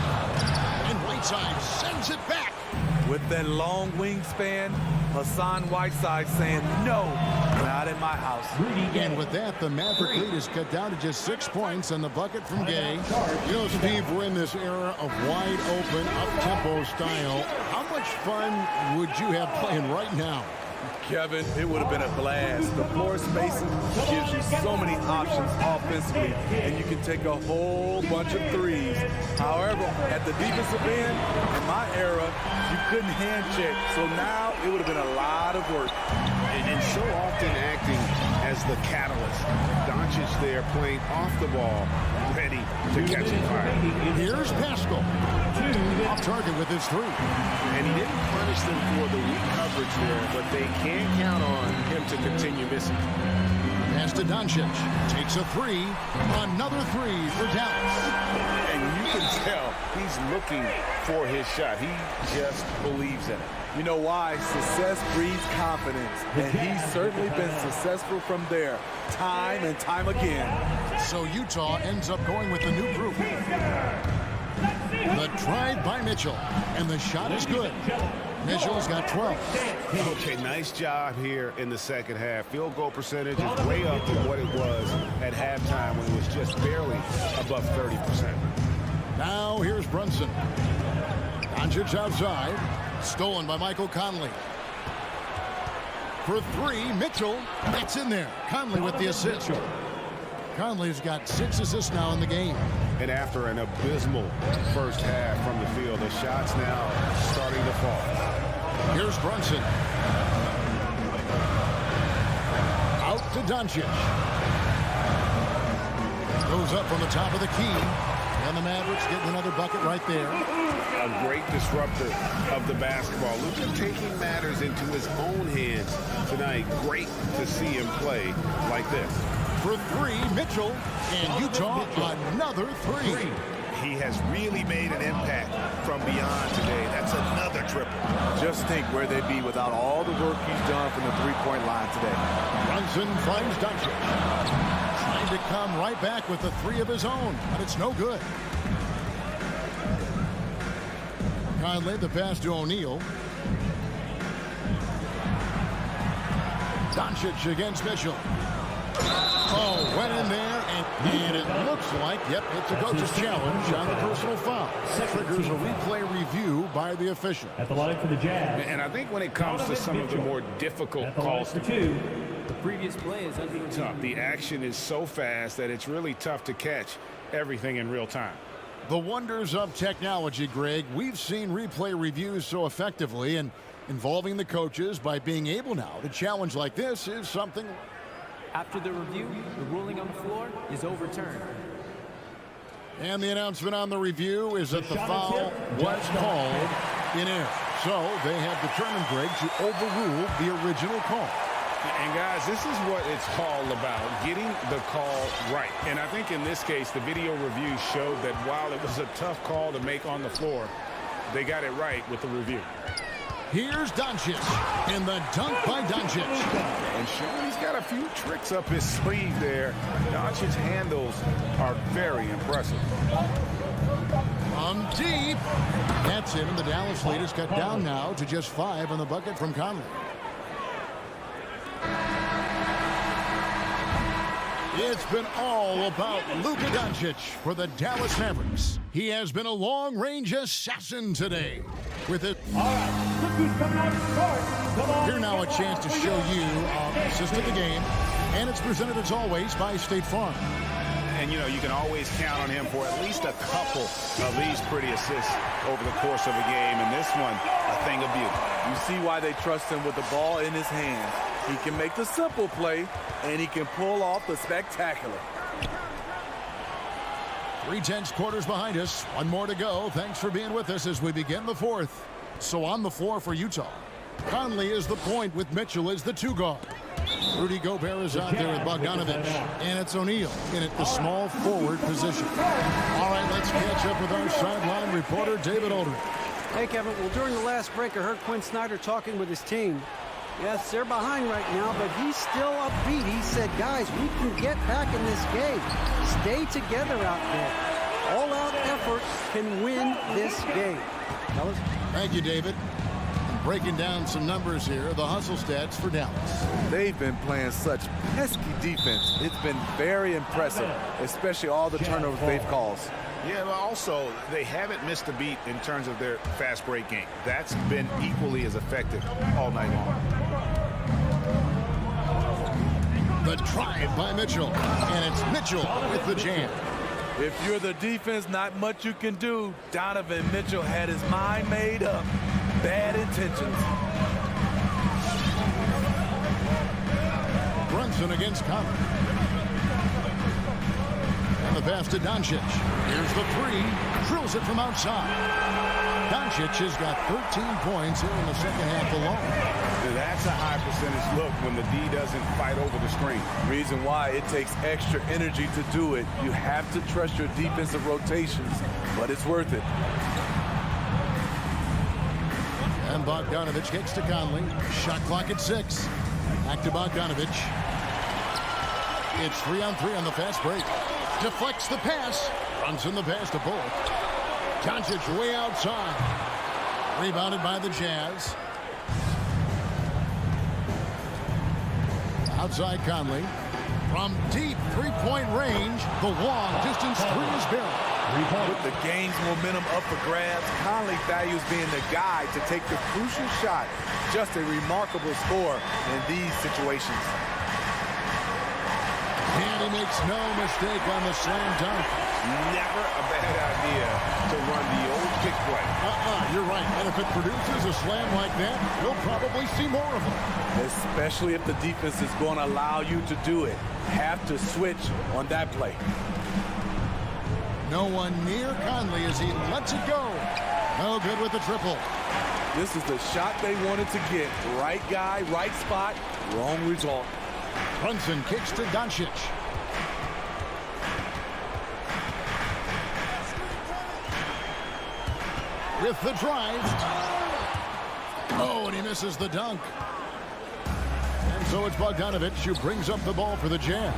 And Whiteside sends it back. With that long wingspan, Hassan Whiteside saying, no, not in my house. And with that, the Maverick lead is cut down to just 6 points on the bucket from Gay. You know, Steve, we're in this era of wide open, up-tempo style. How much fun would you have playing right now? Kevin, it would have been a blast. The floor spacing gives you so many options offensively, and you can take a whole bunch of threes. However, at the defensive end, in my era, you couldn't hand check. So now it would have been a lot of work. And so often acting as the catalyst. Doncic there playing off the ball, ready to catch a fire. Here's Pascal. Off target with his three. And he didn't punish them for the weak coverage there, but they can count on him to continue missing. Pass to Doncic. Takes a three. Another three for Dallas. And you can tell he's looking for his shot. He just believes in it. You know why? Success breeds confidence, and he's certainly been successful from there, time and time again. So Utah ends up going with the new group. The drive by Mitchell, and the shot is good. Mitchell's got 12. Okay, nice job here in the second half. Field goal percentage is way up from what it was at halftime when it was just barely above 30%. Now here's Brunson. Doncic outside. Stolen by Michael Conley. For three, Mitchell. That's in there. Conley with the assist. Conley's got 6 assists now in the game. And after an abysmal first half from the field, the shots now starting to fall. Here's Brunson. Out to Doncic. Goes up from the top of the key. And the Mavericks getting another bucket right there. A great disruptor of the basketball. Luka taking matters into his own hands tonight. Great to see him play like this. For three, Mitchell. And Utah, another three. He has really made an impact from beyond today. That's another triple. Just think where they'd be without all the work he's done from the three-point line today. Brunson finds Doncic. Trying to come right back with a three of his own, but it's no good. Conley, the pass to O'Neal. Doncic against Mitchell. Oh, went in there, and it looks like, yep, it's a coach's challenge on the personal foul. Triggers a replay review by the official. At the line for the Jazz. And I think when it comes to some of the more difficult calls, for two. The previous play is tough. The action is so fast that it's really tough to catch everything in real time. The wonders of technology, Greg. We've seen replay reviews so effectively, and involving the coaches by being able now to challenge like this is something. After the review, the ruling on the floor is overturned. And the announcement on the review is that the foul was called in error. So they have determined, Greg, to overrule the original call. And guys, this is what it's all about, getting the call right. And I think in this case, the video review showed that while it was a tough call to make on the floor, they got it right with the review. Here's Doncic in the dunk by Doncic. And showing he's got a few tricks up his sleeve there. Doncic's handles are very impressive. From deep. That's it, and the Dallas lead is cut down now to just 5 on the bucket from Conley. It's been all about Luka Doncic for the Dallas Mavericks. He has been a long-range assassin today. With it. All right, look who's coming out of court. Come on. Here now a chance to show you our assist of the game. And it's presented as always by State Farm. And you know, you can always count on him for at least a couple of these pretty assists over the course of a game. And this one, a thing of beauty. You see why they trust him with the ball in his hands. He can make the simple play, and he can pull off the spectacular. 3/10 quarters behind us. One more to go. Thanks for being with us as we begin the fourth. So on the floor for Utah, Conley is the point with Mitchell as the 2 guard. Rudy Gobert is out there with Bogdanovich, and it's O'Neal in at the small forward position. All right, let's catch up with our sideline reporter, David Aldridge. Hey, Kevin. Well, during the last break, I heard Quinn Snyder talking with his team. Yes, they're behind right now, but he's still upbeat. He said, guys, we can get back in this game. Stay together out there. All-out effort can win this game. Fellas? Thank you, David. Breaking down some numbers here, the hustle stats for Dallas. They've been playing such pesky defense. It's been very impressive, especially all the turnovers they've caused. Yeah, but also, they haven't missed a beat in terms of their fast break game. That's been equally as effective all night long. The drive by Mitchell, and it's Mitchell with the jam. If you're the defense, not much you can do. Donovan Mitchell had his mind made up. Bad intentions. Brunson against Conley. And the pass to Doncic. Here's the three. Drills it from outside. Doncic has got 13 points here in the second half alone. That's a high percentage look when the D doesn't fight over the screen. Reason why it takes extra energy to do it. You have to trust your defensive rotations, but it's worth it. And Bogdanovich kicks to Conley. Shot clock at 6. Back to Bogdanovich. It's 3-on-3 on the fast break. Deflects the pass. Runs in the pass to Bullock. Doncic way outside. Rebounded by the Jazz. Outside Conley. From deep three-point range, the long distance three is built. With the game's momentum up for grabs, Conley values being the guy to take the crucial shot. Just a remarkable score in these situations. And he makes no mistake on the slam dunk. Never a bad idea to run the old kick play. You're right. And if it produces a slam like that, we'll probably see more of them. Especially if the defense is going to allow you to do it. Have to switch on that play. No one near Conley as he lets it go. No good with the triple. This is the shot they wanted to get. Right guy, right spot, wrong result. Brunson kicks to Doncic. With the drive. Oh, and he misses the dunk. And so it's Bogdanovich who brings up the ball for the Jazz.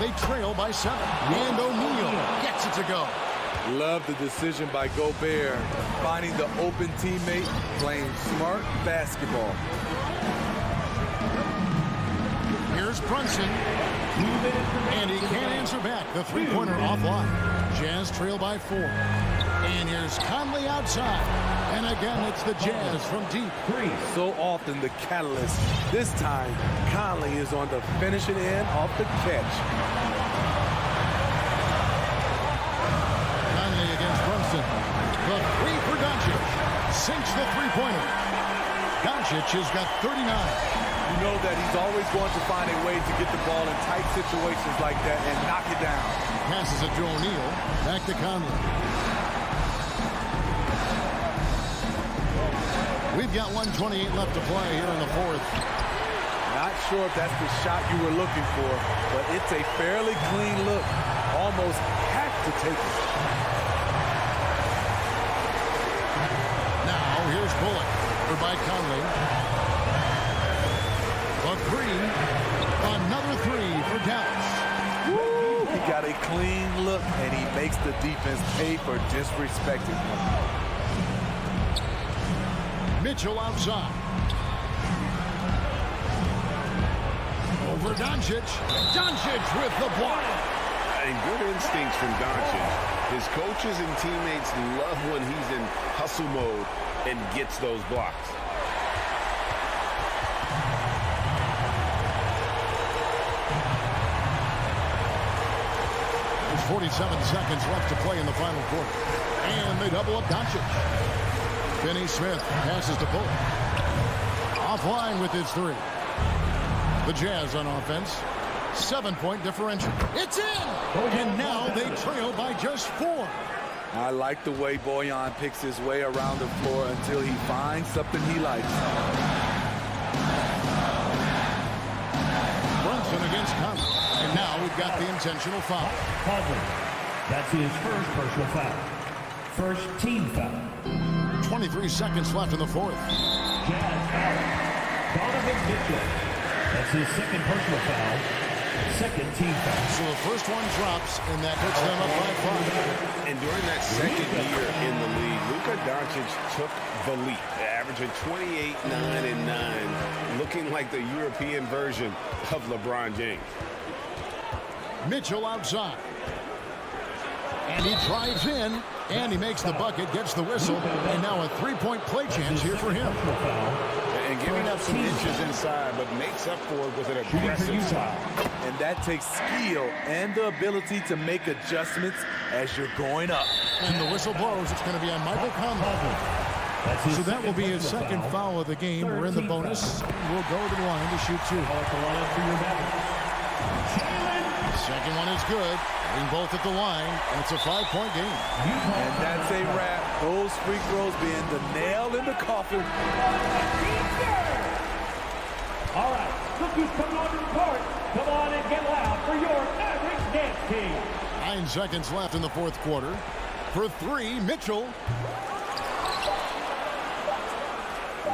They trail by 7. And O'Neal gets it to go. Love the decision by Gobert. Finding the open teammate, playing smart basketball. Here's Brunson. And he can't answer back. The three-pointer offline. Jazz trail by 4. And here's Conley outside. And again, it's the Jazz from deep. So often the catalyst. This time, Conley is on the finishing end off the catch. Conley against Brunson. The three for Doncic. Sinks the three-pointer. Doncic has got 39. You know that he's always going to find a way to get the ball in tight situations like that and knock it down. Passes it to O'Neal. Back to Conley. We've got 1:28 left to play here in the fourth. Not sure if that's the shot you were looking for, but it's a fairly clean look. Almost have to take it. Now, here's Bullock for by Conley. A three. Another three for Dallas. Woo! He got a clean look, and he makes the defense pay for disrespecting him. Mitchell outside. Over Doncic. Doncic with the block. And good instincts from Doncic. His coaches and teammates love when he's in hustle mode and gets those blocks. There's 47 seconds left to play in the final quarter. And they double up Doncic. Finney Smith passes to Bullock. Offline with his three. The Jazz on offense. 7-point differential. It's in! And now they trail by just 4. I like the way Bojan picks his way around the floor until he finds something he likes. Brunson against Conley. And now we've got the intentional foul. Conley. That's his first personal foul. First team foul. 23 seconds left in the fourth. Jazz foul. Donovan Mitchell. That's his second personal foul. Second team foul. So the first one drops, and that puts them up by 5. And during that second year in the league, Luka Doncic took the leap, averaging 28, 9, and 9, looking like the European version of LeBron James. Mitchell outside. And he drives in, and he makes the bucket, gets the whistle, and now a three-point play chance here for him. And giving up some inches inside, but makes up for it with an aggressive style. And that takes skill and the ability to make adjustments as you're going up. And the whistle blows. It's going to be on Michael Conley. So that will be his second foul of the game. We're in the bonus. We'll go to the line to shoot 2. Second one is good. Being both at the line, and it's a 5-point game. And that's a wrap. Those free throws being the nail in the coffin. All right, look who's coming on the court. Come on and get loud for your Mavericks dance team. 9 seconds left in the fourth quarter. For 3, Mitchell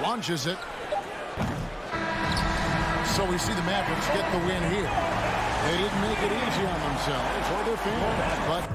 launches it. So we see the Mavericks get the win here. They didn't make it easy on themselves or their fans, but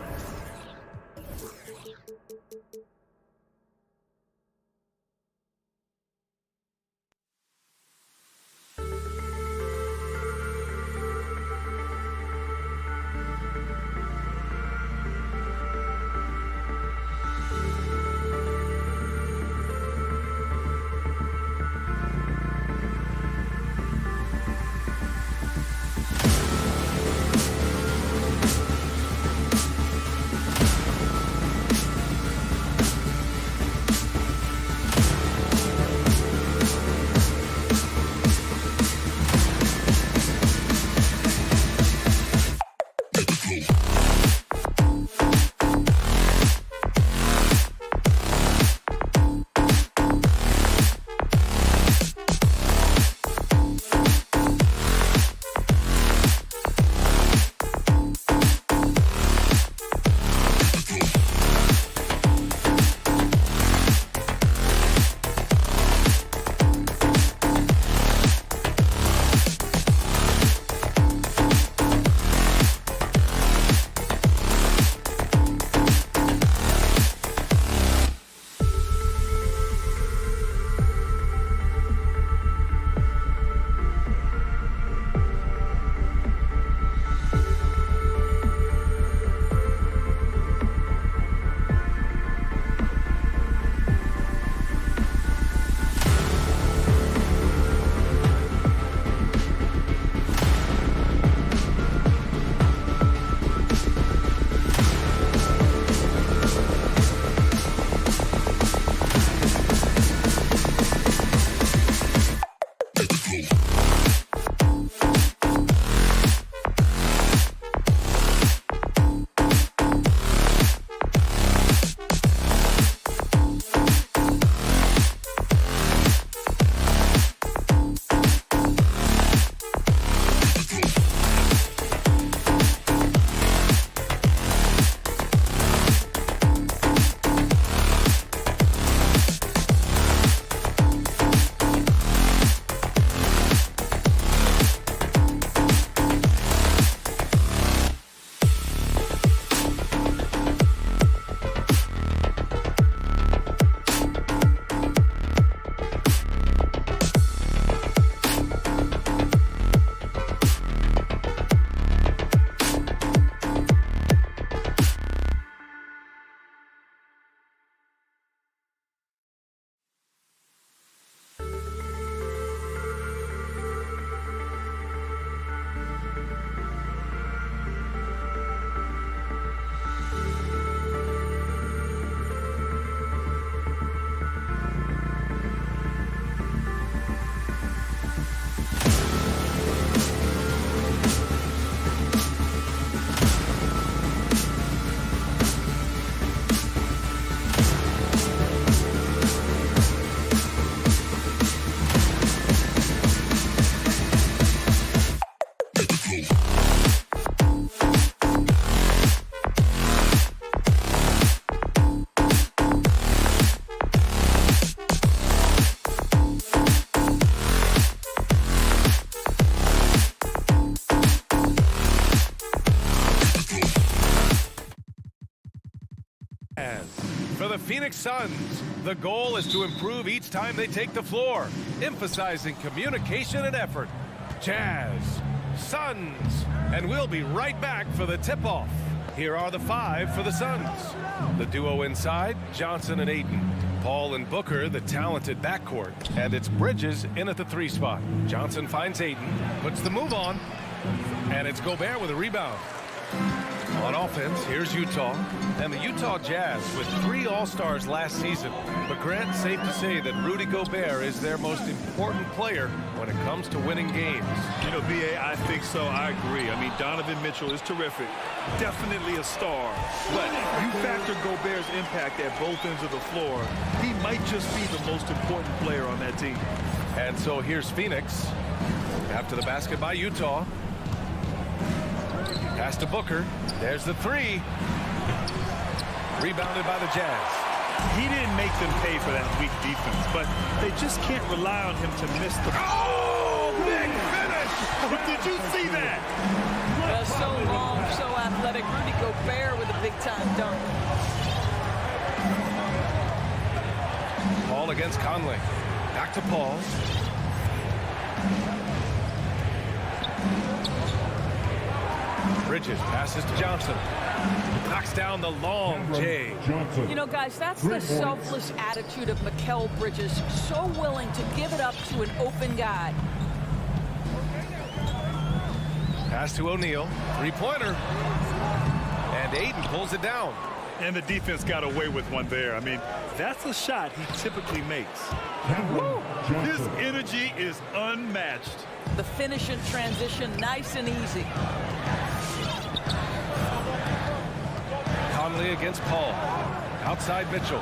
Phoenix Suns. The goal is to improve each time they take the floor, emphasizing communication and effort. Jazz, Suns, and we'll be right back for the tip-off. Here are the 5 for the Suns. The duo inside, Johnson and Ayton. Paul and Booker, the talented backcourt. And it's Bridges in at the 3 spot. Johnson finds Ayton, puts the move on, and it's Gobert with a rebound. On offense, here's Utah, and the Utah Jazz with 3 All-Stars last season. But Grant, safe to say that Rudy Gobert is their most important player when it comes to winning games. You know, B.A., I think so. I agree. I mean, Donovan Mitchell is terrific. Definitely a star. But you factor Gobert's impact at both ends of the floor, he might just be the most important player on that team. And so here's Phoenix. After the basket by Utah. Pass to Booker. There's the 3. Rebounded by the Jazz. He didn't make them pay for that weak defense, but they just can't rely on him to miss the... Oh, big finish! Did you see that? So long, so athletic. Rudy Gobert with a big-time dunk. Paul against Conley. Back to Paul. Bridges passes to Johnson. Knocks down the long J. You know, guys, that's the selfless attitude of Mikal Bridges. So willing to give it up to an open guy. Pass to O'Neal. 3-pointer. And Ayton pulls it down. And the defense got away with one there. I mean, that's a shot he typically makes. His energy is unmatched. The finish in transition, nice and easy. Conley against Paul. Outside Mitchell.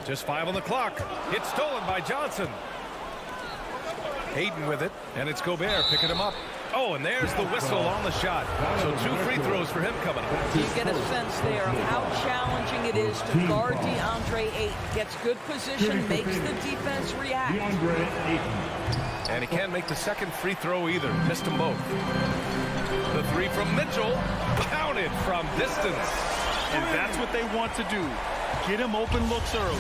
Just 5 on the clock. It's stolen by Johnson. Ayton with it, and it's Gobert picking him up. Oh, and there's the whistle on the shot. So 2 free throws for him coming up. You get a sense there of how challenging it is to guard DeAndre Ayton. Gets good position, makes the defense react. And he can't make the second free throw either. Missed them both. The 3 from Mitchell, counted from distance. And that's what they want to do. Get him open looks early.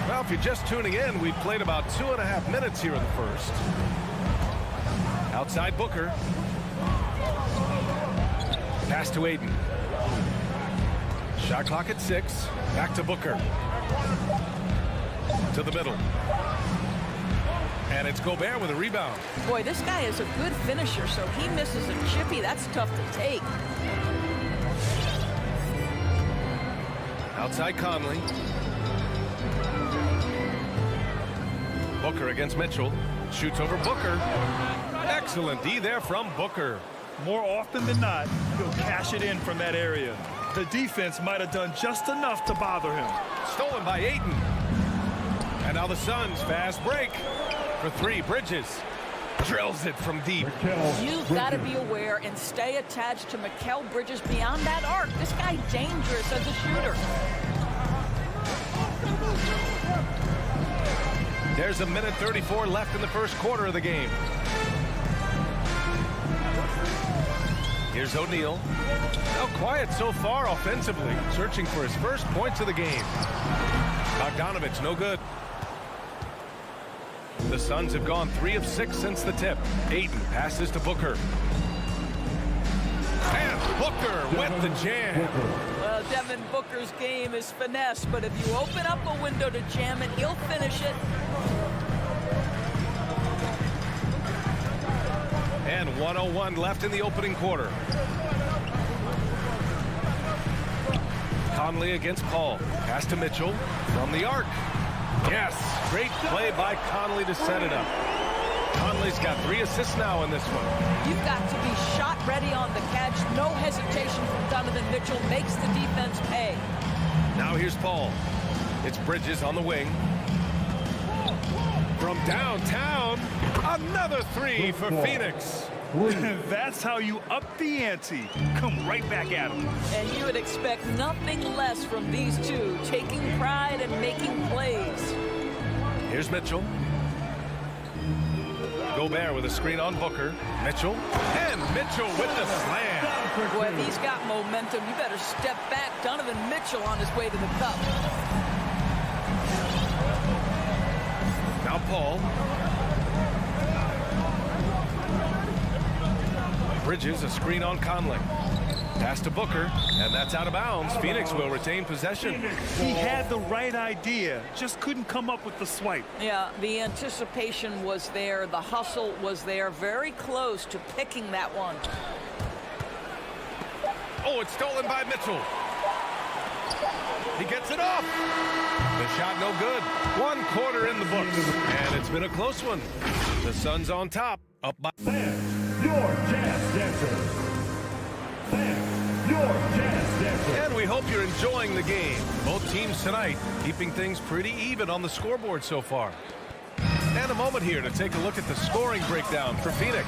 Well, if you're just tuning in, we've played about 2.5 minutes here in the first. Outside Booker. Pass to Ayton. Shot clock at 6. Back to Booker. To the middle. And it's Gobert with a rebound. Boy, this guy is a good finisher, so he misses a chippy. That's tough to take. Outside Conley. Booker against Mitchell. Shoots over Booker. Excellent D there from Booker. More often than not, he'll cash it in from that area. The defense might have done just enough to bother him. Stolen by Ayton. And now the Suns fast break. For 3, Bridges. Drills it from deep. You've got to be aware and stay attached to Mikal Bridges beyond that arc. This guy's dangerous as a shooter. There's 1:34 left in the first quarter of the game. Here's O'Neal. Now quiet so far offensively, searching for his first points of the game. Bogdanovich, no good. The Suns have gone 3 of 6 since the tip. Ayton passes to Booker. And Booker with the jam. Well, Devin Booker's game is finesse, but if you open up a window to jam it, he'll finish it. And 1:01 left in the opening quarter. Conley against Paul. Pass to Mitchell from the arc. Yes, great play by Conley to set it up. Conley's got 3 assists now in this one. You've got to be shot ready on the catch. No hesitation from Donovan Mitchell. Makes the defense pay. Now here's Paul. It's Bridges on the wing. From downtown, another 3 for Phoenix. That's how you up the ante. Come right back at him. And you would expect nothing less from these two, 2 taking pride and making plays. Here's Mitchell. Gobert with a screen on Booker. Mitchell. And Mitchell with the slam. Boy, if he's got momentum, you better step back. Donovan Mitchell on his way to the cup. Now Paul. Bridges, a screen on Conley. Pass to Booker, and that's out of bounds. Phoenix will retain possession. He had the right idea, just couldn't come up with the swipe. Yeah, the anticipation was there. The hustle was there. Very close to picking that one. Oh, it's stolen by Mitchell. He gets it off. The shot no good. 1 quarter in the books, and it's been a close one. The Suns on top, up by... Fans, your jazz dancers. Fans, your jazz dancers. And we hope you're enjoying the game. Both teams tonight keeping things pretty even on the scoreboard so far. And a moment here to take a look at the scoring breakdown for Phoenix.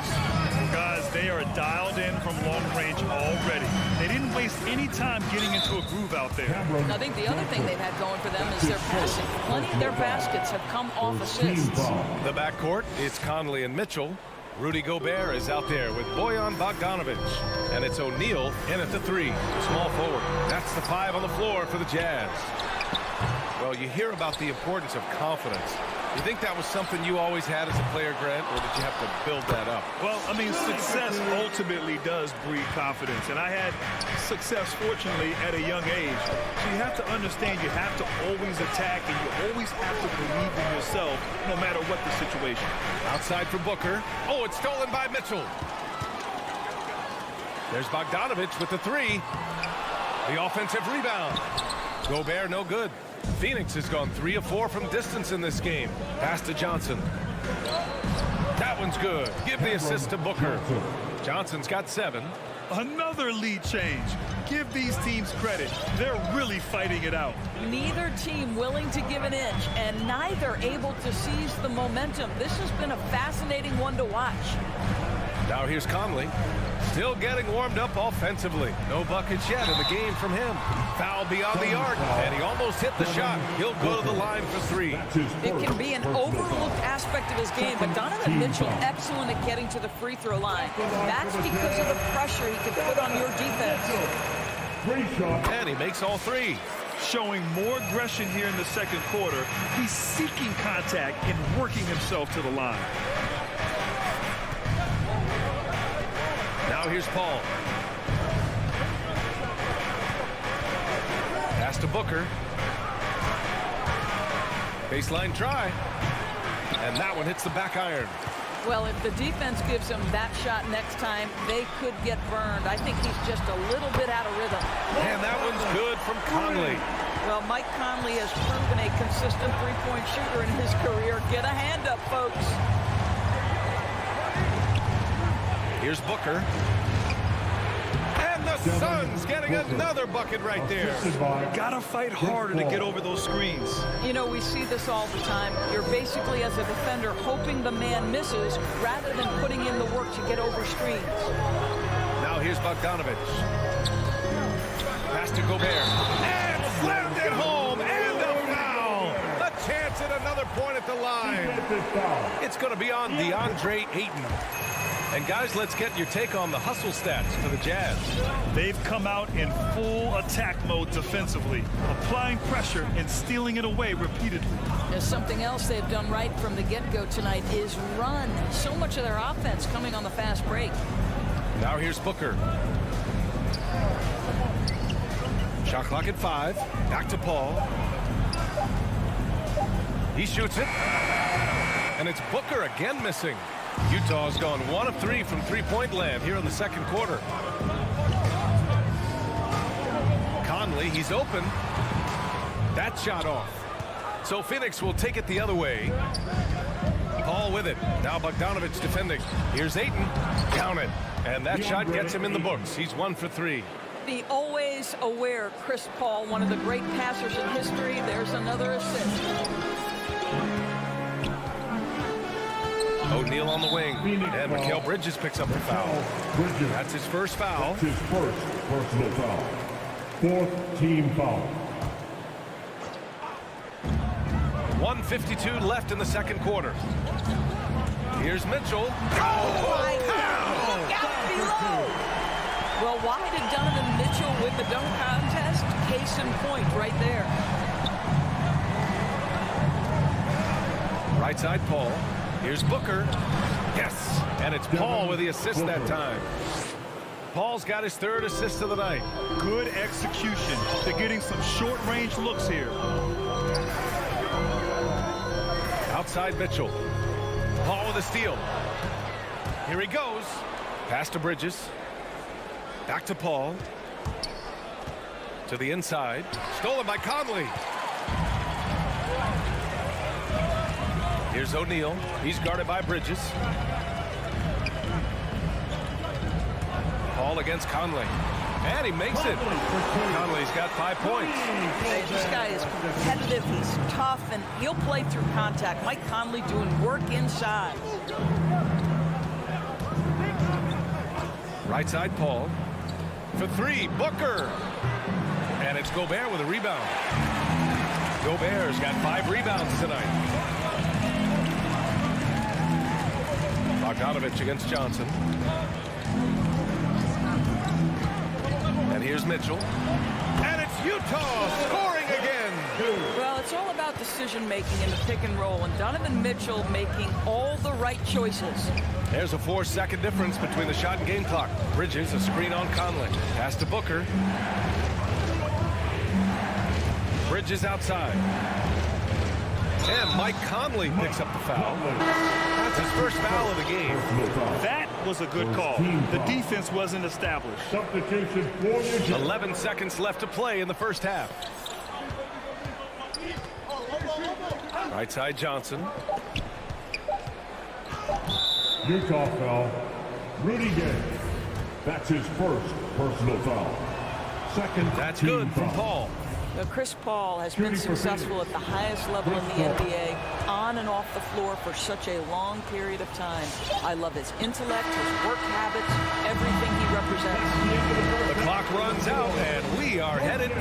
Guys, they are dialed in from long range already. They didn't waste any time getting into a groove out there. I think the other thing they've had going for them is their passing. Plenty of their baskets have come off assists. The backcourt is Conley and Mitchell. Rudy Gobert is out there with Bojan Bogdanovic. And it's O'Neal in at the 3, small forward. That's the 5 on the floor for the Jazz. Well, you hear about the importance of confidence. You think that was something you always had as a player, Grant, or did you have to build that up? Well, I mean, success ultimately does breed confidence, and I had success, fortunately, at a young age. So you have to understand you have to always attack, and you always have to believe in yourself, no matter what the situation. Outside for Booker. Oh, it's stolen by Mitchell. There's Bogdanovic with the 3. The offensive rebound. Gobert no good. Phoenix has gone 3 of 4 from distance in this game. Pass to Johnson. That one's good. Give the assist to Booker. Johnson's got 7. Another lead change. Give these teams credit. They're really fighting it out. Neither team willing to give an inch, and neither able to seize the momentum. This has been a fascinating one to watch. Now here's Conley. Still getting warmed up offensively. No buckets yet in the game from him. Foul beyond the arc, and he almost hit the shot. He'll go to the line for 3. It can be an overlooked aspect of his game, but Donovan Mitchell excellent at getting to the free throw line. That's because of the pressure he can put on your defense. And he makes all 3. Showing more aggression here in the second quarter. He's seeking contact and working himself to the line. Now here's Paul. Pass to Booker. Baseline try. And that one hits the back iron. Well, if the defense gives him that shot next time, they could get burned. I think he's just a little bit out of rhythm. And that one's good from Conley. Well, Mike Conley has proven a consistent three-point shooter in his career. Get a hand up, folks. Here's Booker. And the Suns getting another bucket right there. Gotta fight harder to get over those screens. You know, we see this all the time. You're basically, as a defender, hoping the man misses rather than putting in the work to get over screens. Now here's Bogdanovic. Pass to Gobert. And slammed it home. And a foul. A chance at another point at the line. It's going to be on DeAndre Ayton. And guys, let's get your take on the hustle stats for the Jazz. They've come out in full attack mode defensively, applying pressure and stealing it away repeatedly. There's something else they've done right from the get-go tonight is run. So much of their offense coming on the fast break. Now here's Booker. Shot clock at 5. Back to Paul. He shoots it. And it's Booker again missing. Utah's gone 1 of 3 from three-point land here in the second quarter. Conley, he's open. That shot off. So Phoenix will take it the other way. Paul with it. Now Bogdanovic defending. Here's Ayton. Count it. And that shot gets him in the books. He's 1 for 3. The always aware Chris Paul, one of the great passers in history. There's another assist. O'Neal on the wing, and Mikal Bridges picks up the foul. That's his first foul. That's his first personal foul. 4th team foul. 1:52 left in the second quarter. Here's Mitchell. Oh, my God. Look out below. Well, why did Donovan Mitchell win the dunk contest? Case in point right there. Right side, Paul. Here's Booker. Yes, and it's Paul with the assist that time. Paul's got his 3rd assist of the night. Good execution. They're getting some short-range looks here. Outside Mitchell. Paul with a steal. Here he goes. Pass to Bridges. Back to Paul. To the inside. Stolen by Conley. Here's O'Neal. He's guarded by Bridges. Paul against Conley. And he makes it. Conley's got 5 points. Hey, this guy is competitive. He's tough, and he'll play through contact. Mike Conley doing work inside. Right side, Paul. For 3, Booker. And it's Gobert with a rebound. Gobert's got 5 rebounds tonight. Bogdanovich against Johnson. And here's Mitchell. And it's Utah scoring again. Well, it's all about decision-making in the pick and roll, and Donovan Mitchell making all the right choices. There's a 4-second difference between the shot and game clock. Bridges, a screen on Conley. Pass to Booker. Bridges outside. And Mike Conley picks up the foul. That's his first foul of the game. That was a good call. The defense wasn't established. Substitution for 11 seconds left to play in the first half. Right side Johnson. Utah foul. Rudy Gay. That's his first personal foul. Second. That's good from Paul. Now, Chris Paul has been successful at the highest level in the NBA, on and off the floor for such a long period of time. I love his intellect, his work habits, everything he represents. The clock runs out, and we are headed.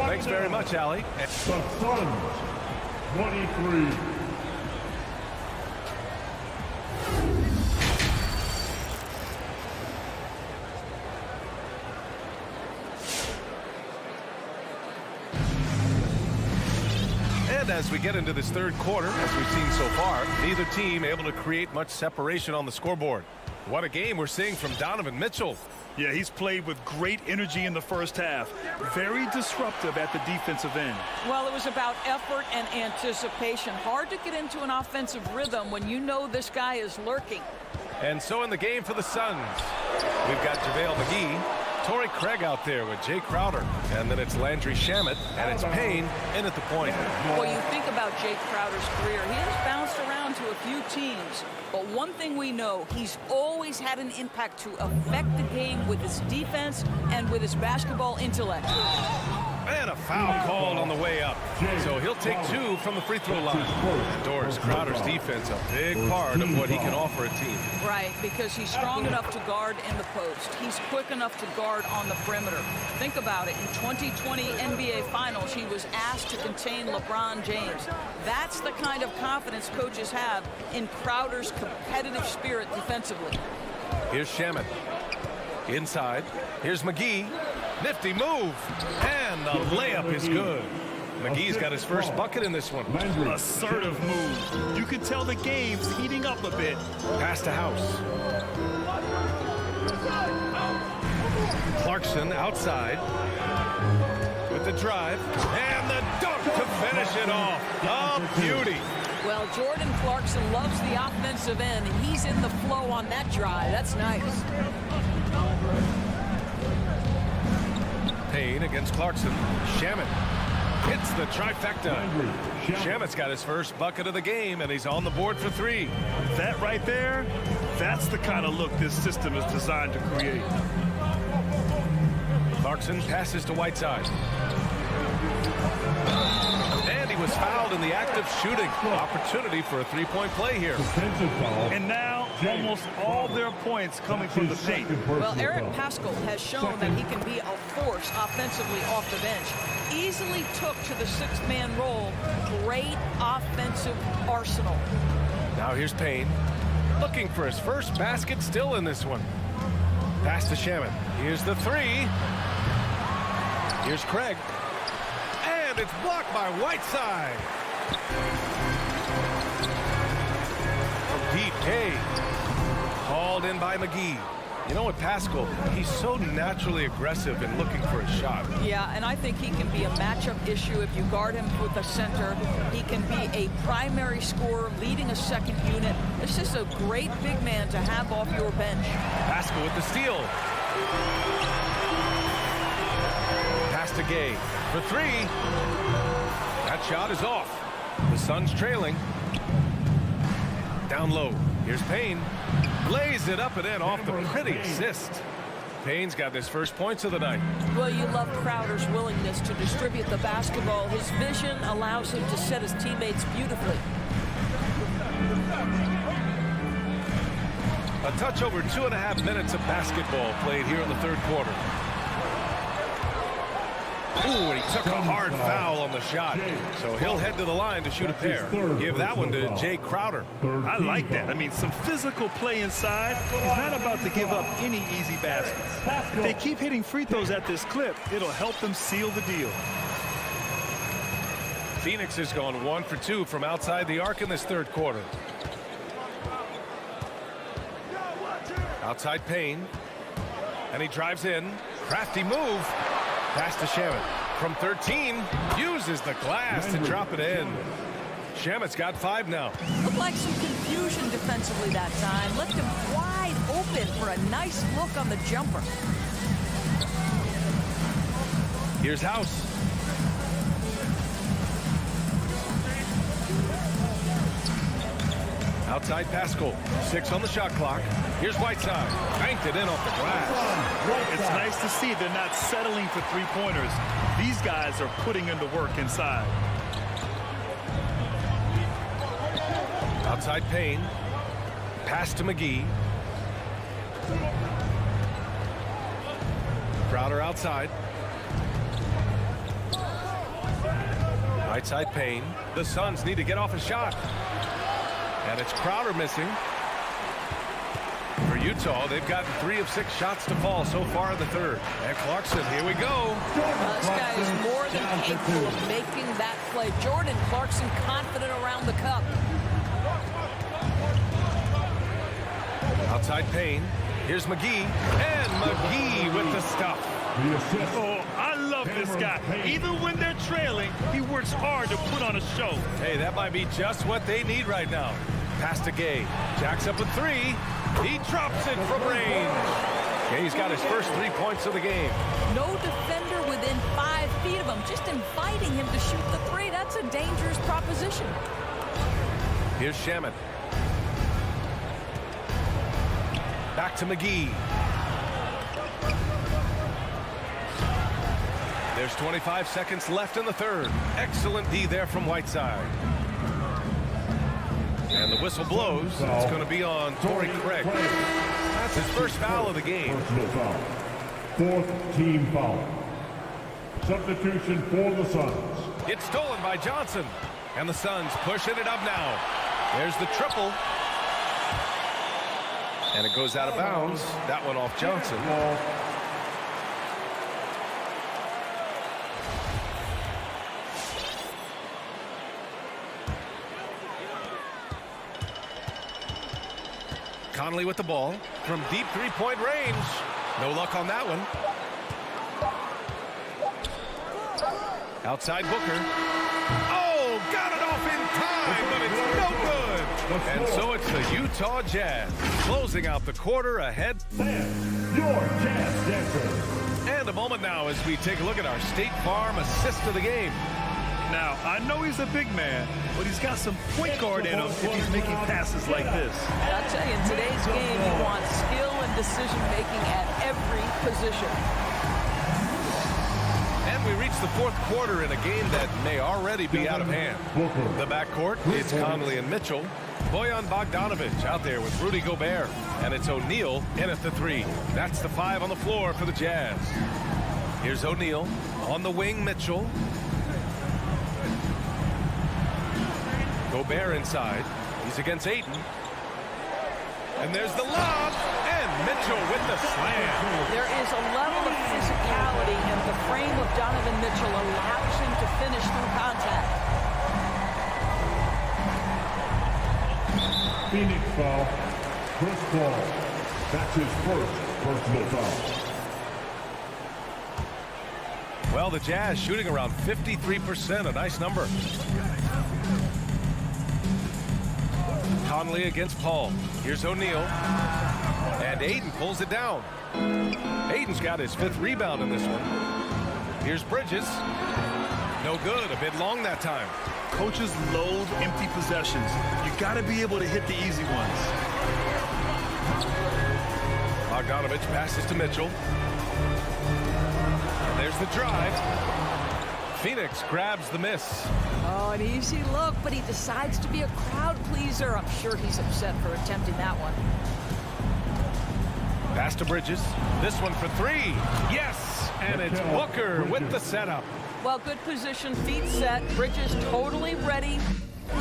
Thanks very much, Allie. The Suns, 23. And as we get into this 3rd quarter, as we've seen so far, neither team able to create much separation on the scoreboard. What a game we're seeing from Donovan Mitchell. Yeah, he's played with great energy in the first half. Very disruptive at the defensive end. Well, it was about effort and anticipation. Hard to get into an offensive rhythm when you know this guy is lurking. And so in the game for the Suns, we've got JaVale McGee, Torrey Craig out there with Jay Crowder, and then it's Landry Shamet, and it's Payne in at the point. Well, you think about Jay Crowder's career. He has bounced around to a few teams, but one thing we know, he's always had an impact to affect the game with his defense and with his basketball intellect. And a foul called on the way up. So he'll take 2 from the free throw line. Doris Crowder's defense a big part of what he can offer a team. Right, because he's strong enough to guard in the post. He's quick enough to guard on the perimeter. Think about it. In 2020 NBA Finals, he was asked to contain LeBron James. That's the kind of confidence coaches have in Crowder's competitive spirit defensively. Here's Shamet. Inside. Here's McGee. Nifty move. And the layup is good. McGee's got his first bucket in this one. Assertive move. You can tell the game's heating up a bit. Pass to House. Clarkson outside. With the drive. And the dunk to finish it off. A beauty. Well, Jordan Clarkson loves the offensive end, and he's in the flow on that drive. That's nice. Payne against Clarkson. Shamet hits the trifecta. Shamet's got his first bucket of the game, and he's on the board for 3. That right there, that's the kind of look this system is designed to create. Clarkson passes to Whiteside. And he was fouled in the act of shooting. Opportunity for a 3-point play here. And now almost all their points coming from the paint. Well, Eric Paschall has shown that he can be a force offensively off the bench. Easily took to the 6th-man role. Great offensive arsenal. Now here's Payne. Looking for his first basket still in this one. Pass to Shaman. Here's the three. Here's Craig. And it's blocked by Whiteside. From deep, Hay. Hauled in by McGee. You know what, Pascal, he's so naturally aggressive in looking for a shot. Yeah, and I think he can be a matchup issue if you guard him with a center. He can be a primary scorer, leading a second unit. It's just a great big man to have off your bench. Pascal with the steal. Pass to Gay for three. That shot is off. The Suns trailing. Down low. Here's Payne. Lays it up and in off the pretty assist. Payne's got his first points of the night. Well, you love Crowder's willingness to distribute the basketball. His vision allows him to set his teammates beautifully. A touch over 2.5 minutes of basketball played here in the third quarter. Ooh, and he took a hard foul on the shot. So he'll head to the line to shoot a pair. Give that one to Jay Crowder. I like that. I mean, some physical play inside. He's not about to give up any easy baskets. If they keep hitting free throws at this clip, it'll help them seal the deal. Phoenix has gone 1 for 2 from outside the arc in this third quarter. Outside Payne. And he drives in. Crafty move. Pass to Shaman. From 13. Uses the glass to drop it in. Shaman's got 5 now. Looked like some confusion defensively that time. Left him wide open for a nice look on the jumper. Here's House. Outside Pascal. 6 on the shot clock. Here's Whiteside. Banked it in off the glass. It's nice to see they're not settling for three-pointers. These guys are putting in the work inside. Outside Payne. Pass to McGee. Crowder outside. Right side Payne. The Suns need to get off a shot. And it's Crowder missing. For Utah, they've gotten 3 of 6 shots to fall so far in the third. And Clarkson, here we go. This guy is more than capable of making that play. Jordan Clarkson confident around the cup. Outside Payne. Here's McGee. And McGee with the stuff. Oh, I love this guy. Even when they're trailing, he works hard to put on a show. Hey, that might be just what they need right now. Pass to Gay. Jacks up a 3. He drops it from range. Gay's got his first 3 points of the game. No defender within 5 feet of him. Just inviting him to shoot the 3. That's a dangerous proposition. Here's Shaman. Back to McGee. There's 25 seconds left in the third. Excellent D there from Whiteside. And the whistle blows. It's going to be on Torrey Craig. That's his first foul of the game. Fourth team foul. Substitution for the Suns. It's stolen by Johnson. And the Suns pushing it up now. There's the triple. And it goes out of bounds. That one off Johnson. Conley with the ball from deep three-point range. No luck on that one. Outside Booker. Oh, got it off in time, but it's no good. And so it's the Utah Jazz closing out the quarter ahead. Your Jazz Dancers. And a moment now as we take a look at our State Farm assist of the game. Now, I know he's a big man, but he's got some point guard in him if he's making passes like this. I'll tell you, in today's game, you want skill and decision-making at every position. And we reach the fourth quarter in a game that may already be out of hand. The backcourt, it's Conley and Mitchell. Bojan Bogdanovic out there with Rudy Gobert. And it's O'Neal in at the 3. That's the 5 on the floor for the Jazz. Here's O'Neal. On the wing, Mitchell. Gobert inside. He's He's against Ayton. And there's the lob. And Mitchell with the slam. There is a level of physicality, and the frame of Donovan Mitchell allows him to finish through contact. Phoenix foul. Chris Paul. That's his first personal foul. Well, the Jazz shooting around 53%, a nice number. Conley against Paul. Here's O'Neal. And Ayton pulls it down. Ayton's got his 5th rebound in this one. Here's Bridges. No good, a bit long that time. Coaches loathe empty possessions. You got to be able to hit the easy ones. Bogdanovich passes to Mitchell. And there's the drive. Phoenix grabs the miss. Oh, an easy look, but he decides to be a crowd pleaser. I'm sure he's upset for attempting that one. Pass to Bridges. This one for 3. Yes! And it's Booker with the setup. Well, good position, feet set. Bridges totally ready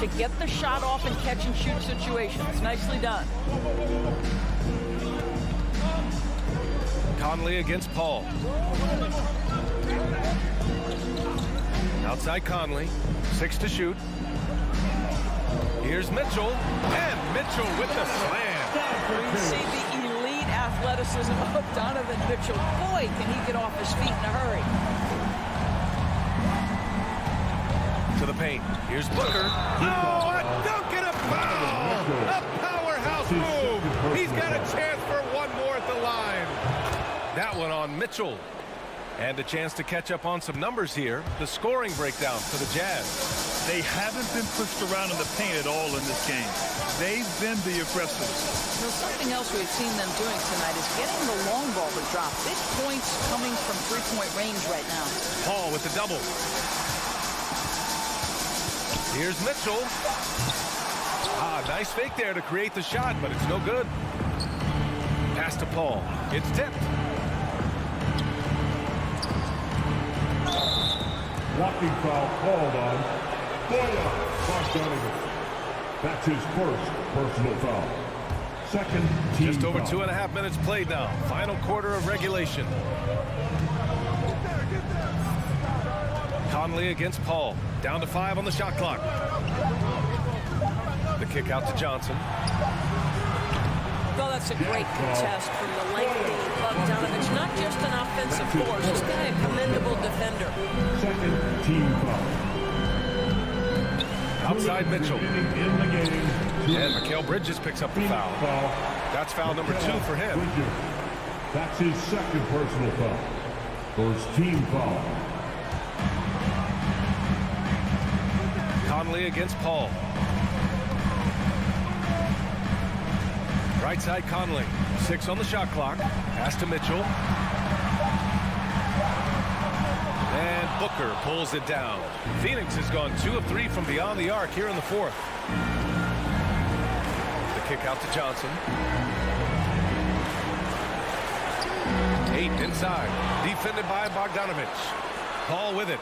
to get the shot off in catch-and-shoot situations. Nicely done. Conley against Paul. Outside Conley. 6 to shoot. Here's Mitchell. And Mitchell with the slam. You see the elite athleticism of Donovan Mitchell. Boy, can he get off his feet in a hurry. To the paint. Here's Booker. Oh, a dunk and a foul! A powerhouse move. He's got a chance for one more at the line. That one on Mitchell. And a chance to catch up on some numbers here. The scoring breakdown for the Jazz. They haven't been pushed around in the paint at all in this game. They've been the aggressors. You know, something else we've seen them doing tonight is getting the long ball to drop. Big points coming from three-point range right now. Paul with the double. Here's Mitchell. Nice fake there to create the shot, but it's no good. Pass to Paul. It's tipped. Walking foul called on Bogdanovich. That's his first personal foul. Second team Just over foul. 2.5 minutes played now. Final quarter of regulation. Conley against Paul. Down to 5 on the shot clock. The kick out to Johnson. Well, that's a great contest from the lengthy Bogdanovich. Not just an offensive force, this guy a commendable defender. Second team foul. Outside Mitchell. And Mikal Bridges picks up the foul. That's foul number 2 for him. That's his second personal foul. First team foul. Conley against Paul. Right side Conley. 6 on the shot clock. Pass to Mitchell. And Booker pulls it down. Phoenix has gone 2 of 3 from beyond the arc here in the 4th. The kick out to Johnson. 8 inside. Defended by Bogdanovich. Paul with it.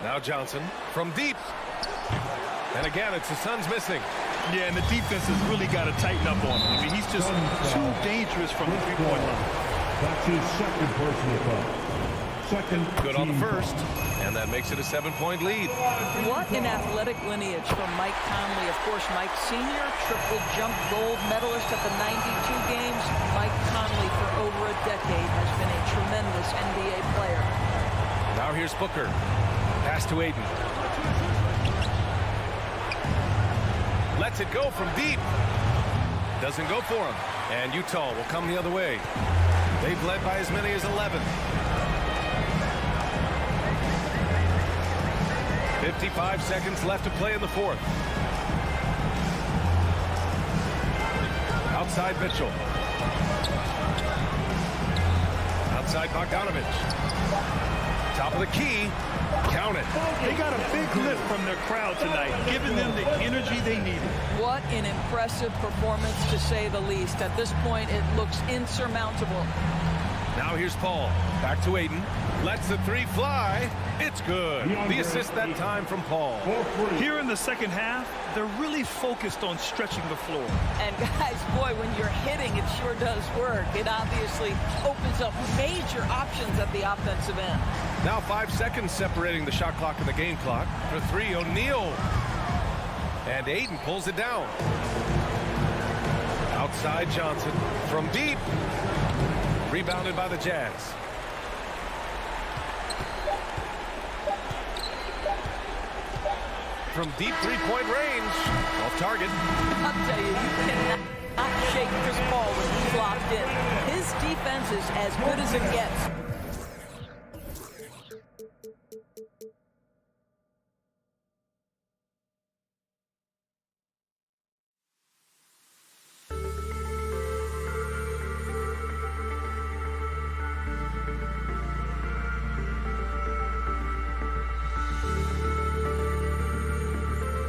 Now Johnson from deep. And again, it's the Suns missing. Yeah, and the defense has really got to tighten up on him. I mean, he's just too dangerous from the three-point line. That's his second personal foul. Second Good on the first. And that makes it a 7-point lead. What an athletic lineage from Mike Conley. Of course, Mike Sr., triple jump gold medalist at the 92 games. Mike Conley, for over a decade, has been a tremendous NBA player. Now here's Booker. Pass to Ayton. Lets it go from deep. Doesn't go for him. And Utah will come the other way. They've led by as many as 11. 55 seconds left to play in the 4th. Outside Mitchell. Outside Bogdanovich. Top of the key. Count it. They got a big lift from their crowd tonight, giving them the energy they needed. What an impressive performance, to say the least. At this point, it looks insurmountable. Now here's Paul. Back to Aiden. Lets the three fly. It's good. The assist that time from Paul. Here in the second half, they're really focused on stretching the floor. And guys, boy, when you're hitting, it sure does work. It obviously opens up major options at the offensive end. Now 5 seconds separating the shot clock and the game clock. For three, O'Neal. And Aiden pulls it down. Outside Johnson. From deep. Rebounded by the Jazz. From deep three-point range. Off target. I'll tell you, you cannot shake Chris Paul when he's locked in. His defense is as good as it gets.